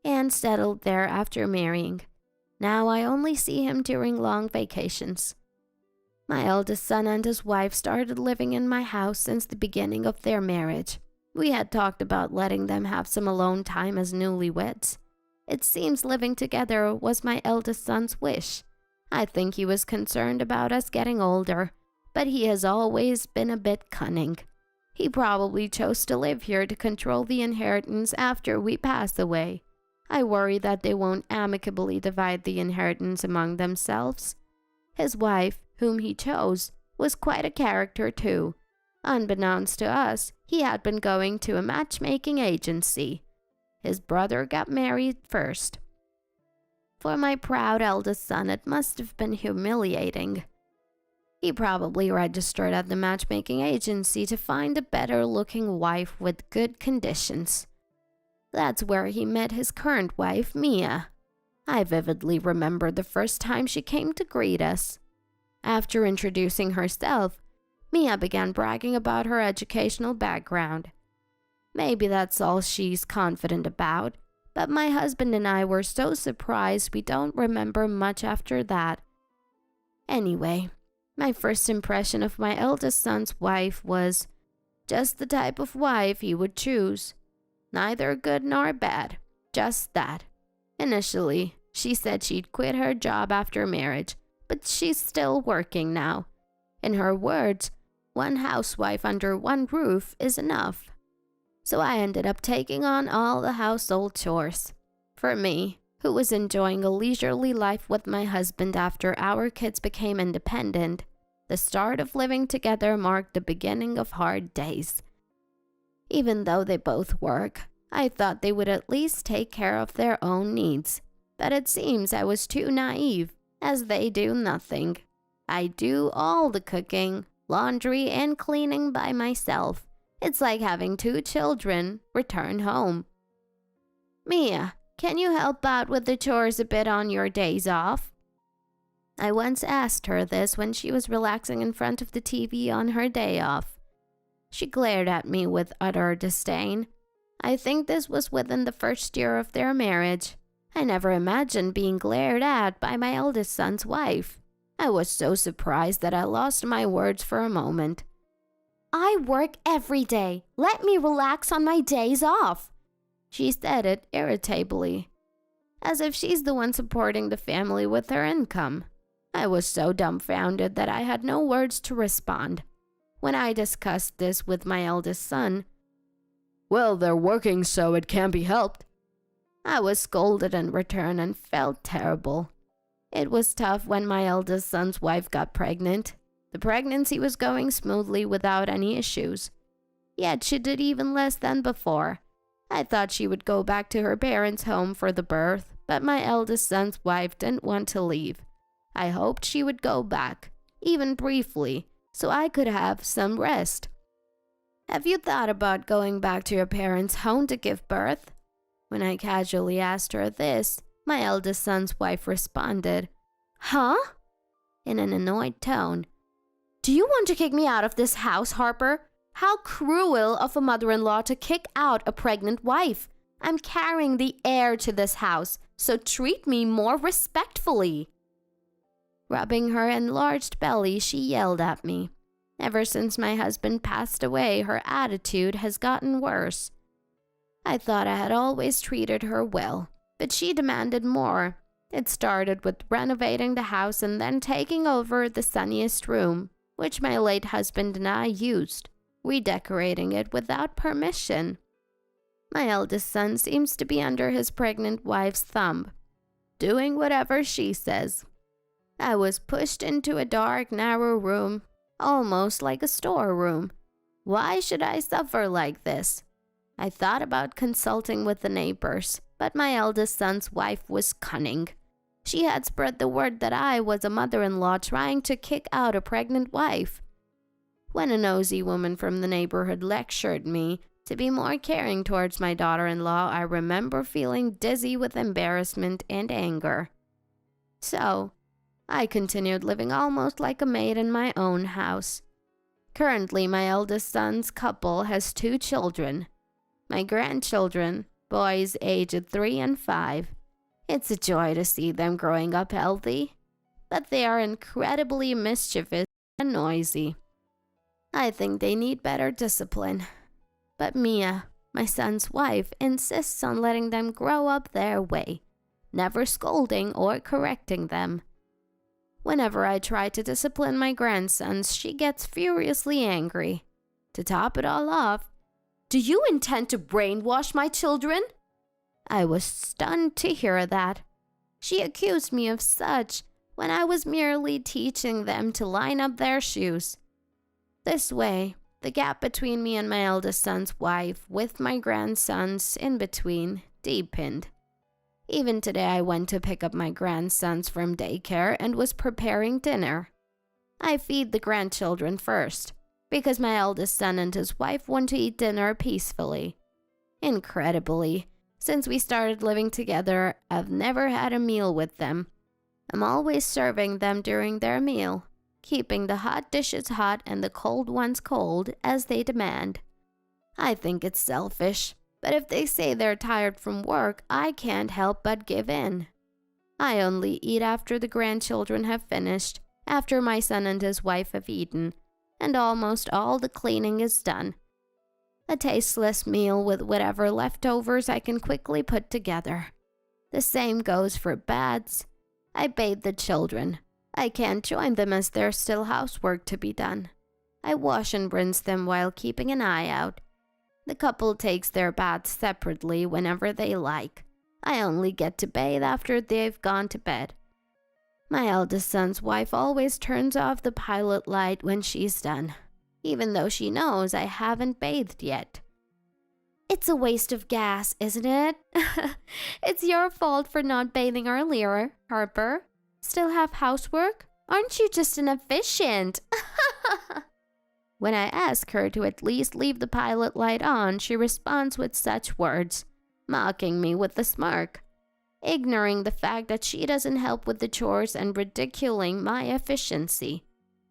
and settled there after marrying. Now I only see him during long vacations. My eldest son and his wife started living in my house since the beginning of their marriage. We had talked about letting them have some alone time as newlyweds. It seems living together was my eldest son's wish. I think he was concerned about us getting older, but he has always been a bit cunning. He probably chose to live here to control the inheritance after we pass away. I worry that they won't amicably divide the inheritance among themselves. His wife, whom he chose, was quite a character too. Unbeknownst to us, he had been going to a matchmaking agency. His brother got married first. For my proud eldest son, it must have been humiliating. He probably registered at the matchmaking agency to find a better-looking wife with good conditions. That's where he met his current wife, Mia. I vividly remember the first time she came to greet us. After introducing herself, Mia began bragging about her educational background. Maybe that's all she's confident about, but my husband and I were so surprised we don't remember much after that. Anyway, my first impression of my eldest son's wife was just the type of wife he would choose. Neither good nor bad, just that. Initially, she said she'd quit her job after marriage, but she's still working now. In her words, one housewife under one roof is enough. So I ended up taking on all the household chores. For me, who was enjoying a leisurely life with my husband after our kids became independent, the start of living together marked the beginning of hard days. Even though they both work, I thought they would at least take care of their own needs. But it seems I was too naive, as they do nothing. I do all the cooking, laundry, and cleaning by myself. It's like having 2 children return home. Mia, Can you help out with the chores a bit on your days off? I once asked her this when she was relaxing in front of the TV on her day off. She glared at me with utter disdain. I think this was within the first year of their marriage. I never imagined being glared at by my eldest son's wife. I was so surprised that I lost my words for a moment. I work every day. Let me relax on my days off. She said it irritably, as if she's the one supporting the family with her income. I was so dumbfounded that I had no words to respond. When I discussed this with my eldest son, "Well, they're working, so it can't be helped," I was scolded in return and felt terrible. It was tough when my eldest son's wife got pregnant. The pregnancy was going smoothly without any issues. Yet she did even less than before. I thought she would go back to her parents' home for the birth, but my eldest son's wife didn't want to leave. I hoped she would go back, even briefly, so I could have some rest. Have you thought about going back to your parents' home to give birth? When I casually asked her this, my eldest son's wife responded, "Huh?" in an annoyed tone. "Do you want to kick me out of this house, Harper? How cruel of a mother-in-law to kick out a pregnant wife. I'm carrying the heir to this house, so treat me more respectfully." Rubbing her enlarged belly, she yelled at me. Ever since my husband passed away, her attitude has gotten worse. I thought I had always treated her well, but she demanded more. It started with renovating the house and then taking over the sunniest room, which my late husband and I used, redecorating it without permission. My eldest son seems to be under his pregnant wife's thumb, doing whatever she says. I was pushed into a dark, narrow room, almost like a storeroom. Why should I suffer like this? I thought about consulting with the neighbors, but my eldest son's wife was cunning. She had spread the word that I was a mother-in-law trying to kick out a pregnant wife. When a nosy woman from the neighborhood lectured me to be more caring towards my daughter-in-law, I remember feeling dizzy with embarrassment and anger. So, I continued living almost like a maid in my own house. Currently, my eldest son's couple has 2 children. My grandchildren, boys aged 3 and 5. It's a joy to see them growing up healthy, but they are incredibly mischievous and noisy. I think they need better discipline. But Mia, my son's wife, insists on letting them grow up their way, never scolding or correcting them. Whenever I try to discipline my grandsons, she gets furiously angry. To top it all off, "Do you intend to brainwash my children?" I was stunned to hear that. She accused me of such when I was merely teaching them to line up their shoes. This way, the gap between me and my eldest son's wife, with my grandsons in between, deepened. Even today I went to pick up my grandsons from daycare and was preparing dinner. I feed the grandchildren first, because my eldest son and his wife want to eat dinner peacefully. Incredibly, since we started living together, I've never had a meal with them. I'm always serving them during their meal, keeping the hot dishes hot and the cold ones cold as they demand. I think it's selfish, but if they say they're tired from work, I can't help but give in. I only eat after the grandchildren have finished, after my son and his wife have eaten, and almost all the cleaning is done. A tasteless meal with whatever leftovers I can quickly put together. The same goes for baths. I bathe the children. I can't join them as there's still housework to be done. I wash and rinse them while keeping an eye out. The couple takes their baths separately whenever they like. I only get to bathe after they've gone to bed. My eldest son's wife always turns off the pilot light when she's done, even though she knows I haven't bathed yet. It's a waste of gas, isn't it? It's your fault for not bathing earlier, Harper. Still have housework? Aren't you just inefficient? When I ask her to at least leave the pilot light on, she responds with such words, mocking me with a smirk. ignoring the fact that she doesn't help with the chores and ridiculing my efficiency.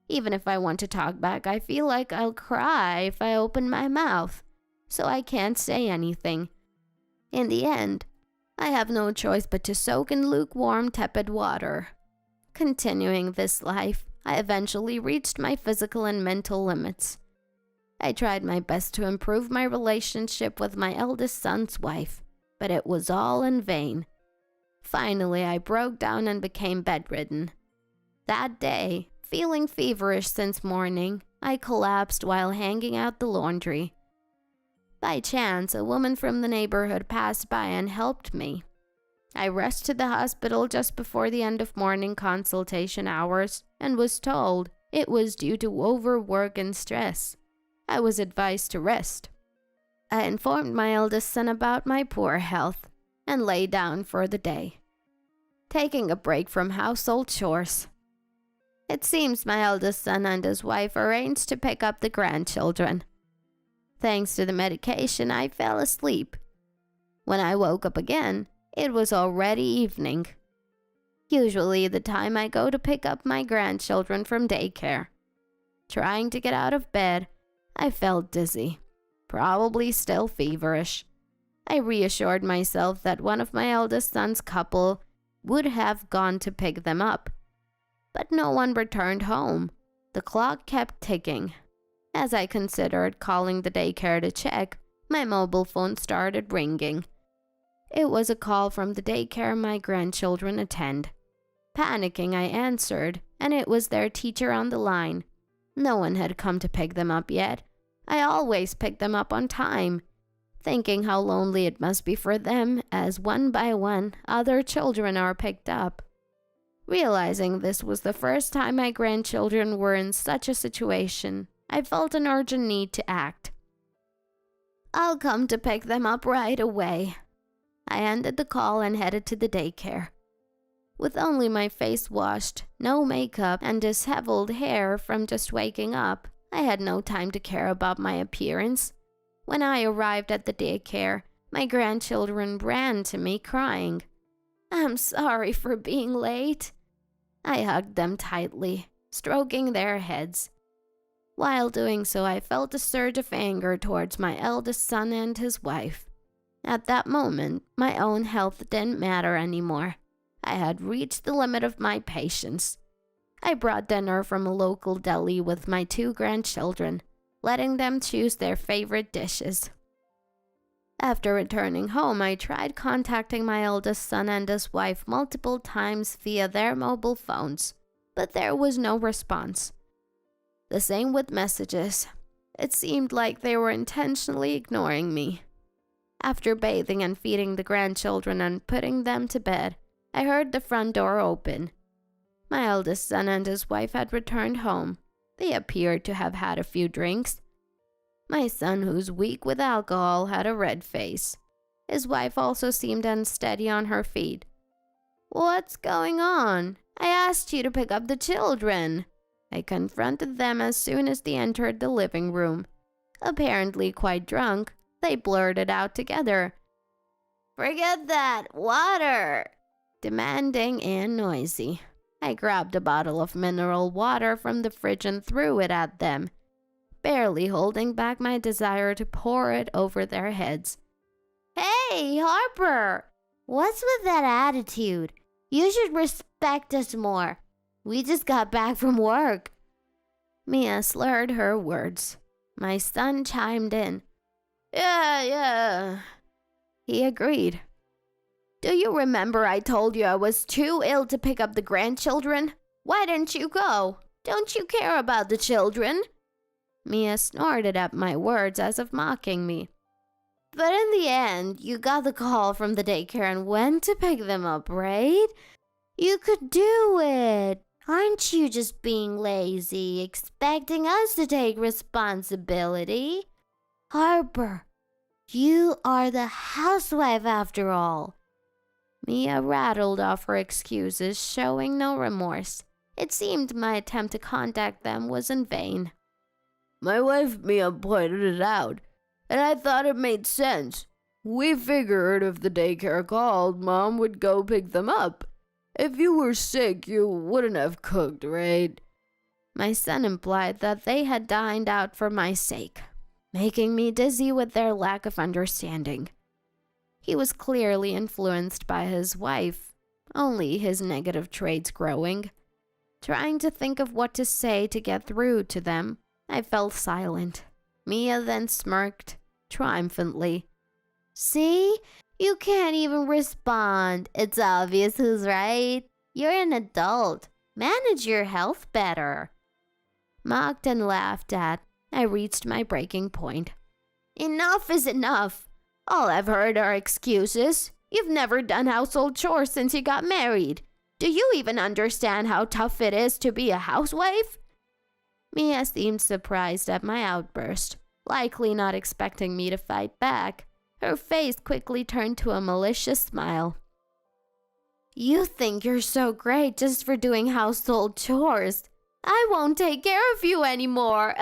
Even if I want to talk back, I feel like I'll cry if I open my mouth, so I can't say anything. In the end, I have no choice but to soak in lukewarm, tepid water. Continuing this life, I eventually reached my physical and mental limits. I tried my best to improve my relationship with my eldest son's wife, but it was all in vain. Finally, I broke down and became bedridden. That day, feeling feverish since morning, I collapsed while hanging out the laundry. By chance, a woman from the neighborhood passed by and helped me. I rushed to the hospital just before the end of morning consultation hours and was told it was due to overwork and stress. I was advised to rest. I informed my eldest son about my poor health and lay down for the day, taking a break from household chores. It seems my eldest son and his wife arranged to pick up the grandchildren. Thanks to the medication, I fell asleep. When I woke up again, it was already evening. Usually the time I go to pick up my grandchildren from daycare. Trying to get out of bed, I felt dizzy, probably still feverish. I reassured myself that one of my eldest son's couple would have gone to pick them up. But no one returned home. The clock kept ticking. As I considered calling the daycare to check, my mobile phone started ringing. It was a call from the daycare my grandchildren attend. Panicking, I answered, and it was their teacher on the line. No one had come to pick them up yet. I always pick them up on time, thinking how lonely it must be for them as one by one other children are picked up. Realizing this was the first time my grandchildren were in such a situation, I felt an urgent need to act. "I'll come to pick them up right away." I ended the call and headed to the daycare. With only my face washed, no makeup, and disheveled hair from just waking up, I had no time to care about my appearance. When I arrived at the daycare, my grandchildren ran to me crying. "I'm sorry for being late." I hugged them tightly, stroking their heads. While doing so, I felt a surge of anger towards my eldest son and his wife. At that moment, my own health didn't matter anymore. I had reached the limit of my patience. I brought dinner from a local deli with my 2 grandchildren, letting them choose their favorite dishes. After returning home, I tried contacting my eldest son and his wife multiple times via their mobile phones, but there was no response. The same with messages. It seemed like they were intentionally ignoring me. After bathing and feeding the grandchildren and putting them to bed, I heard the front door open. My eldest son and his wife had returned home. They appeared to have had a few drinks. My son, who's weak with alcohol, had a red face. His wife also seemed unsteady on her feet. "What's going on? I asked you to pick up the children." I confronted them as soon as they entered the living room. Apparently quite drunk, they blurted out together, "Forget that, water!" Demanding and noisy. I grabbed a bottle of mineral water from the fridge and threw it at them, barely holding back my desire to pour it over their heads. "Hey, Harper! What's with that attitude? You should respect us more. We just got back from work." Mia slurred her words. My son chimed in. Yeah. He agreed. "Do you remember I told you I was too ill to pick up the grandchildren? Why didn't you go? Don't you care about the children?" Mia snorted at my words as if mocking me. "But in the end, you got the call from the daycare and went to pick them up, right? You could do it. Aren't you just being lazy, expecting us to take responsibility? Harper, you are the housewife after all." Mia rattled off her excuses, showing no remorse. It seemed my attempt to contact them was in vain. "My wife Mia pointed it out, and I thought it made sense. We figured if the daycare called, Mom would go pick them up. If you were sick, you wouldn't have cooked, right? My son implied that they had dined out for my sake, making me dizzy with their lack of understanding. He was clearly influenced by his wife, only his negative traits growing. Trying to think of what to say to get through to them, I fell silent. Mia then smirked triumphantly. See? You can't even respond. It's obvious who's right. You're an adult. Manage your health better. Mocked and laughed at, I reached my breaking point. Enough is enough. All I've heard are excuses. You've never done household chores since you got married. Do you even understand how tough it is to be a housewife? Mia seemed surprised at my outburst, likely not expecting me to fight back. Her face quickly turned to a malicious smile. You think you're so great just for doing household chores. I won't take care of you anymore.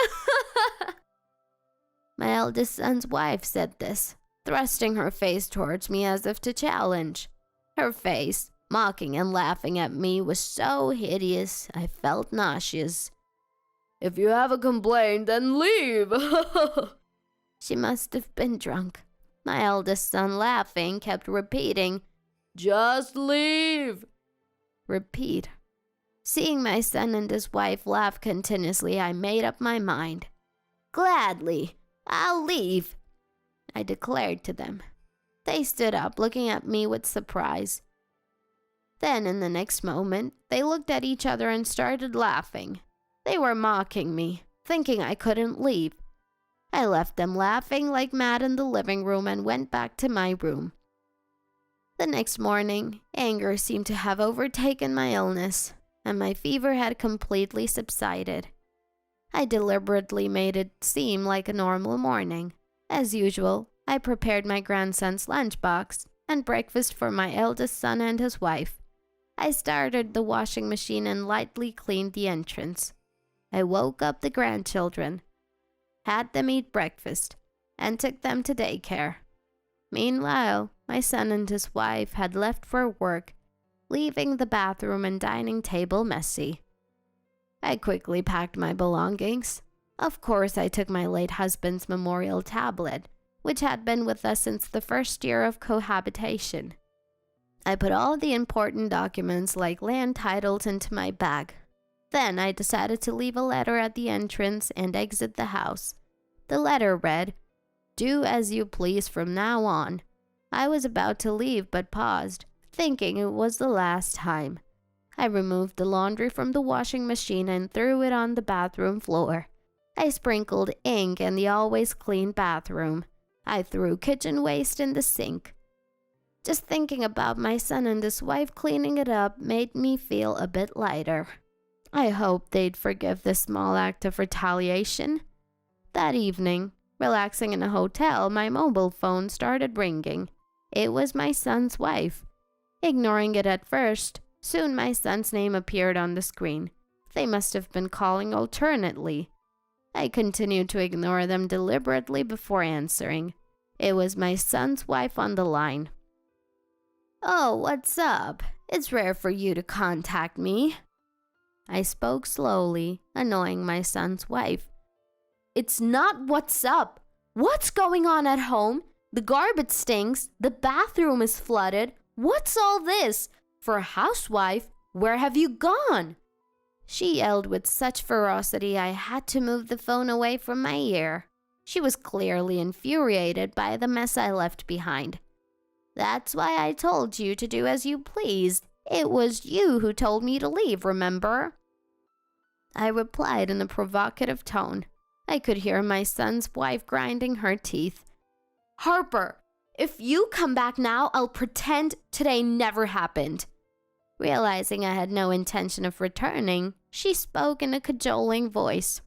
My eldest son's wife said this, thrusting her face towards me as if to challenge. Her face, mocking and laughing at me, was so hideous I felt nauseous. If you have a complaint, then leave. She must have been drunk. My eldest son, laughing, kept repeating, just leave. Repeat. Seeing my son and his wife laugh continuously, I made up my mind. Gladly, I'll leave, I declared to them. They stood up, looking at me with surprise. Then, in the next moment, they looked at each other and started laughing. They were mocking me, thinking I couldn't leave. I left them laughing like mad in the living room and went back to my room. The next morning, anger seemed to have overtaken my illness, and my fever had completely subsided. I deliberately made it seem like a normal morning. As usual, I prepared my grandson's lunchbox and breakfast for my eldest son and his wife. I started the washing machine and lightly cleaned the entrance. I woke up the grandchildren, had them eat breakfast, and took them to daycare. Meanwhile, my son and his wife had left for work, leaving the bathroom and dining table messy. I quickly packed my belongings. Of course, I took my late husband's memorial tablet, which had been with us since the first year of cohabitation. I put all the important documents like land titles into my bag. Then I decided to leave a letter at the entrance and exit the house. The letter read, "Do as you please from now on." I was about to leave but paused, thinking it was the last time. I removed the laundry from the washing machine and threw it on the bathroom floor. I sprinkled ink in the always clean bathroom. I threw kitchen waste in the sink. Just thinking about my son and his wife cleaning it up made me feel a bit lighter. I hoped they'd forgive this small act of retaliation. That evening, relaxing in a hotel, my mobile phone started ringing. It was my son's wife. Ignoring it at first, soon my son's name appeared on the screen. They must have been calling alternately. I continued to ignore them deliberately before answering. It was my son's wife on the line. "Oh, what's up? It's rare for you to contact me." I spoke slowly, annoying my son's wife. "It's not what's up. What's going on at home? The garbage stinks. The bathroom is flooded. What's all this? For a housewife, where have you gone?" She yelled with such ferocity I had to move the phone away from my ear. She was clearly infuriated by the mess I left behind. "That's why I told you to do as you pleased. It was you who told me to leave, remember?" I replied in a provocative tone. I could hear my son's wife grinding her teeth. "Harper, if you come back now, I'll pretend today never happened." Realizing I had no intention of returning, she spoke in a cajoling voice,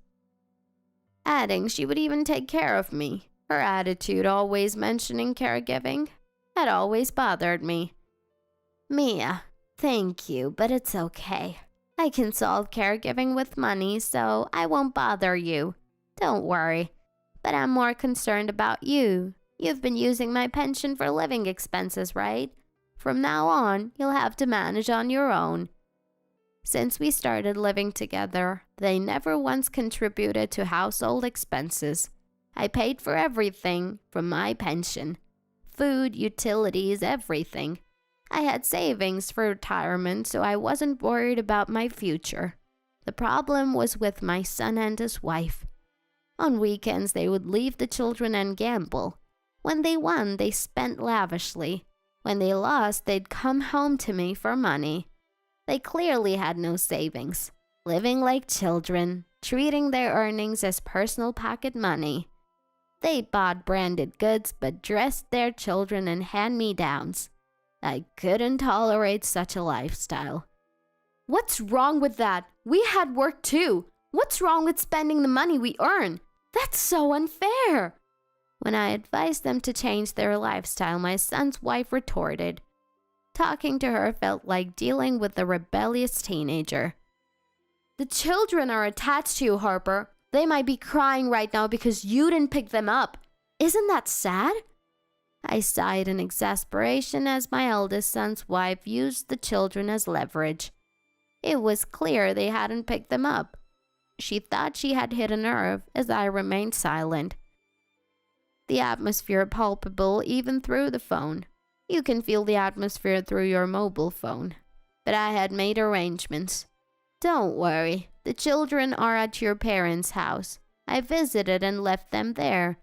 adding she would even take care of me. Her attitude, always mentioning caregiving, had always bothered me. "Mia, thank you, but it's okay. I can solve caregiving with money, so I won't bother you. Don't worry. But I'm more concerned about you. You've been using my pension for living expenses, right? From now on, you'll have to manage on your own. Since we started living together, they never once contributed to household expenses. I paid for everything from my pension. Food, utilities, everything. I had savings for retirement, so I wasn't worried about my future. The problem was with my son and his wife. On weekends, they would leave the children and gamble. When they won, they spent lavishly. When they lost, they'd come home to me for money. They clearly had no savings, living like children, treating their earnings as personal pocket money. They bought branded goods but dressed their children in hand-me-downs. I couldn't tolerate such a lifestyle. What's wrong with that? We had work too. What's wrong with spending the money we earn? That's so unfair. When I advised them to change their lifestyle, my son's wife retorted. Talking to her felt like dealing with a rebellious teenager. The children are attached to you, Harper. They might be crying right now because you didn't pick them up. Isn't that sad? I sighed in exasperation as my eldest son's wife used the children as leverage. It was clear they hadn't picked them up. She thought she had hit a nerve as I remained silent. The atmosphere palpable even through the phone. You can feel the atmosphere through your mobile phone. But I had made arrangements. Don't worry, the children are at your parents' house. I visited and left them there.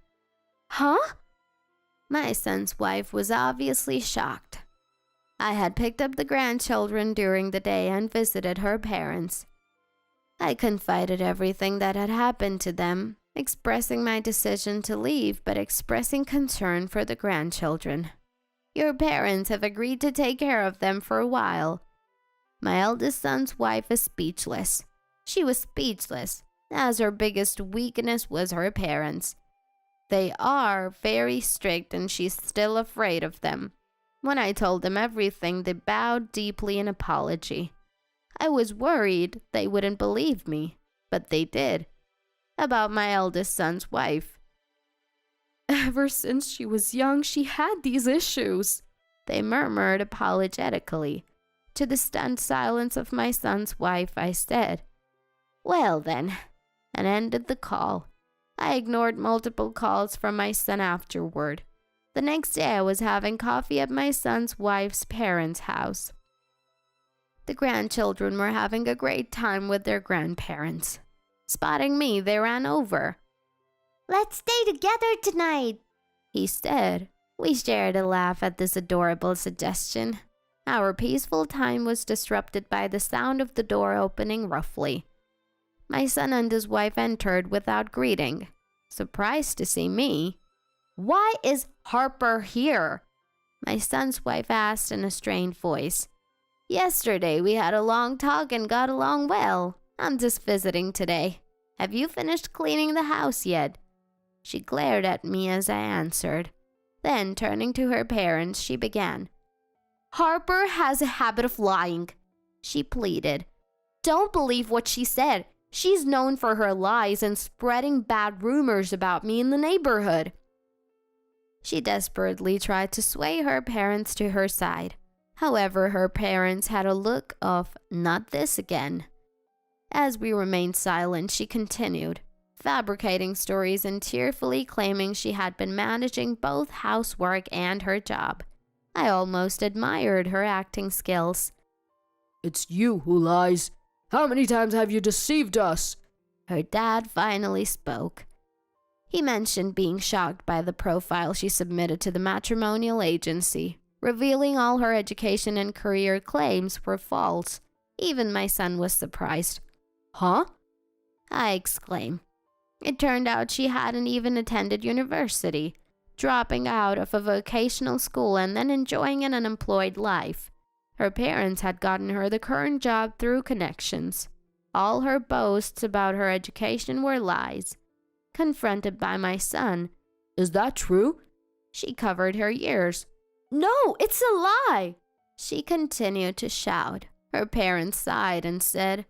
Huh? My son's wife was obviously shocked. I had picked up the grandchildren during the day and visited her parents. I confided everything that had happened to them, expressing my decision to leave but expressing concern for the grandchildren. Your parents have agreed to take care of them for a while. My eldest son's wife is speechless. She was speechless, as her biggest weakness was her parents. They are very strict and she's still afraid of them. When I told them everything, they bowed deeply in apology. I was worried they wouldn't believe me, but they did. About my eldest son's wife. Ever since she was young, she had these issues, they murmured apologetically. To the stunned silence of my son's wife, I said, "Well then," and ended the call. I ignored multiple calls from my son afterward. The next day I was having coffee at my son's wife's parents' house. The grandchildren were having a great time with their grandparents. Spotting me, they ran over. "Let's stay together tonight," he said. We shared a laugh at this adorable suggestion. Our peaceful time was disrupted by the sound of the door opening roughly. My son and his wife entered without greeting, surprised to see me. "Why is Harper here?" My son's wife asked in a strained voice. "Yesterday we had a long talk and got along well. I'm just visiting today. Have you finished cleaning the house yet?" She glared at me as I answered. Then, turning to her parents, she began. "Harper has a habit of lying," she pleaded. "Don't believe what she said. She's known for her lies and spreading bad rumors about me in the neighborhood." She desperately tried to sway her parents to her side. However, her parents had a look of, "Not this again." As we remained silent, she continued, fabricating stories and tearfully claiming she had been managing both housework and her job. I almost admired her acting skills. "It's you who lies. How many times have you deceived us?" Her dad finally spoke. He mentioned being shocked by the profile she submitted to the matrimonial agency, revealing all her education and career claims were false. Even my son was surprised. "Huh?" I exclaimed. It turned out she hadn't even attended university, dropping out of a vocational school and then enjoying an unemployed life. Her parents had gotten her the current job through connections. All her boasts about her education were lies. Confronted by my son, "Is that true?" she covered her ears. "No, it's a lie!" She continued to shout. Her parents sighed and said,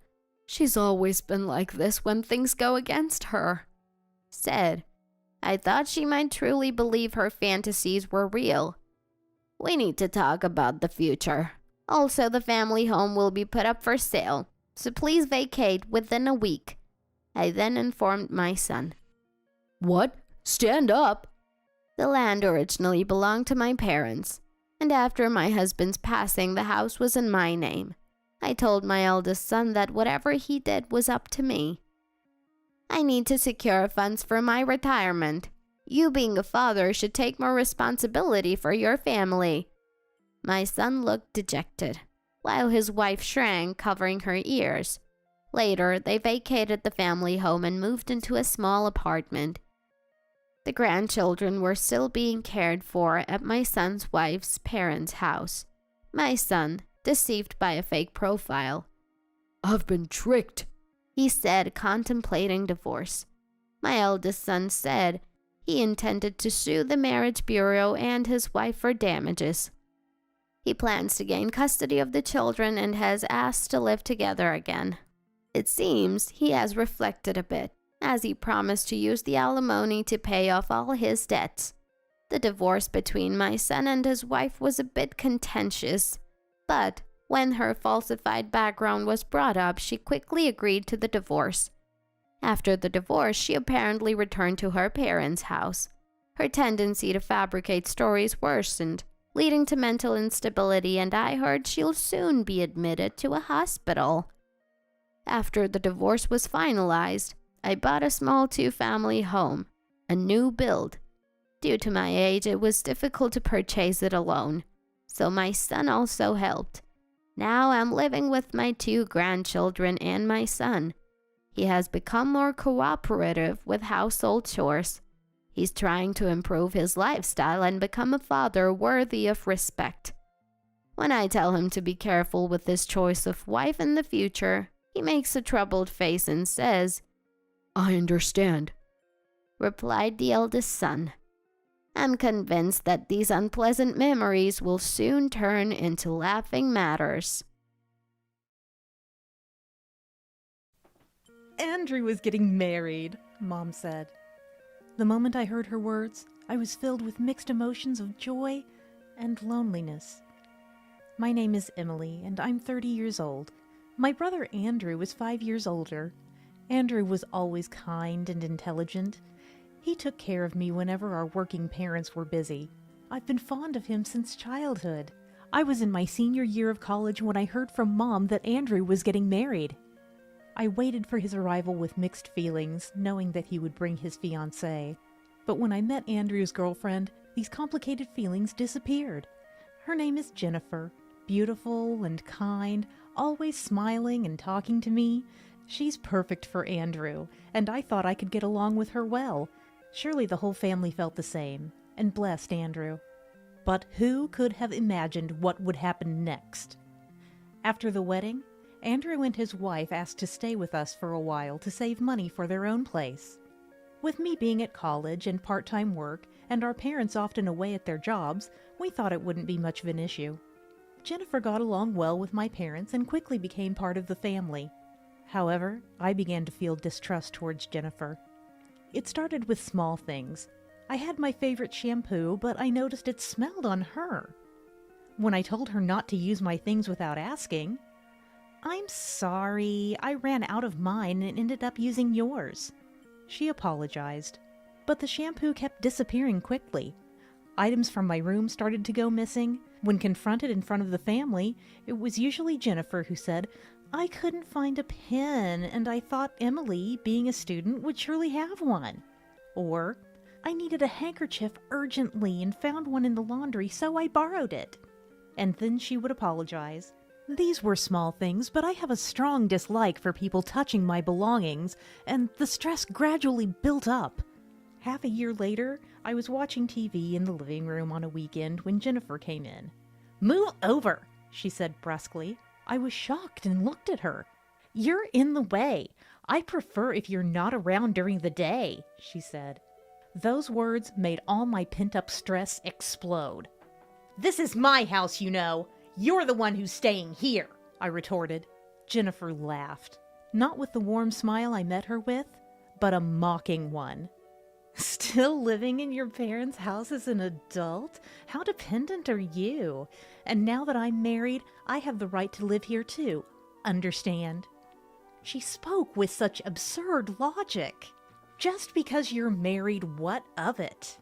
"She's always been like this when things go against her." Said, I thought she might truly believe her fantasies were real. We need to talk about the future. Also, the family home will be put up for sale, so please vacate within a week. I then informed my son. What? Stand up! The land originally belonged to my parents, and after my husband's passing, the house was in my name. I told my eldest son that whatever he did was up to me. I need to secure funds for my retirement. You being a father should take more responsibility for your family. My son looked dejected, while his wife shrank, covering her ears. Later, they vacated the family home and moved into a small apartment. The grandchildren were still being cared for at my son's wife's parents' house. My son, deceived by a fake profile. I've been tricked, He said, contemplating divorce. My eldest son said he intended to sue the marriage bureau and his wife for damages. He plans to gain custody of the children and has asked to live together again. It seems he has reflected a bit, as he promised to use the alimony to pay off all his debts. The divorce between my son and his wife was a bit contentious, but when her falsified background was brought up, she quickly agreed to the divorce. After the divorce, she apparently returned to her parents' house. Her tendency to fabricate stories worsened, leading to mental instability, and I heard she'll soon be admitted to a hospital. After the divorce was finalized, I bought a small 2-family home, a new build. Due to my age, it was difficult to purchase it alone, so my son also helped. Now I'm living with my 2 grandchildren and my son. He has become more cooperative with household chores. He's trying to improve his lifestyle and become a father worthy of respect. When I tell him to be careful with his choice of wife in the future, he makes a troubled face and says, I understand, replied the eldest son. I'm convinced that these unpleasant memories will soon turn into laughing matters. Andrew was getting married, Mom said. The moment I heard her words, I was filled with mixed emotions of joy and loneliness. My name is Emily, and I'm 30 years old. My brother Andrew is 5 years older. Andrew was always kind and intelligent. He took care of me whenever our working parents were busy. I've been fond of him since childhood. I was in my senior year of college when I heard from Mom that Andrew was getting married. I waited for his arrival with mixed feelings, knowing that he would bring his fiancée. But when I met Andrew's girlfriend, these complicated feelings disappeared. Her name is Jennifer, beautiful and kind, always smiling and talking to me. She's perfect for Andrew, and I thought I could get along with her well. Surely the whole family felt the same, and blessed Andrew. But who could have imagined what would happen next? After the wedding, Andrew and his wife asked to stay with us for a while to save money for their own place. With me being at college and part-time work, and our parents often away at their jobs, we thought it wouldn't be much of an issue. Jennifer got along well with my parents and quickly became part of the family. However, I began to feel distrust towards Jennifer. It started with small things. I had my favorite shampoo, but I noticed it smelled on her. When I told her not to use my things without asking, "I'm sorry, I ran out of mine and ended up using yours." She apologized, but the shampoo kept disappearing quickly. Items from my room started to go missing. When confronted in front of the family, it was usually Jennifer who said, "I couldn't find a pen, and I thought Emily, being a student, would surely have one." Or, "I needed a handkerchief urgently and found one in the laundry, so I borrowed it." And then she would apologize. These were small things, but I have a strong dislike for people touching my belongings, and the stress gradually built up. Half a year later, I was watching TV in the living room on a weekend when Jennifer came in. "Move over," she said brusquely. I was shocked and looked at her. "You're in the way. I prefer if you're not around during the day," she said. Those words made all my pent-up stress explode. "This is my house, you know. You're the one who's staying here," I retorted. Jennifer laughed, not with the warm smile I met her with, but a mocking one. Still living in your parents' house as an adult? How dependent are you? And now that I'm married, I have the right to live here too. Understand? She spoke with such absurd logic. Just because you're married, what of it?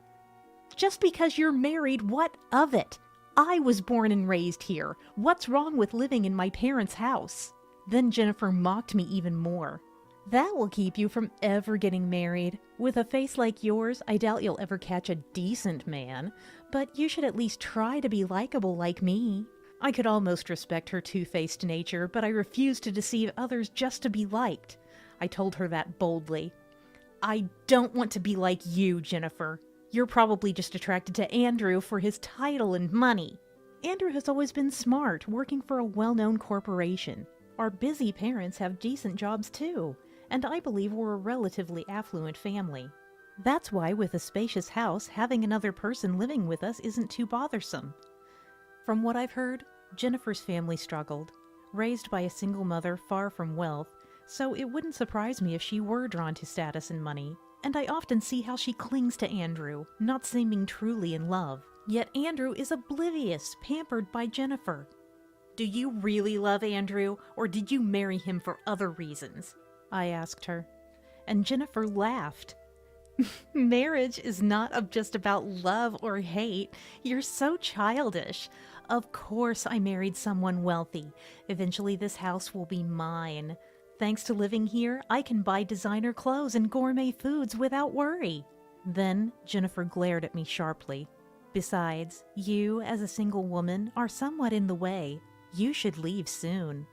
Just because you're married, what of it? I was born and raised here. What's wrong with living in my parents' house? Then Jennifer mocked me even more. That will keep you from ever getting married. With a face like yours, I doubt you'll ever catch a decent man, but you should at least try to be likable like me. I could almost respect her two-faced nature, but I refused to deceive others just to be liked. I told her that boldly. I don't want to be like you, Jennifer. You're probably just attracted to Andrew for his title and money. Andrew has always been smart, working for a well-known corporation. Our busy parents have decent jobs too, and I believe we're a relatively affluent family. That's why with a spacious house, having another person living with us isn't too bothersome. From what I've heard, Jennifer's family struggled, raised by a single mother far from wealth, so it wouldn't surprise me if she were drawn to status and money. And I often see how she clings to Andrew, not seeming truly in love. Yet Andrew is oblivious, pampered by Jennifer. Do you really love Andrew, or did you marry him for other reasons? I asked her. And Jennifer laughed. Marriage is not just about love or hate. You're so childish. Of course I married someone wealthy. Eventually this house will be mine. Thanks to living here, I can buy designer clothes and gourmet foods without worry. Then Jennifer glared at me sharply. Besides, you, as a single woman, are somewhat in the way. You should leave soon.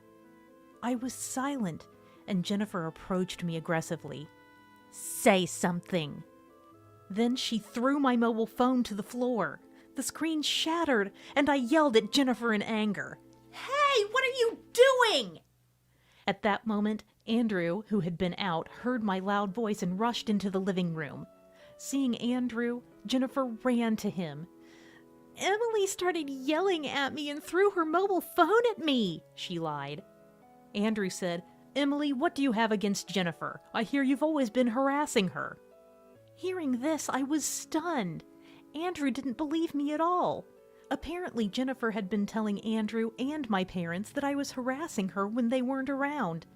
I was silent, and Jennifer approached me aggressively. Say something. Then she threw my mobile phone to the floor. The screen shattered, and I yelled at Jennifer in anger. Hey, what are you doing? At that moment, Andrew, who had been out, heard my loud voice and rushed into the living room. Seeing Andrew, Jennifer ran to him. Emily started yelling at me and threw her mobile phone at me, she lied. Andrew said, Emily, what do you have against Jennifer? I hear you've always been harassing her. Hearing this, I was stunned. Andrew didn't believe me at all. Apparently, Jennifer had been telling Andrew and my parents that I was harassing her when they weren't around.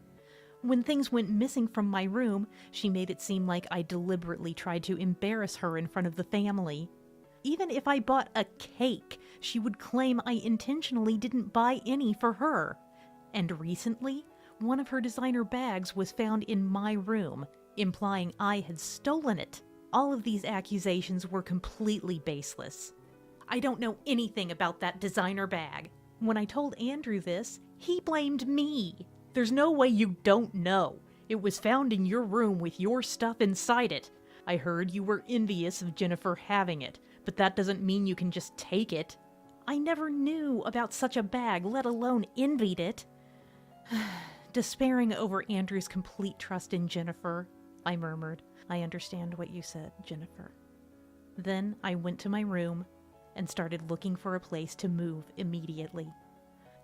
When things went missing from my room, she made it seem like I deliberately tried to embarrass her in front of the family. Even if I bought a cake, she would claim I intentionally didn't buy any for her. And recently, one of her designer bags was found in my room, implying I had stolen it. All of these accusations were completely baseless. I don't know anything about that designer bag. When I told Andrew this, he blamed me. There's no way you don't know. It was found in your room with your stuff inside it. I heard you were envious of Jennifer having it, but that doesn't mean you can just take it. I never knew about such a bag, let alone envied it. Despairing over Andrew's complete trust in Jennifer, I murmured, I understand what you said, Jennifer. Then I went to my room and started looking for a place to move immediately.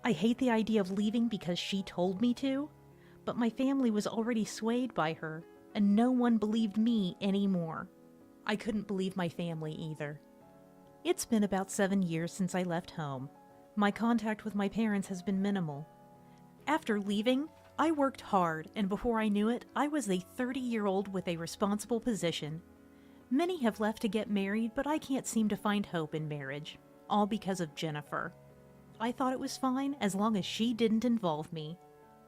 I hate the idea of leaving because she told me to, but my family was already swayed by her, and no one believed me anymore. I couldn't believe my family either. It's been about 7 years since I left home. My contact with my parents has been minimal. After leaving, I worked hard, and before I knew it, I was a 30-year-old with a responsible position. Many have left to get married, but I can't seem to find hope in marriage, all because of Jennifer. I thought it was fine as long as she didn't involve me.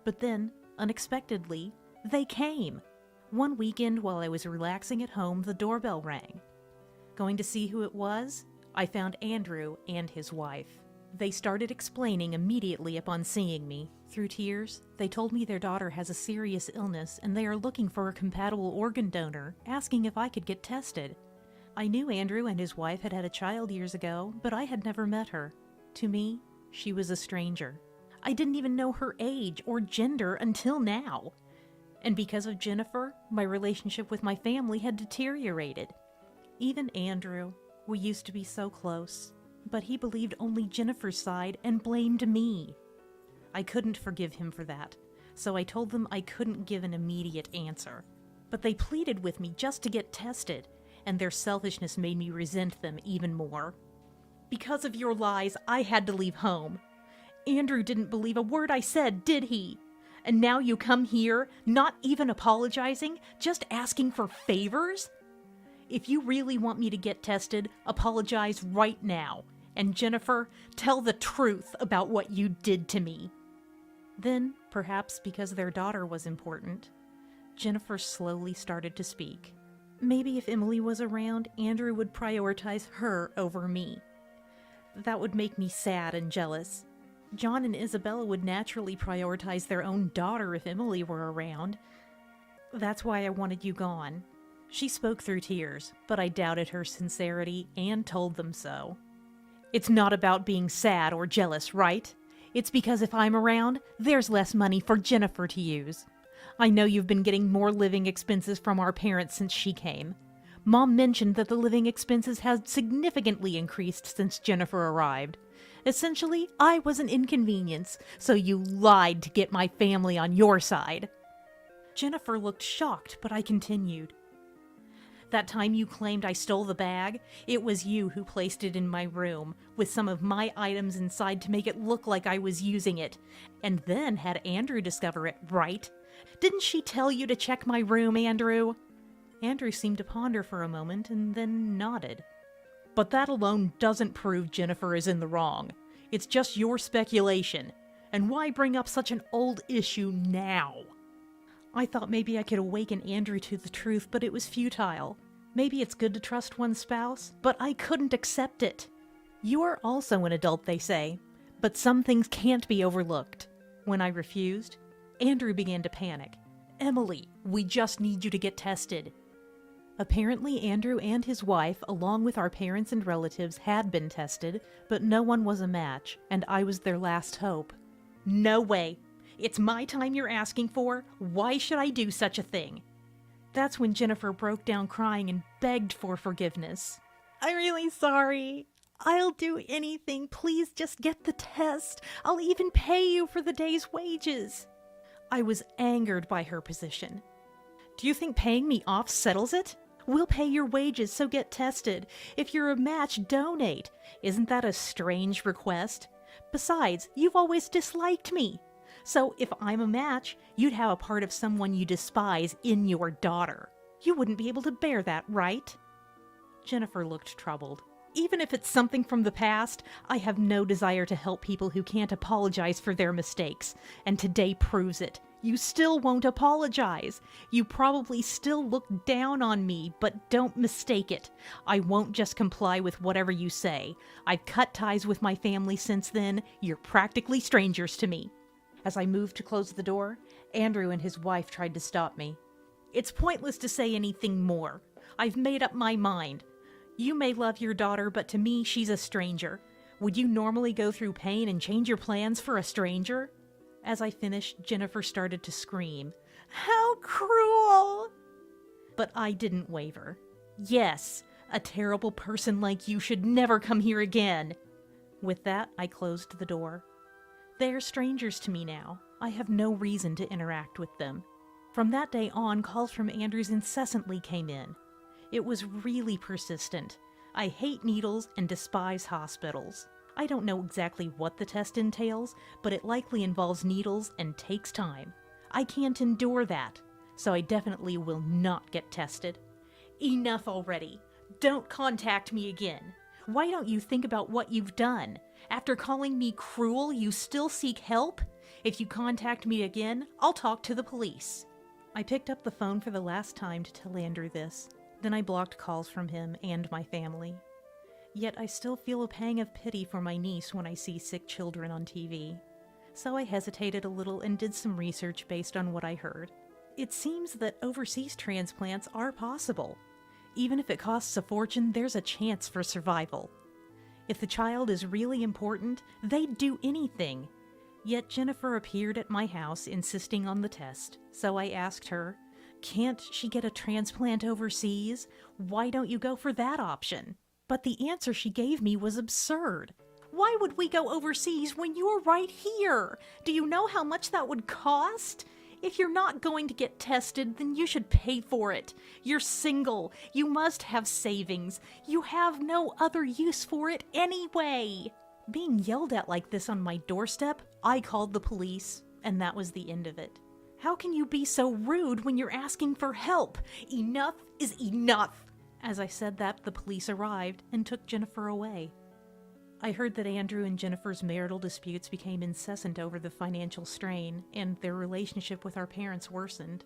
But then, unexpectedly, they came. One weekend while I was relaxing at home, the doorbell rang. Going to see who it was, I found Andrew and his wife. They started explaining immediately upon seeing me. Through tears, they told me their daughter has a serious illness and they are looking for a compatible organ donor, asking if I could get tested. I knew Andrew and his wife had had a child years ago, but I had never met her. To me, she was a stranger. I didn't even know her age or gender until now. And because of Jennifer, my relationship with my family had deteriorated. Even Andrew, we used to be so close, but he believed only Jennifer's side and blamed me. I couldn't forgive him for that, so I told them I couldn't give an immediate answer. But they pleaded with me just to get tested, and their selfishness made me resent them even more. Because of your lies, I had to leave home. Andrew didn't believe a word I said, did he? And now you come here, not even apologizing, just asking for favors? If you really want me to get tested, apologize right now. And Jennifer, tell the truth about what you did to me. Then, perhaps because their daughter was important, Jennifer slowly started to speak. Maybe if Emily was around, Andrew would prioritize her over me. That would make me sad and jealous. John and Isabella would naturally prioritize their own daughter if Emily were around. That's why I wanted you gone. She spoke through tears, but I doubted her sincerity and told them so. It's not about being sad or jealous, right? It's because if I'm around, there's less money for Jennifer to use. I know you've been getting more living expenses from our parents since she came. Mom mentioned that the living expenses had significantly increased since Jennifer arrived. Essentially, I was an inconvenience, so you lied to get my family on your side. Jennifer looked shocked, but I continued. That time you claimed I stole the bag, it was you who placed it in my room, with some of my items inside to make it look like I was using it, and then had Andrew discover it, right? Didn't she tell you to check my room, Andrew? Andrew seemed to ponder for a moment and then nodded. But that alone doesn't prove Jennifer is in the wrong. It's just your speculation. And why bring up such an old issue now? I thought maybe I could awaken Andrew to the truth, but it was futile. Maybe it's good to trust one's spouse, but I couldn't accept it. You are also an adult, they say, but some things can't be overlooked. When I refused, Andrew began to panic. Emily, we just need you to get tested. Apparently, Andrew and his wife, along with our parents and relatives, had been tested, but no one was a match, and I was their last hope. No way. It's my time you're asking for. Why should I do such a thing? That's when Jennifer broke down crying and begged for forgiveness. I'm really sorry. I'll do anything. Please just get the test. I'll even pay you for the day's wages. I was angered by her position. Do you think paying me off settles it? We'll pay your wages, so get tested. If you're a match, donate. Isn't that a strange request? Besides, you've always disliked me. So if I'm a match, you'd have a part of someone you despise in your daughter. You wouldn't be able to bear that, right? Jennifer looked troubled. Even if it's something from the past, I have no desire to help people who can't apologize for their mistakes, and today proves it. You still won't apologize. You probably still look down on me, but don't mistake it. I won't just comply with whatever you say. I've cut ties with my family since then. You're practically strangers to me. As I moved to close the door, Andrew and his wife tried to stop me. It's pointless to say anything more. I've made up my mind. You may love your daughter, but to me, she's a stranger. Would you normally go through pain and change your plans for a stranger? As I finished, Jennifer started to scream. How cruel! But I didn't waver. Yes, a terrible person like you should never come here again. With that, I closed the door. They are strangers to me now. I have no reason to interact with them. From that day on, calls from Andrews incessantly came in. It was really persistent. I hate needles and despise hospitals. I don't know exactly what the test entails, but it likely involves needles and takes time. I can't endure that, so I definitely will not get tested. Enough already. Don't contact me again. Why don't you think about what you've done? After calling me cruel, you still seek help? If you contact me again, I'll talk to the police. I picked up the phone for the last time to tell Andrew this. Then I blocked calls from him and my family. Yet I still feel a pang of pity for my niece when I see sick children on TV. So I hesitated a little and did some research based on what I heard. It seems that overseas transplants are possible. Even if it costs a fortune, there's a chance for survival. If the child is really important, they'd do anything. Yet Jennifer appeared at my house insisting on the test, so I asked her, "Can't she get a transplant overseas? Why don't you go for that option?" But the answer she gave me was absurd. Why would we go overseas when you're right here? Do you know how much that would cost? If you're not going to get tested, then you should pay for it. You're single. You must have savings. You have no other use for it anyway. Being yelled at like this on my doorstep, I called the police, and that was the end of it. How can you be so rude when you're asking for help? Enough is enough. As I said that, the police arrived and took Jennifer away. I heard that Andrew and Jennifer's marital disputes became incessant over the financial strain, and their relationship with our parents worsened.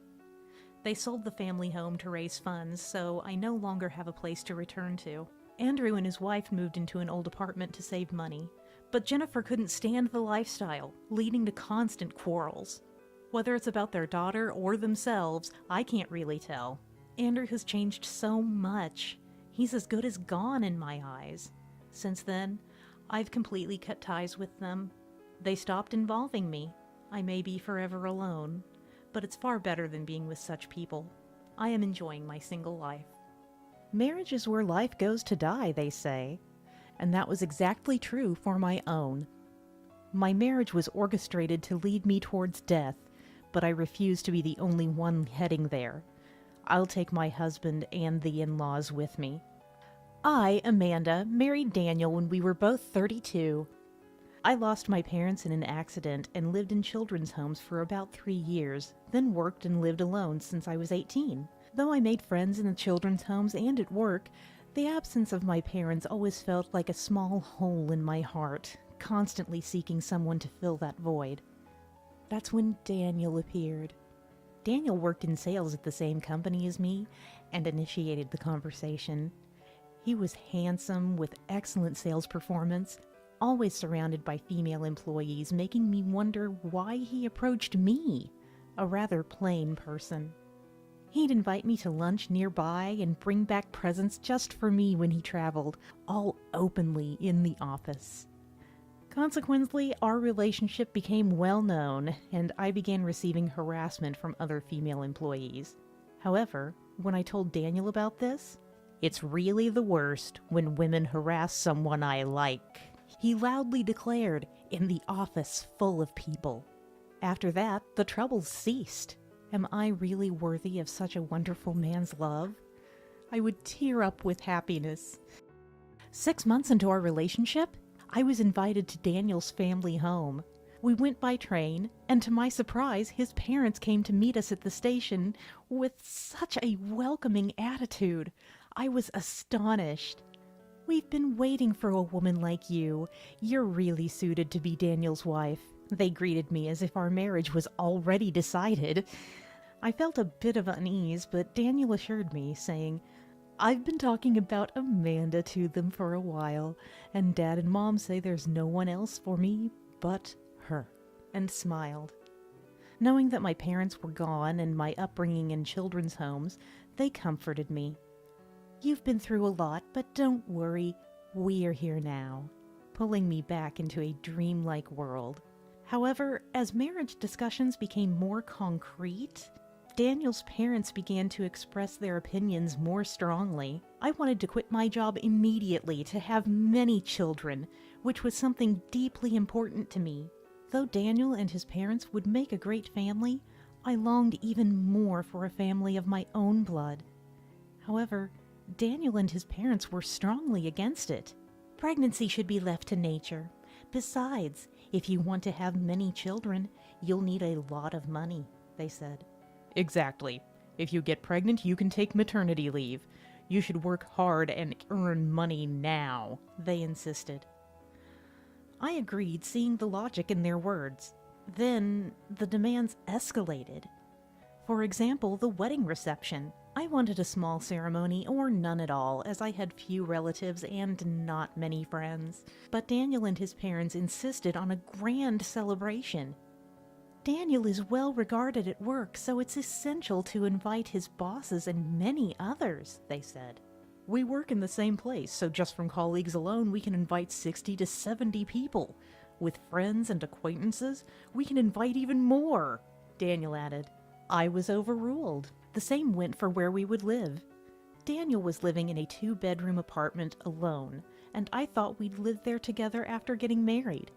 They sold the family home to raise funds, so I no longer have a place to return to. Andrew and his wife moved into an old apartment to save money, but Jennifer couldn't stand the lifestyle, leading to constant quarrels. Whether it's about their daughter or themselves, I can't really tell. Andrew has changed so much. He's as good as gone in my eyes. Since then, I've completely cut ties with them. They stopped involving me. I may be forever alone, but it's far better than being with such people. I am enjoying my single life. Marriage is where life goes to die, they say, and that was exactly true for my own. My marriage was orchestrated to lead me towards death, but I refuse to be the only one heading there. I'll take my husband and the in-laws with me. I, Amanda, married Daniel when we were both 32. I lost my parents in an accident and lived in children's homes for about 3 years, then worked and lived alone since I was 18. Though I made friends in the children's homes and at work, the absence of my parents always felt like a small hole in my heart, constantly seeking someone to fill that void. That's when Daniel appeared. Daniel worked in sales at the same company as me and initiated the conversation. He was handsome, with excellent sales performance, always surrounded by female employees, making me wonder why he approached me, a rather plain person. He'd invite me to lunch nearby and bring back presents just for me when he traveled, all openly in the office. Consequently, our relationship became well known, and I began receiving harassment from other female employees. However, when I told Daniel about this, "It's really the worst when women harass someone I like," he loudly declared in the office full of people. After that, the troubles ceased. Am I really worthy of such a wonderful man's love? I would tear up with happiness. 6 months into our relationship, I was invited to Daniel's family home. We went by train, and to my surprise, his parents came to meet us at the station with such a welcoming attitude. I was astonished. "We've been waiting for a woman like you. You're really suited to be Daniel's wife." They greeted me as if our marriage was already decided. I felt a bit of unease, but Daniel assured me, saying, "I've been talking about Amanda to them for a while, and Dad and Mom say there's no one else for me but her," and smiled. Knowing that my parents were gone and my upbringing in children's homes, they comforted me. "You've been through a lot, but don't worry, we're here now," pulling me back into a dreamlike world. However, as marriage discussions became more concrete, Daniel's parents began to express their opinions more strongly. I wanted to quit my job immediately to have many children, which was something deeply important to me. Though Daniel and his parents would make a great family, I longed even more for a family of my own blood. However, Daniel and his parents were strongly against it. "Pregnancy should be left to nature. Besides, if you want to have many children, you'll need a lot of money," they said. "Exactly. If you get pregnant, you can take maternity leave. You should work hard and earn money now," they insisted. I agreed, seeing the logic in their words. Then, the demands escalated. For example, the wedding reception. I wanted a small ceremony or none at all, as I had few relatives and not many friends. But Daniel and his parents insisted on a grand celebration. "Daniel is well regarded at work, so it's essential to invite his bosses and many others," they said. "We work in the same place, so just from colleagues alone we can invite 60 to 70 people. With friends and acquaintances, we can invite even more," Daniel added. I was overruled. The same went for where we would live. Daniel was living in a 2-bedroom apartment alone, and I thought we'd live there together after getting married.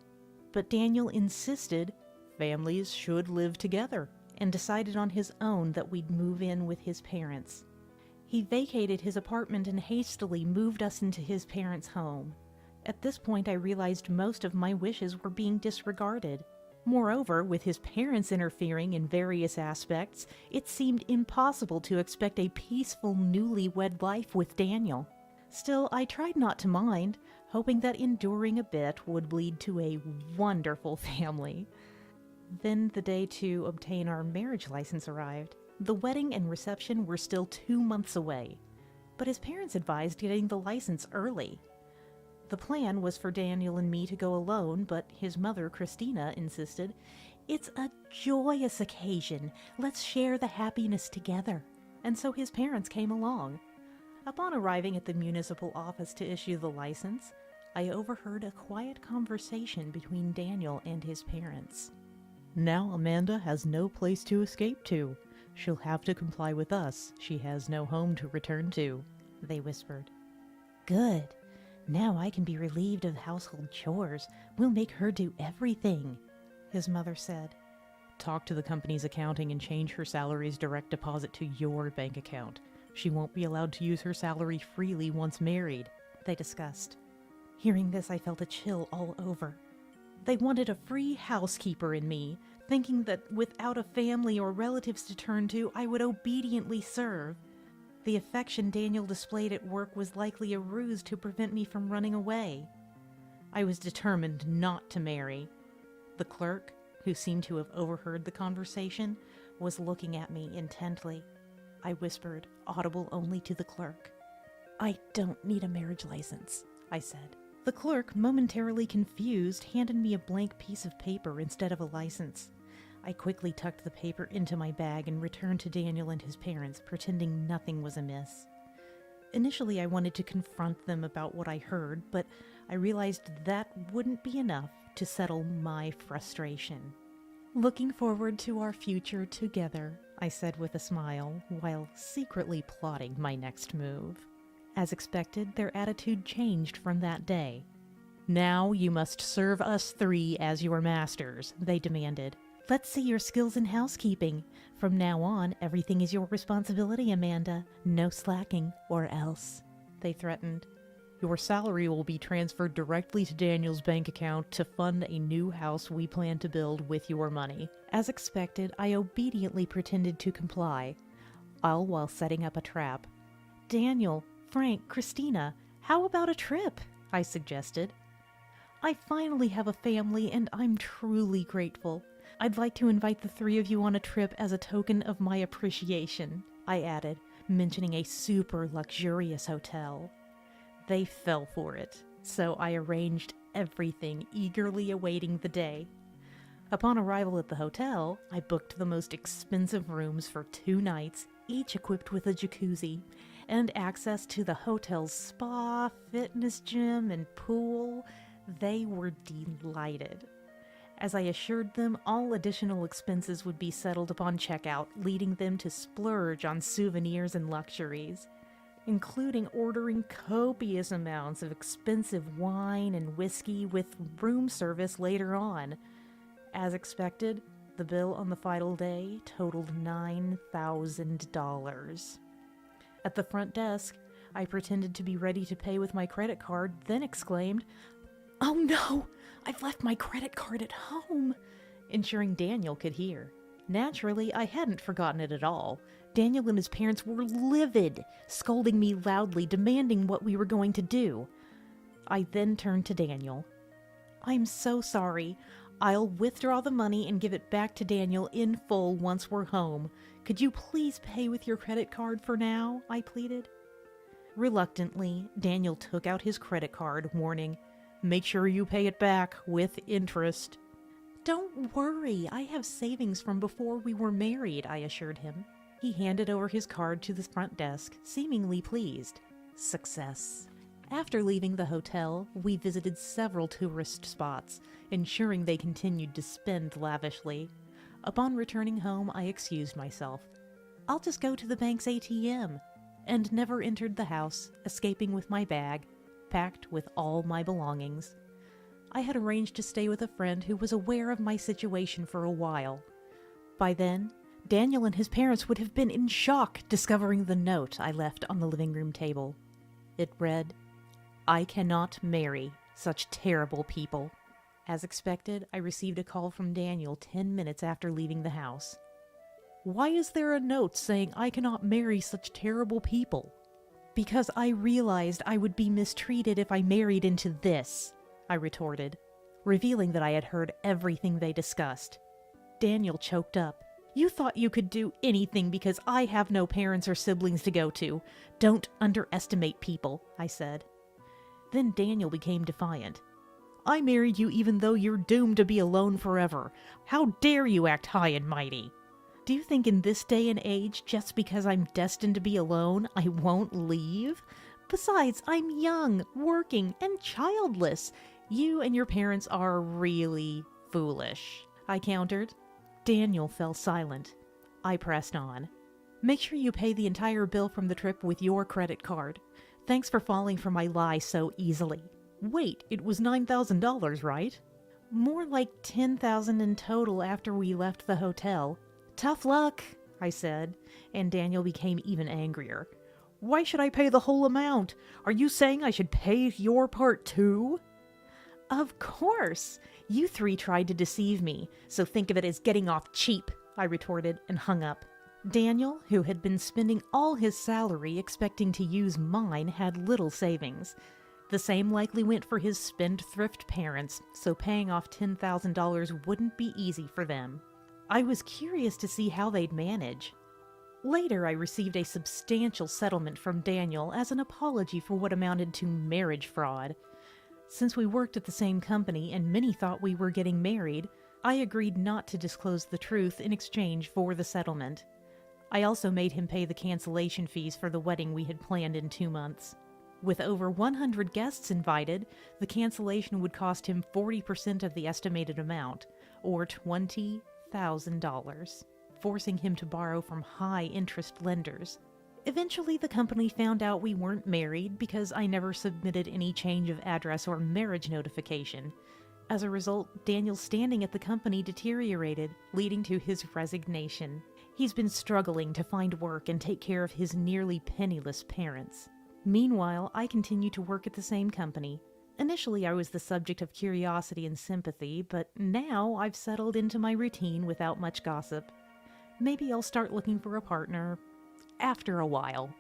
But Daniel insisted families should live together, and decided on his own that we'd move in with his parents. He vacated his apartment and hastily moved us into his parents' home. At this point, I realized most of my wishes were being disregarded. Moreover, with his parents interfering in various aspects, it seemed impossible to expect a peaceful newlywed life with Daniel. Still, I tried not to mind, hoping that enduring a bit would lead to a wonderful family. Then the day to obtain our marriage license arrived. The wedding and reception were still 2 months away, but his parents advised getting the license early. The plan was for Daniel and me to go alone, but his mother, Christina, insisted, "It's a joyous occasion. Let's share the happiness together." And so his parents came along. Upon arriving at the municipal office to issue the license, I overheard a quiet conversation between Daniel and his parents. "Now Amanda has no place to escape to. She'll have to comply with us. She has no home to return to," they whispered. "Good. Now I can be relieved of household chores. We'll make her do everything," his mother said. "Talk to the company's accounting and change her salary's direct deposit to your bank account. She won't be allowed to use her salary freely once married," they discussed. Hearing this, I felt a chill all over. They wanted a free housekeeper in me, thinking that without a family or relatives to turn to, I would obediently serve. The affection Daniel displayed at work was likely a ruse to prevent me from running away. I was determined not to marry. The clerk, who seemed to have overheard the conversation, was looking at me intently. I whispered, audible only to the clerk. "I don't need a marriage license," I said. The clerk, momentarily confused, handed me a blank piece of paper instead of a license. I quickly tucked the paper into my bag and returned to Daniel and his parents, pretending nothing was amiss. Initially, I wanted to confront them about what I heard, but I realized that wouldn't be enough to settle my frustration. "Looking forward to our future together," I said with a smile, while secretly plotting my next move. As expected, their attitude changed from that day. "Now you must serve us 3 as your masters," they demanded. "Let's see your skills in housekeeping. From now on, everything is your responsibility, Amanda. No slacking, or else," they threatened. "Your salary will be transferred directly to Daniel's bank account to fund a new house we plan to build with your money." As expected, I obediently pretended to comply, all while setting up a trap. "Daniel, Frank, Christina, how about a trip?" I suggested. "I finally have a family and I'm truly grateful. I'd like to invite the 3 of you on a trip as a token of my appreciation," I added, mentioning a super luxurious hotel. They fell for it, so I arranged everything, eagerly awaiting the day. Upon arrival at the hotel, I booked the most expensive rooms for 2 nights, each equipped with a jacuzzi, and access to the hotel's spa, fitness gym, and pool. They were delighted. As I assured them, all additional expenses would be settled upon checkout, leading them to splurge on souvenirs and luxuries, including ordering copious amounts of expensive wine and whiskey with room service later on. As expected, the bill on the final day totaled $9,000. At the front desk, I pretended to be ready to pay with my credit card, then exclaimed, "Oh no! I've left my credit card at home," ensuring Daniel could hear. Naturally, I hadn't forgotten it at all. Daniel and his parents were livid, scolding me loudly, demanding what we were going to do. I then turned to Daniel. "I'm so sorry. I'll withdraw the money and give it back to Daniel in full once we're home. Could you please pay with your credit card for now?" I pleaded. Reluctantly, Daniel took out his credit card, warning, "Make sure you pay it back with interest." "Don't worry, I have savings from before we were married," I assured him. He handed over his card to the front desk, seemingly pleased. Success. After leaving the hotel, we visited several tourist spots, ensuring they continued to spend lavishly. Upon returning home, I excused myself. "I'll just go to the bank's ATM," and never entered the house, escaping with my bag, packed with all my belongings. I had arranged to stay with a friend who was aware of my situation for a while. By then, Daniel and his parents would have been in shock discovering the note I left on the living room table. It read, "I cannot marry such terrible people." As expected, I received a call from Daniel 10 minutes after leaving the house. "Why is there a note saying I cannot marry such terrible people?" "Because I realized I would be mistreated if I married into this," I retorted, revealing that I had heard everything they discussed. Daniel choked up. "You thought you could do anything because I have no parents or siblings to go to. Don't underestimate people," I said. Then Daniel became defiant. "I married you even though you're doomed to be alone forever. How dare you act high and mighty? Do you think in this day and age, just because I'm destined to be alone, I won't leave? Besides, I'm young, working, and childless. You and your parents are really foolish," I countered. Daniel fell silent. I pressed on. "Make sure you pay the entire bill from the trip with your credit card. Thanks for falling for my lie so easily." "Wait, it was $9,000, right?" "More like $10,000 in total after we left the hotel." "Tough luck," I said, and Daniel became even angrier. "Why should I pay the whole amount? Are you saying I should pay your part too?" "Of course! You three tried to deceive me, so think of it as getting off cheap," I retorted and hung up. Daniel, who had been spending all his salary expecting to use mine, had little savings. The same likely went for his spendthrift parents, so paying off $10,000 wouldn't be easy for them. I was curious to see how they'd manage. Later, I received a substantial settlement from Daniel as an apology for what amounted to marriage fraud. Since we worked at the same company and many thought we were getting married, I agreed not to disclose the truth in exchange for the settlement. I also made him pay the cancellation fees for the wedding we had planned in 2 months. With over 100 guests invited, the cancellation would cost him 40% of the estimated amount, or $20,000, forcing him to borrow from high-interest lenders. Eventually, the company found out we weren't married because I never submitted any change of address or marriage notification. As a result, Daniel's standing at the company deteriorated, leading to his resignation. He's been struggling to find work and take care of his nearly penniless parents. Meanwhile, I continue to work at the same company. Initially, I was the subject of curiosity and sympathy, but now I've settled into my routine without much gossip. Maybe I'll start looking for a partner after a while.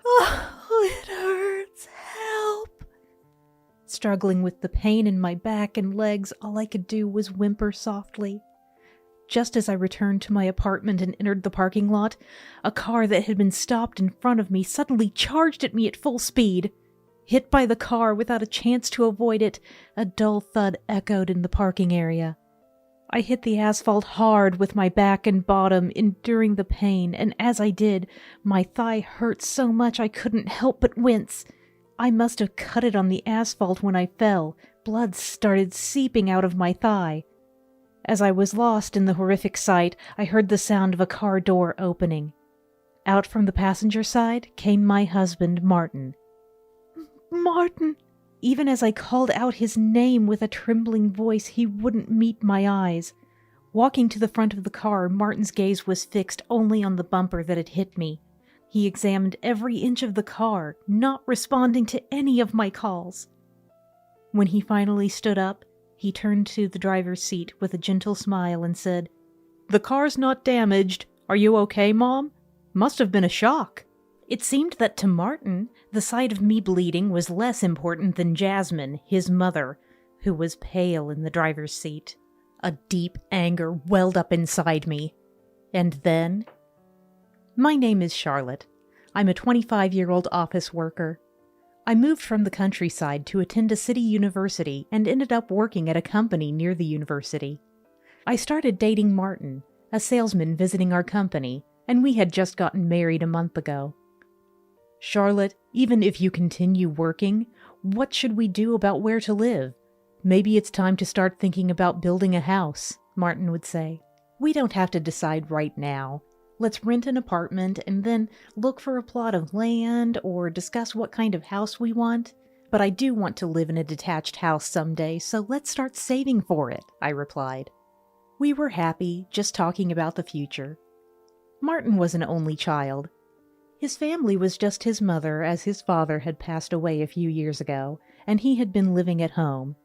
"Oh, it hurts. Help." Struggling with the pain in my back and legs, all I could do was whimper softly. Just as I returned to my apartment and entered the parking lot, a car that had been stopped in front of me suddenly charged at me at full speed. Hit by the car without a chance to avoid it, a dull thud echoed in the parking area. I hit the asphalt hard with my back and bottom, enduring the pain, and as I did, my thigh hurt so much I couldn't help but wince. I must have cut it on the asphalt when I fell. Blood started seeping out of my thigh. As I was lost in the horrific sight, I heard the sound of a car door opening. Out from the passenger side came my husband, Martin. "Martin!" Even as I called out his name with a trembling voice, he wouldn't meet my eyes. Walking to the front of the car, Martin's gaze was fixed only on the bumper that had hit me. He examined every inch of the car, not responding to any of my calls. When he finally stood up, he turned to the driver's seat with a gentle smile and said, "The car's not damaged. Are you okay, Mom? Must have been a shock." It seemed that to Martin, the sight of me bleeding was less important than Jasmine, his mother, who was pale in the driver's seat. A deep anger welled up inside me. And then... My name is Charlotte. I'm a 25-year-old office worker. I moved from the countryside to attend a city university and ended up working at a company near the university. I started dating Martin, a salesman visiting our company, and we had just gotten married a month ago. "Charlotte, even if you continue working, what should we do about where to live? Maybe it's time to start thinking about building a house," Martin would say. "We don't have to decide right now. Let's rent an apartment and then look for a plot of land or discuss what kind of house we want. But I do want to live in a detached house someday, so let's start saving for it, I replied. We were happy, just talking about the future. Martin was an only child. His family was just his mother, as his father had passed away a few years ago, and he had been living at home.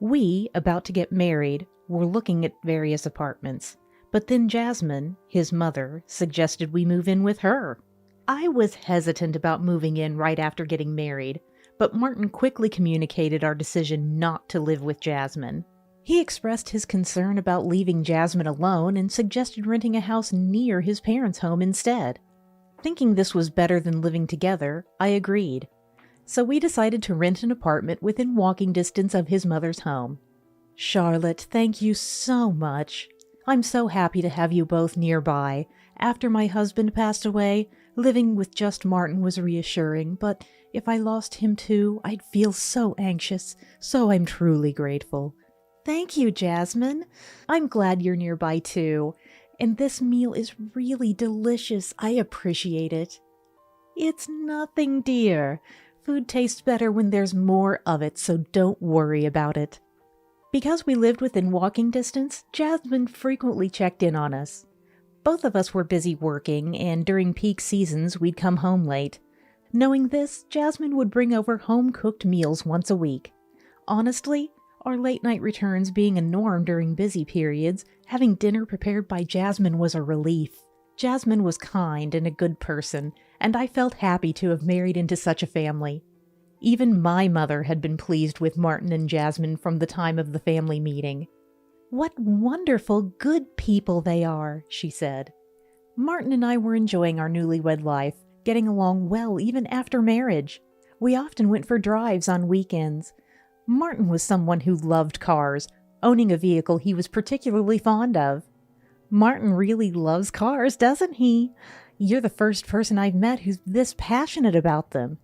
We, about to get married, were looking at various apartments, but then Jasmine, his mother, suggested we move in with her. I was hesitant about moving in right after getting married, but Martin quickly communicated our decision not to live with Jasmine. He expressed his concern about leaving Jasmine alone and suggested renting a house near his parents' home instead. Thinking this was better than living together, I agreed. So we decided to rent an apartment within walking distance of his mother's home. Charlotte, thank you so much. I'm so happy to have you both nearby. After my husband passed away, living with just Martin was reassuring, but if I lost him too, I'd feel so anxious, so I'm truly grateful. Thank you, Jasmine. I'm glad you're nearby too. And this meal is really delicious. I appreciate it. It's nothing, dear. Food tastes better when there's more of it, so don't worry about it. Because we lived within walking distance, Jasmine frequently checked in on us. Both of us were busy working, and during peak seasons, we'd come home late. Knowing this, Jasmine would bring over home-cooked meals once a week. Honestly, our late-night returns being a norm during busy periods, having dinner prepared by Jasmine was a relief. Jasmine was kind and a good person, and I felt happy to have married into such a family. Even my mother had been pleased with Martin and Jasmine from the time of the family meeting. "What wonderful, good people they are," she said. Martin and I were enjoying our newlywed life, getting along well even after marriage. We often went for drives on weekends. Martin was someone who loved cars, owning a vehicle he was particularly fond of. Martin really loves cars, doesn't he? You're the first person I've met who's this passionate about them.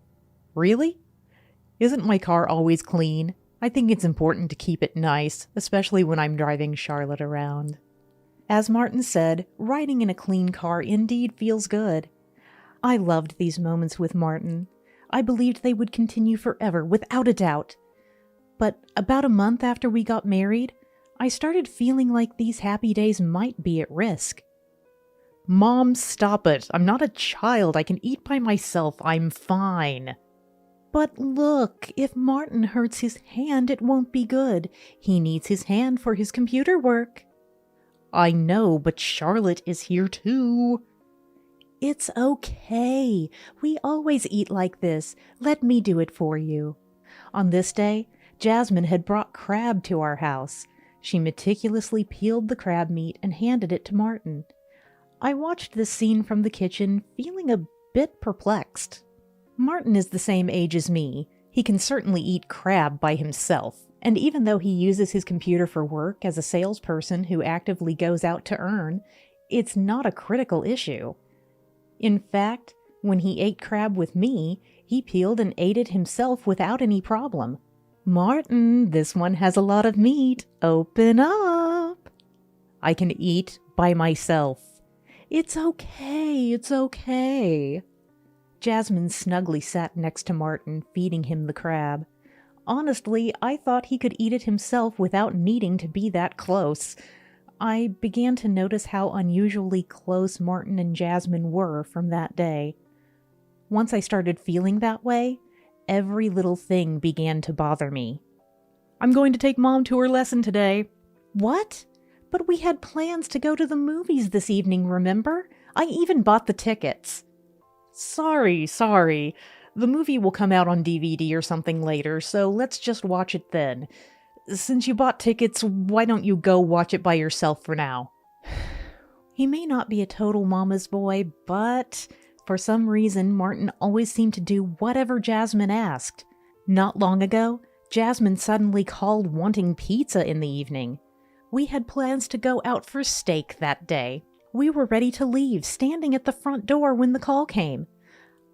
Really? Isn't my car always clean? I think it's important to keep it nice, especially when I'm driving Charlotte around. As Martin said, riding in a clean car indeed feels good. I loved these moments with Martin. I believed they would continue forever, without a doubt. But about a month after we got married, I started feeling like these happy days might be at risk. Mom, stop it. I'm not a child. I can eat by myself. I'm fine. But look, if Martin hurts his hand, it won't be good. He needs his hand for his computer work. I know, but Charlotte is here too. It's okay. We always eat like this. Let me do it for you. On this day, Jasmine had brought crab to our house. She meticulously peeled the crab meat and handed it to Martin. I watched this scene from the kitchen, feeling a bit perplexed. Martin is the same age as me. He can certainly eat crab by himself, and even though he uses his computer for work as a salesperson who actively goes out to earn, it's not a critical issue. In fact, when he ate crab with me, he peeled and ate it himself without any problem. Martin, this one has a lot of meat. Open up. I can eat by myself. It's okay, it's okay. Jasmine snugly sat next to Martin, feeding him the crab. Honestly, I thought he could eat it himself without needing to be that close. I began to notice how unusually close Martin and Jasmine were from that day. Once I started feeling that way, every little thing began to bother me. I'm going to take Mom to her lesson today. What? But we had plans to go to the movies this evening, remember? I even bought the tickets. Sorry. The movie will come out on DVD or something later, so let's just watch it then. Since you bought tickets, why don't you go watch it by yourself for now? He may not be a total mama's boy, but for some reason, Martin always seemed to do whatever Jasmine asked. Not long ago, Jasmine suddenly called wanting pizza in the evening. We had plans to go out for steak that day. We were ready to leave, standing at the front door when the call came.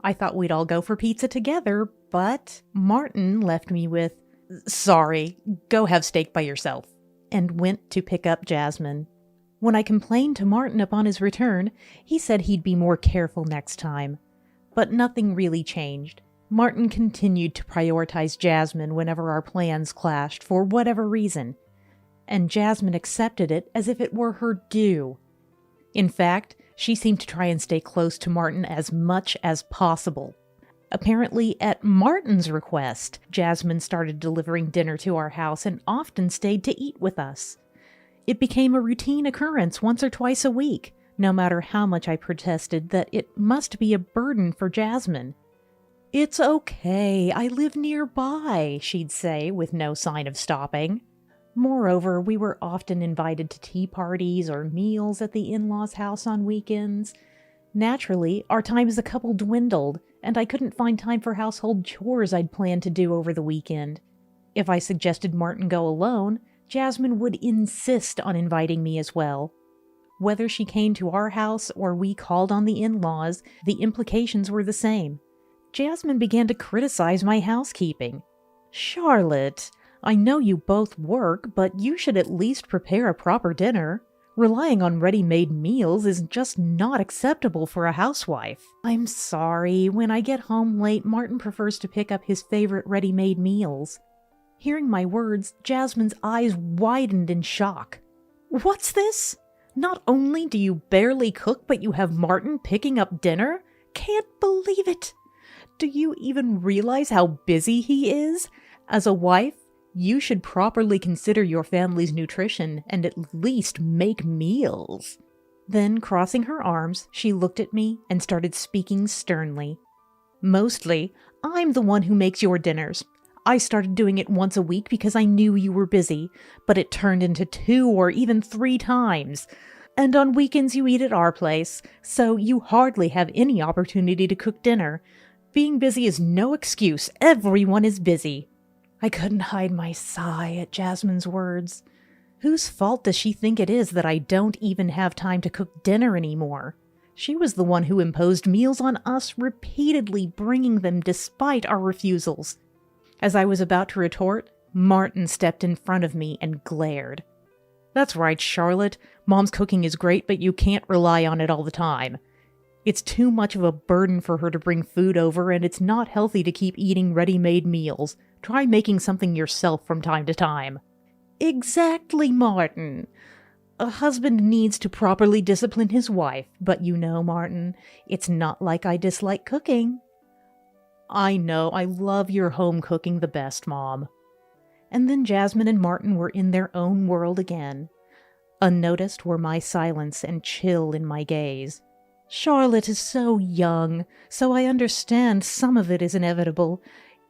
I thought we'd all go for pizza together, but Martin left me with, "Sorry, go have steak by yourself," and went to pick up Jasmine. When I complained to Martin upon his return, he said he'd be more careful next time. But nothing really changed. Martin continued to prioritize Jasmine whenever our plans clashed for whatever reason, and Jasmine accepted it as if it were her due. In fact, she seemed to try and stay close to Martin as much as possible. Apparently, at Martin's request, Jasmine started delivering dinner to our house and often stayed to eat with us. It became a routine occurrence once or twice a week, no matter how much I protested that it must be a burden for Jasmine. "It's okay, I live nearby," she'd say, with no sign of stopping. Moreover, we were often invited to tea parties or meals at the in-laws' house on weekends. Naturally, our time as a couple dwindled, and I couldn't find time for household chores I'd planned to do over the weekend. If I suggested Martin go alone, Jasmine would insist on inviting me as well. Whether she came to our house or we called on the in-laws, the implications were the same. Jasmine began to criticize my housekeeping. "Charlotte, I know you both work, but you should at least prepare a proper dinner. Relying on ready-made meals is just not acceptable for a housewife." "I'm sorry, when I get home late, Martin prefers to pick up his favorite ready-made meals." Hearing my words, Jasmine's eyes widened in shock. "What's this? Not only do you barely cook, but you have Martin picking up dinner? Can't believe it! Do you even realize how busy he is? As a wife, you should properly consider your family's nutrition and at least make meals." Then, crossing her arms, she looked at me and started speaking sternly. "Mostly, I'm the one who makes your dinners. I started doing it once a week because I knew you were busy, but it turned into 2 or even 3 times. And on weekends you eat at our place, so you hardly have any opportunity to cook dinner. Being busy is no excuse. Everyone is busy." I couldn't hide my sigh at Jasmine's words. Whose fault does she think it is that I don't even have time to cook dinner anymore? She was the one who imposed meals on us, repeatedly bringing them despite our refusals. As I was about to retort, Martin stepped in front of me and glared. "That's right, Charlotte. Mom's cooking is great, but you can't rely on it all the time. It's too much of a burden for her to bring food over, and it's not healthy to keep eating ready-made meals. Try making something yourself from time to time." "Exactly, Martin. A husband needs to properly discipline his wife, but you know, Martin, it's not like I dislike cooking." "I know, I love your home cooking the best, Mom." And then Jasmine and Martin were in their own world again. Unnoticed were my silence and chill in my gaze. Charlotte is so young, so I understand some of it is inevitable.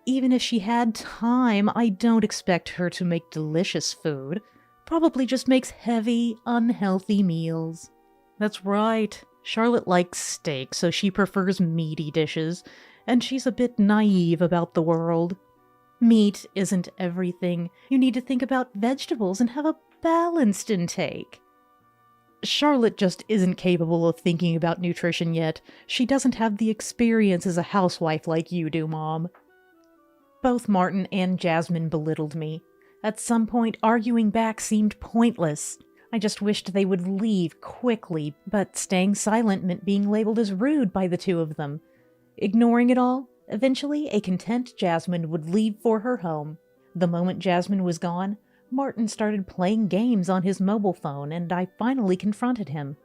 Even if she had time, I don't expect her to make delicious food. Probably just makes heavy, unhealthy meals. That's right. Charlotte likes steak, so she prefers meaty dishes, and she's a bit naive about the world. Meat isn't everything. You need to think about vegetables and have a balanced intake. Charlotte just isn't capable of thinking about nutrition yet. She doesn't have the experience as a housewife like you do, Mom. Both Martin and Jasmine belittled me. At some point, arguing back seemed pointless. I just wished they would leave quickly, but staying silent meant being labeled as rude by the two of them. Ignoring it all, eventually a content Jasmine would leave for her home. The moment Jasmine was gone, Martin started playing games on his mobile phone, and I finally confronted him.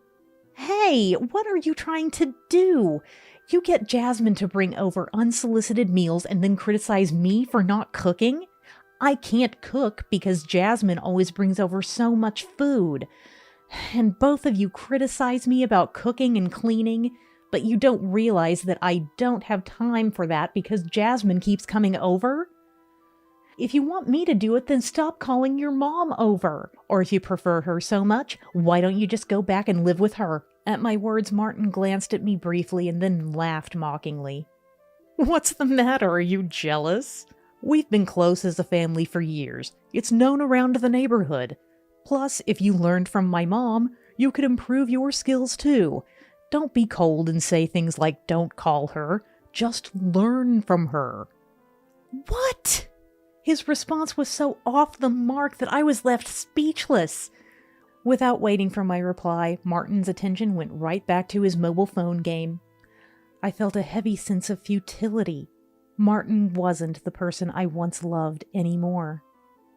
"Hey, what are you trying to do? You get Jasmine to bring over unsolicited meals and then criticize me for not cooking? I can't cook because Jasmine always brings over so much food. And both of you criticize me about cooking and cleaning, but you don't realize that I don't have time for that because Jasmine keeps coming over? If you want me to do it, then stop calling your mom over. Or if you prefer her so much, why don't you just go back and live with her?" At my words, Martin glanced at me briefly and then laughed mockingly. "What's the matter? Are you jealous? We've been close as a family for years. It's known around the neighborhood. Plus, if you learned from my mom, you could improve your skills too. Don't be cold and say things like, 'Don't call her.' Just learn from her." "What?" His response was so off the mark that I was left speechless. Without waiting for my reply, Martin's attention went right back to his mobile phone game. I felt a heavy sense of futility. Martin wasn't the person I once loved anymore.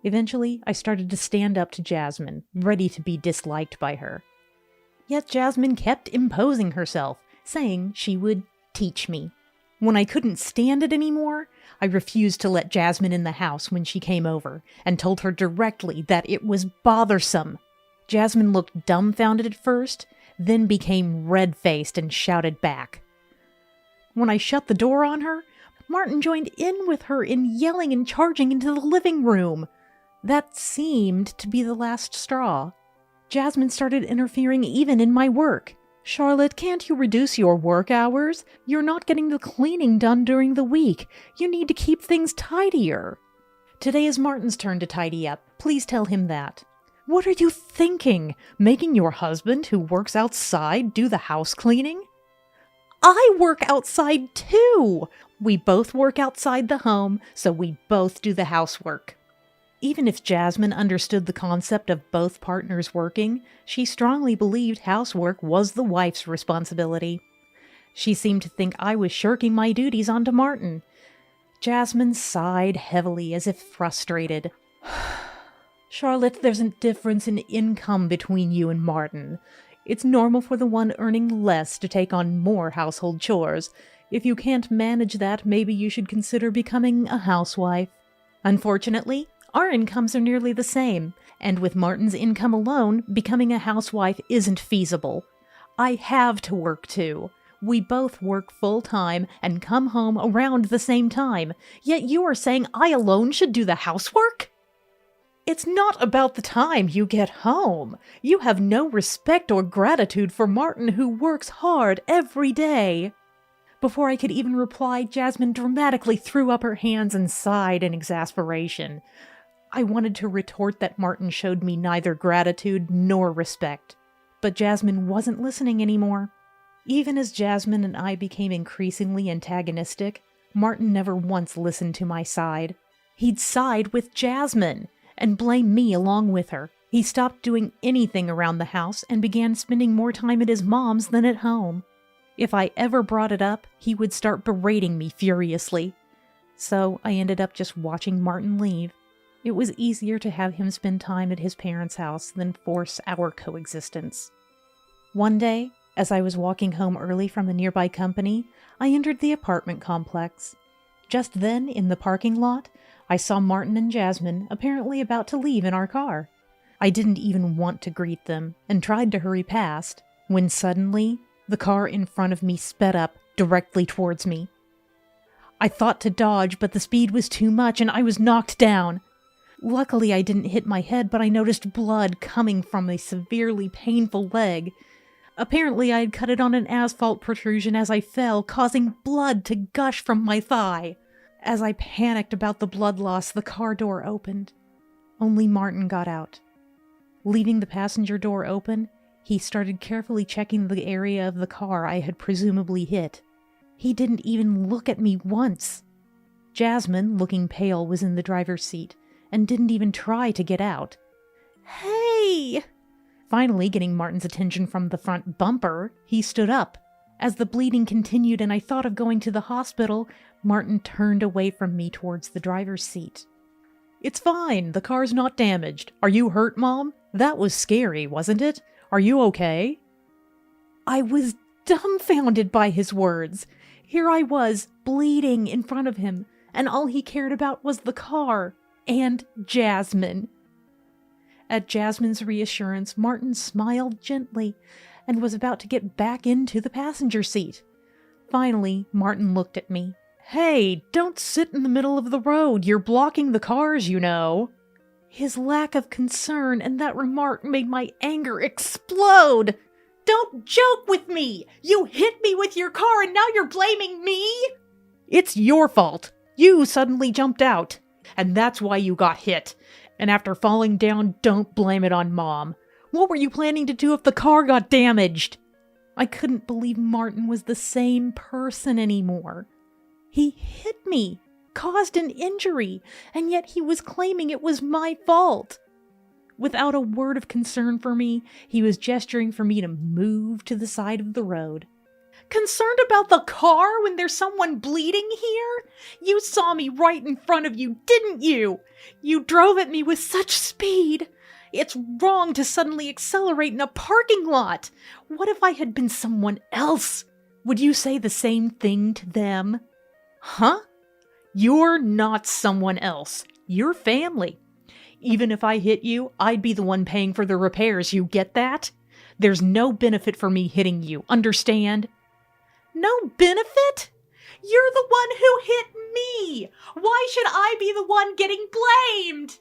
Eventually, I started to stand up to Jasmine, ready to be disliked by her. Yet Jasmine kept imposing herself, saying she would teach me. When I couldn't stand it anymore, I refused to let Jasmine in the house when she came over, and told her directly that it was bothersome. Jasmine looked dumbfounded at first, then became red-faced and shouted back. When I shut the door on her, Martin joined in with her in yelling and charging into the living room. That seemed to be the last straw. Jasmine started interfering even in my work. "Charlotte, can't you reduce your work hours? You're not getting the cleaning done during the week. You need to keep things tidier." "Today is Martin's turn to tidy up. Please tell him that." "What are you thinking? Making your husband, who works outside, do the house cleaning?" "I work outside too! We both work outside the home, so we both do the housework." Even if Jasmine understood the concept of both partners working, she strongly believed housework was the wife's responsibility. She seemed to think I was shirking my duties onto Martin. Jasmine sighed heavily as if frustrated. "Charlotte, there's a difference in income between you and Martin. It's normal for the one earning less to take on more household chores. If you can't manage that, maybe you should consider becoming a housewife. Unfortunately, our incomes are nearly the same, and with Martin's income alone, becoming a housewife isn't feasible. I have to work too. We both work full-time and come home around the same time, yet you are saying I alone should do the housework? It's not about the time you get home. You have no respect or gratitude for Martin, who works hard every day." Before I could even reply, Jasmine dramatically threw up her hands and sighed in exasperation. I wanted to retort that Martin showed me neither gratitude nor respect, but Jasmine wasn't listening anymore. Even as Jasmine and I became increasingly antagonistic, Martin never once listened to my side. He'd side with Jasmine and blame me along with her. He stopped doing anything around the house and began spending more time at his mom's than at home. If I ever brought it up, he would start berating me furiously. So I ended up just watching Martin leave. It was easier to have him spend time at his parents' house than force our coexistence. One day, as I was walking home early from a nearby company, I entered the apartment complex. Just then, in the parking lot, I saw Martin and Jasmine apparently about to leave in our car. I didn't even want to greet them and tried to hurry past, when suddenly, the car in front of me sped up directly towards me. I thought to dodge, but the speed was too much and I was knocked down. Luckily, I didn't hit my head, but I noticed blood coming from a severely painful leg. Apparently, I had cut it on an asphalt protrusion as I fell, causing blood to gush from my thigh. As I panicked about the blood loss, the car door opened. Only Martin got out. Leaving the passenger door open, he started carefully checking the area of the car I had presumably hit. He didn't even look at me once. Jasmine, looking pale, was in the driver's seat and didn't even try to get out. "Hey!" Finally, getting Martin's attention from the front bumper, he stood up. As the bleeding continued and I thought of going to the hospital, Martin turned away from me towards the driver's seat. "It's fine. The car's not damaged. Are you hurt, Mom? That was scary, wasn't it? Are you okay?" I was dumbfounded by his words. Here I was, bleeding in front of him, and all he cared about was the car and Jasmine. At Jasmine's reassurance, Martin smiled gently and was about to get back into the passenger seat. Finally, Martin looked at me. "Hey, don't sit in the middle of the road. You're blocking the cars, you know." His lack of concern and that remark made my anger explode. "Don't joke with me! You hit me with your car and now you're blaming me?" "It's your fault. You suddenly jumped out, and that's why you got hit. And after falling down, don't blame it on Mom. What were you planning to do if the car got damaged?" I couldn't believe Martin was the same person anymore. He hit me, caused an injury, and yet he was claiming it was my fault. Without a word of concern for me, he was gesturing for me to move to the side of the road. Concerned about the car when there's someone bleeding here? You saw me right in front of you, didn't you? You drove at me with such speed. It's wrong to suddenly accelerate in a parking lot. What if I had been someone else? Would you say the same thing to them? Huh? You're not someone else. You're family. Even if I hit you, I'd be the one paying for the repairs, you get that? There's no benefit for me hitting you, understand? No benefit? You're the one who hit me! Why should I be the one getting blamed?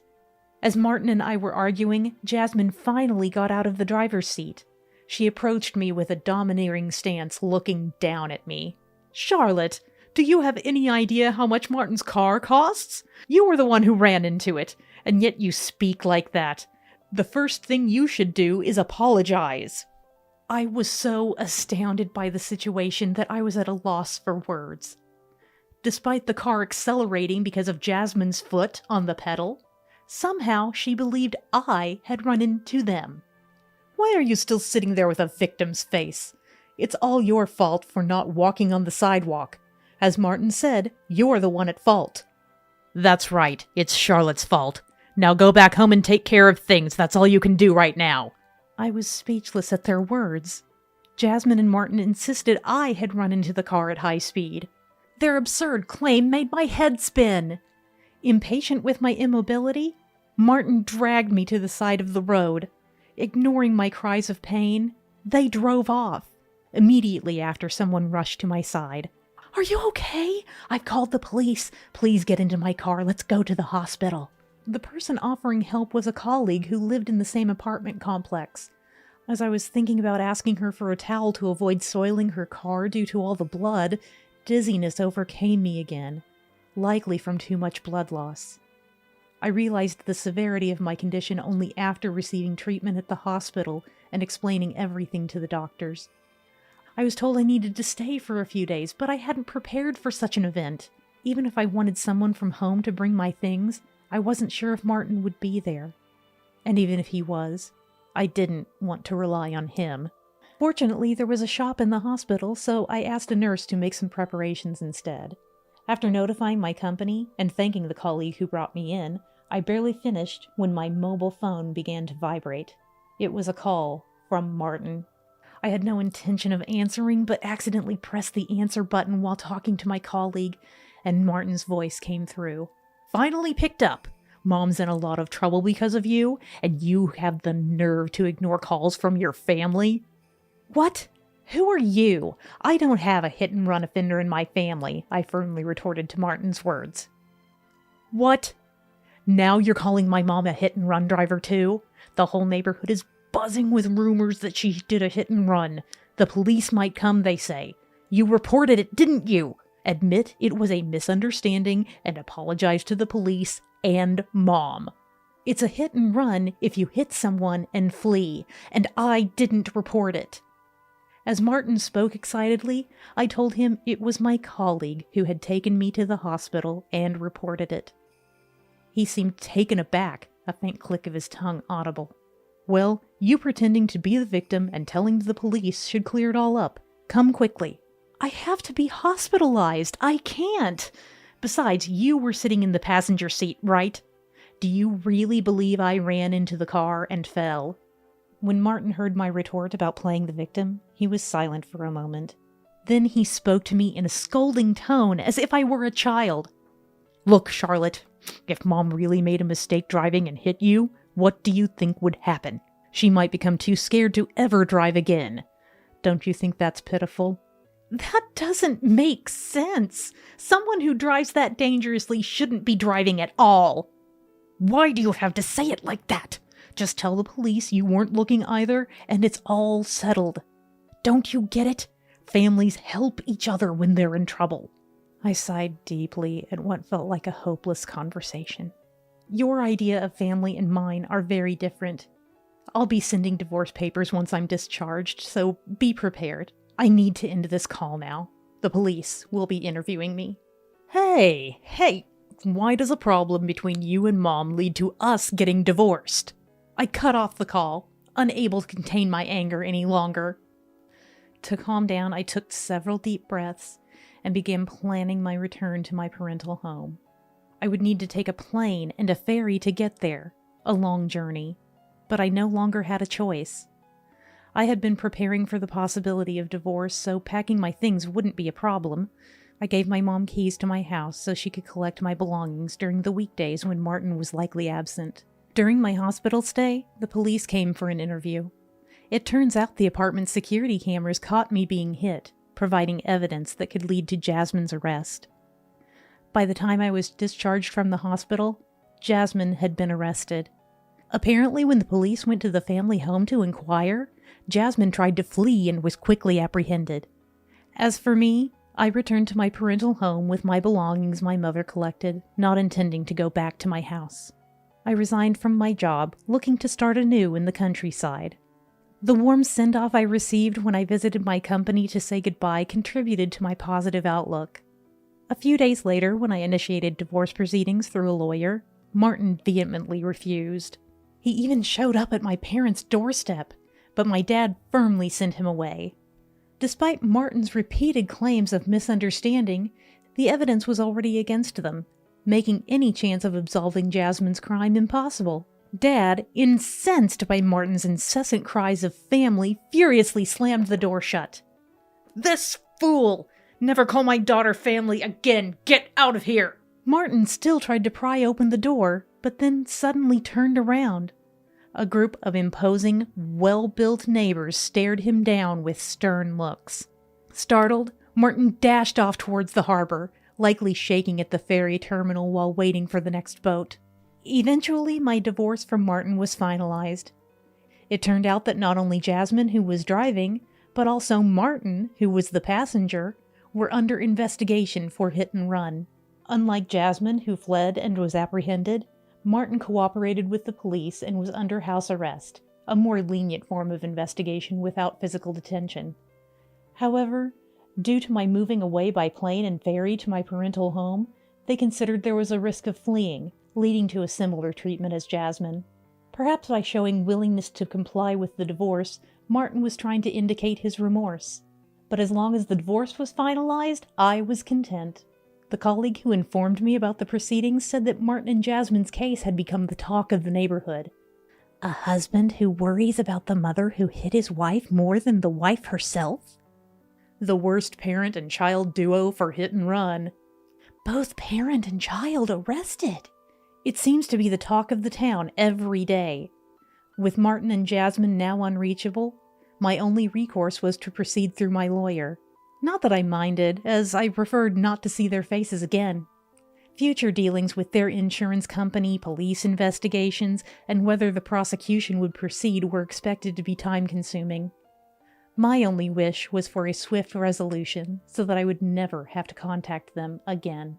As Martin and I were arguing, Jasmine finally got out of the driver's seat. She approached me with a domineering stance, looking down at me. Charlotte, do you have any idea how much Martin's car costs? You were the one who ran into it, and yet you speak like that. The first thing you should do is apologize. I was so astounded by the situation that I was at a loss for words. Despite the car accelerating because of Jasmine's foot on the pedal, somehow she believed I had run into them. Why are you still sitting there with a victim's face? It's all your fault for not walking on the sidewalk. As Martin said, you're the one at fault. That's right, it's Charlotte's fault. Now go back home and take care of things. That's all you can do right now. I was speechless at their words. Jasmine and Martin insisted I had run into the car at high speed. Their absurd claim made my head spin. Impatient with my immobility, Martin dragged me to the side of the road. Ignoring my cries of pain, they drove off. Immediately after, someone rushed to my side. Are you okay? I've called the police. Please get into my car. Let's go to the hospital. The person offering help was a colleague who lived in the same apartment complex. As I was thinking about asking her for a towel to avoid soiling her car due to all the blood, dizziness overcame me again, likely from too much blood loss. I realized the severity of my condition only after receiving treatment at the hospital and explaining everything to the doctors. I was told I needed to stay for a few days, but I hadn't prepared for such an event. Even if I wanted someone from home to bring my things, I wasn't sure if Martin would be there. And even if he was, I didn't want to rely on him. Fortunately, there was a shop in the hospital, so I asked a nurse to make some preparations instead. After notifying my company and thanking the colleague who brought me in, I barely finished when my mobile phone began to vibrate. It was a call from Martin. I had no intention of answering, but accidentally pressed the answer button while talking to my colleague, and Martin's voice came through. Finally picked up. Mom's in a lot of trouble because of you, and you have the nerve to ignore calls from your family? What? Who are you? I don't have a hit-and-run offender in my family, I firmly retorted to Martin's words. What? Now you're calling my mom a hit-and-run driver too? The whole neighborhood is buzzing with rumors that she did a hit-and-run. The police might come, they say. You reported it, didn't you? Admit it was a misunderstanding and apologize to the police and Mom. It's a hit and run if you hit someone and flee, and I didn't report it. As Martin spoke excitedly, I told him it was my colleague who had taken me to the hospital and reported it. He seemed taken aback, a faint click of his tongue audible. Well, you pretending to be the victim and telling the police should clear it all up. Come quickly. I have to be hospitalized. I can't. Besides, you were sitting in the passenger seat, right? Do you really believe I ran into the car and fell? When Martin heard my retort about playing the victim, he was silent for a moment. Then he spoke to me in a scolding tone, as if I were a child. Look, Charlotte, if Mom really made a mistake driving and hit you, what do you think would happen? She might become too scared to ever drive again. Don't you think that's pitiful? That doesn't make sense. Someone who drives that dangerously shouldn't be driving at all. Why do you have to say it like that? Just tell the police you weren't looking either, and it's all settled. Don't you get it? Families help each other when they're in trouble. I sighed deeply at what felt like a hopeless conversation. Your idea of family and mine are very different. I'll be sending divorce papers once I'm discharged, so be prepared. I need to end this call now. The police will be interviewing me. Hey, why does a problem between you and Mom lead to us getting divorced? I cut off the call, unable to contain my anger any longer. To calm down, I took several deep breaths and began planning my return to my parental home. I would need to take a plane and a ferry to get there, a long journey, but I no longer had a choice. I had been preparing for the possibility of divorce, so packing my things wouldn't be a problem. I gave my mom keys to my house so she could collect my belongings during the weekdays when Martin was likely absent. During my hospital stay, the police came for an interview. It turns out the apartment security cameras caught me being hit, providing evidence that could lead to Jasmine's arrest. By the time I was discharged from the hospital, Jasmine had been arrested. Apparently, when the police went to the family home to inquire, Jasmine tried to flee and was quickly apprehended. As for me, I returned to my parental home with my belongings my mother collected, not intending to go back to my house. I resigned from my job, looking to start anew in the countryside. The warm send-off I received when I visited my company to say goodbye contributed to my positive outlook. A few days later, when I initiated divorce proceedings through a lawyer, Martin vehemently refused. He even showed up at my parents' doorstep, but my dad firmly sent him away. Despite Martin's repeated claims of misunderstanding, the evidence was already against them, making any chance of absolving Jasmine's crime impossible. Dad, incensed by Martin's incessant cries of family, furiously slammed the door shut. "This fool! Never call my daughter family again! Get out of here!" Martin still tried to pry open the door, but then suddenly turned around. A group of imposing, well-built neighbors stared him down with stern looks. Startled, Martin dashed off towards the harbor, likely shaking at the ferry terminal while waiting for the next boat. Eventually, my divorce from Martin was finalized. It turned out that not only Jasmine, who was driving, but also Martin, who was the passenger, were under investigation for hit and run. Unlike Jasmine, who fled and was apprehended, Martin cooperated with the police and was under house arrest, a more lenient form of investigation without physical detention. However, due to my moving away by plane and ferry to my parental home, they considered there was a risk of fleeing, leading to a similar treatment as Jasmine. Perhaps by showing willingness to comply with the divorce, Martin was trying to indicate his remorse. But as long as the divorce was finalized, I was content. The colleague who informed me about the proceedings said that Martin and Jasmine's case had become the talk of the neighborhood. A husband who worries about the mother who hit his wife more than the wife herself? The worst parent and child duo for hit and run. Both parent and child arrested. It seems to be the talk of the town every day. With Martin and Jasmine now unreachable, my only recourse was to proceed through my lawyer. Not that I minded, as I preferred not to see their faces again. Future dealings with their insurance company, police investigations, and whether the prosecution would proceed were expected to be time-consuming. My only wish was for a swift resolution, so that I would never have to contact them again.